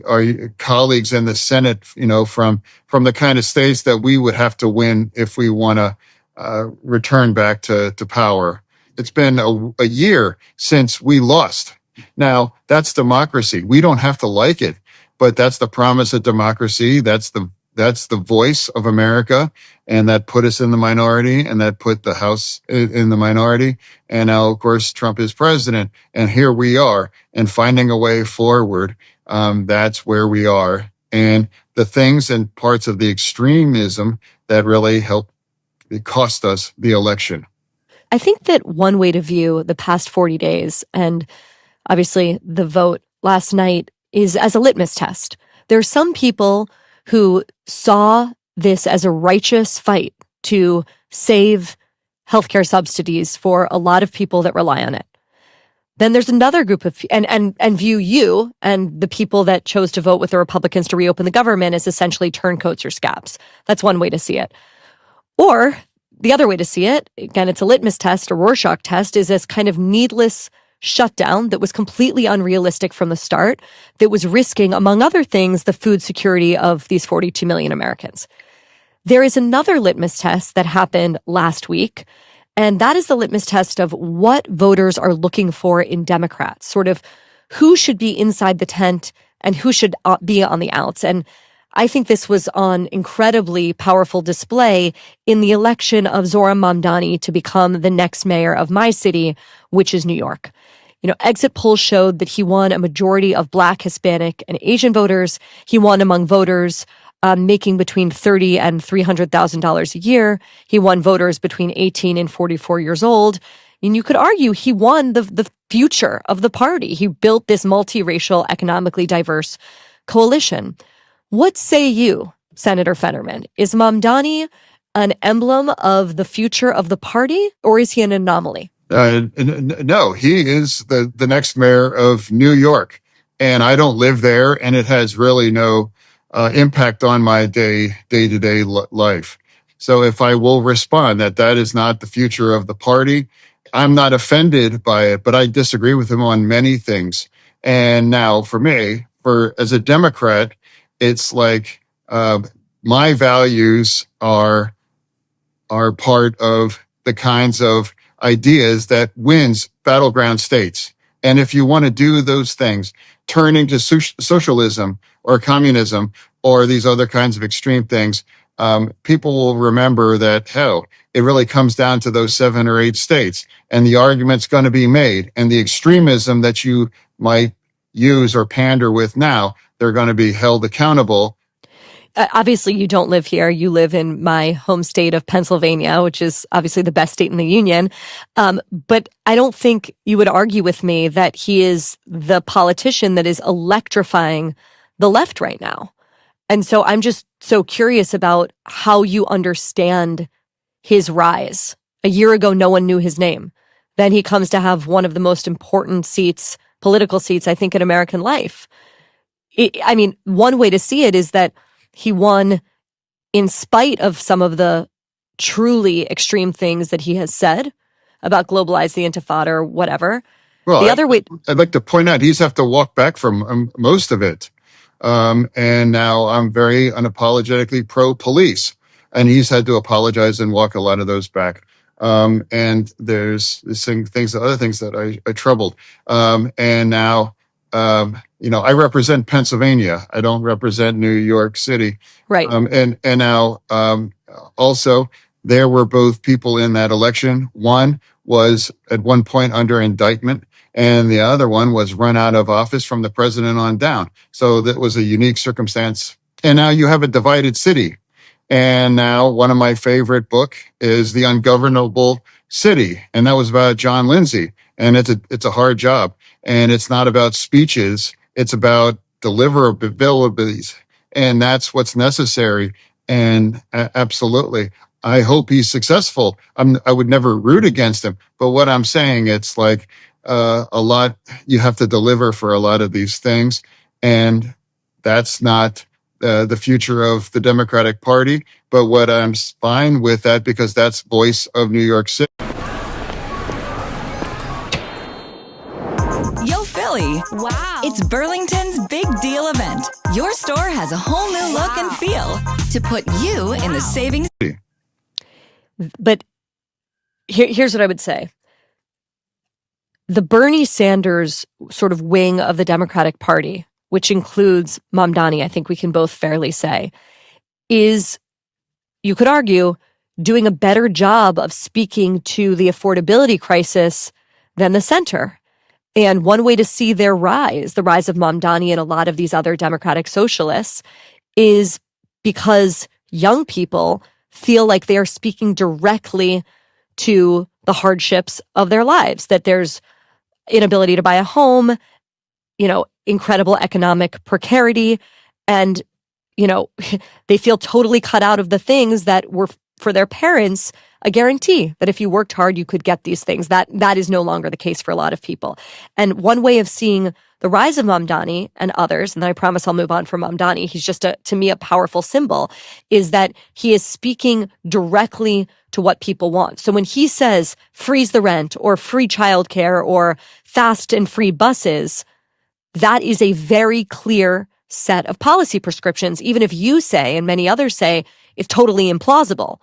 our colleagues in the Senate, from the kind of states that we would have to win if we want to return back to power. It's been a year since we lost. Now, that's democracy. We don't have to like it, but that's the promise of democracy. That's the voice of America, and that put us in the minority, and that put the House in the minority. And now, of course, Trump is president, and here we are, and finding a way forward. That's where we are. And the things and parts of the extremism that really cost us the election. I think that one way to view the past 40 days, and obviously the vote last night, is as a litmus test. There are some people who saw this as a righteous fight to save healthcare subsidies for a lot of people that rely on it. Then there's another group of, and view you and the people that chose to vote with the Republicans to reopen the government as essentially turncoats or scabs. That's one way to see it. Or the other way to see it, again, it's a litmus test, a Rorschach test, is as kind of needless shutdown that was completely unrealistic from the start, that was risking, among other things, the food security of these 42 million Americans. There is another litmus test that happened last week, and that is the litmus test of what voters are looking for in Democrats, sort of who should be inside the tent and who should be on the outs. And I think this was on incredibly powerful display in the election of Zohran Mamdani to become the next mayor of my city, which is New York. Exit polls showed that he won a majority of Black, Hispanic, and Asian voters. He won among voters making between $30,000 and $300,000 a year. He won voters between 18 and 44 years old. And you could argue he won the future of the party. He built this multiracial, economically diverse coalition. What say you, Senator Fetterman? Is Mamdani an emblem of the future of the party, or is he an anomaly? No, he is the next mayor of New York. And I don't live there, and it has really no impact on my day-to-day life. So if I will respond that is not the future of the party, I'm not offended by it, but I disagree with him on many things. And now for me, as a Democrat, it's like my values are part of the kinds of ideas that wins battleground states. And if you want to do those things, turning to socialism or communism or these other kinds of extreme things, people will remember that, hell, it really comes down to those 7 or 8 states. And the argument's going to be made. And the extremism that you might use or pander with now, they're going to be held accountable. Obviously, you don't live here. You live in my home state of Pennsylvania, which is obviously the best state in the union. But I don't think you would argue with me that he is the politician that is electrifying the left right now. And so I'm just so curious about how you understand his rise. A year ago, no one knew his name. Then he comes to have one of the most important seats, political seats, I think, in American life. I mean, one way to see it is that he won in spite of some of the truly extreme things that he has said about globalize the intifada or whatever. Well, the other way, I'd like to point out he's have to walk back from most of it. And now I'm very unapologetically pro-police, and he's had to apologize and walk a lot of those back. And there's other things that I troubled. And now, I represent Pennsylvania. I don't represent New York City. Right. And now, also, there were both people in that election. One was at one point under indictment, and the other one was run out of office from the president on down. So that was a unique circumstance. And now you have a divided city. And now one of my favorite book is The Ungovernable City. And that was about John Lindsay. And it's a hard job. And it's not about speeches. It's about deliverabilities. And that's what's necessary. And absolutely, I hope he's successful. I would never root against him. But what I'm saying, it's like a lot, you have to deliver for a lot of these things. And that's not the future of the Democratic Party. But what I'm fine with that, because that's voice of New York City. Yo, Philly. Wow. It's Burlington's big deal event. Your store has a whole new look and feel to put you in the savings. But here's what I would say. The Bernie Sanders sort of wing of the Democratic Party, which includes Mamdani, I think we can both fairly say, is, you could argue, doing a better job of speaking to the affordability crisis than the center. And one way to see their rise, the rise of Mamdani and a lot of these other Democratic socialists, is because young people feel like they are speaking directly to the hardships of their lives, that there's inability to buy a home, incredible economic precarity, and, they feel totally cut out of the things that were, for their parents, a guarantee that if you worked hard, you could get these things. That is no longer the case for a lot of people. And one way of seeing the rise of Mamdani and others, and then I promise I'll move on from Mamdani, he's just, to me, a powerful symbol, is that he is speaking directly to what people want. So when he says freeze the rent or free childcare or fast and free buses, that is a very clear set of policy prescriptions, even if you say, and many others say, it's totally implausible.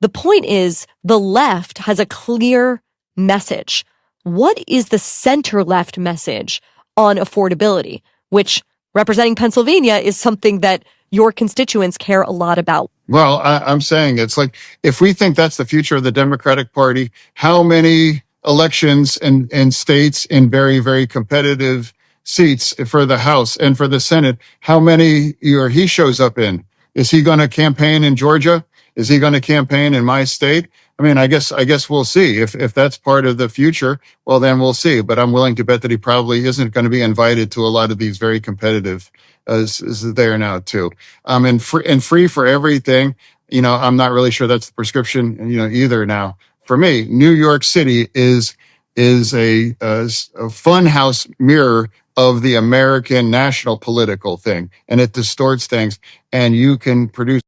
The point is, the left has a clear message. What is the center-left message on affordability, which, representing Pennsylvania, is something that your constituents care a lot about? Well, I'm saying it's like, if we think that's the future of the Democratic Party, how many elections and states in very, very competitive seats for the House and for the Senate, how many he shows up in? Is he going to campaign in Georgia? Is he going to campaign in my state? I mean, I guess we'll see. If that's part of the future, well, then we'll see. But I'm willing to bet that he probably isn't going to be invited to a lot of these very competitive, as there now too. And free for everything. I'm not really sure that's the prescription, either now. For me, New York City is a funhouse mirror of the American national political thing, and it distorts things. And you can produce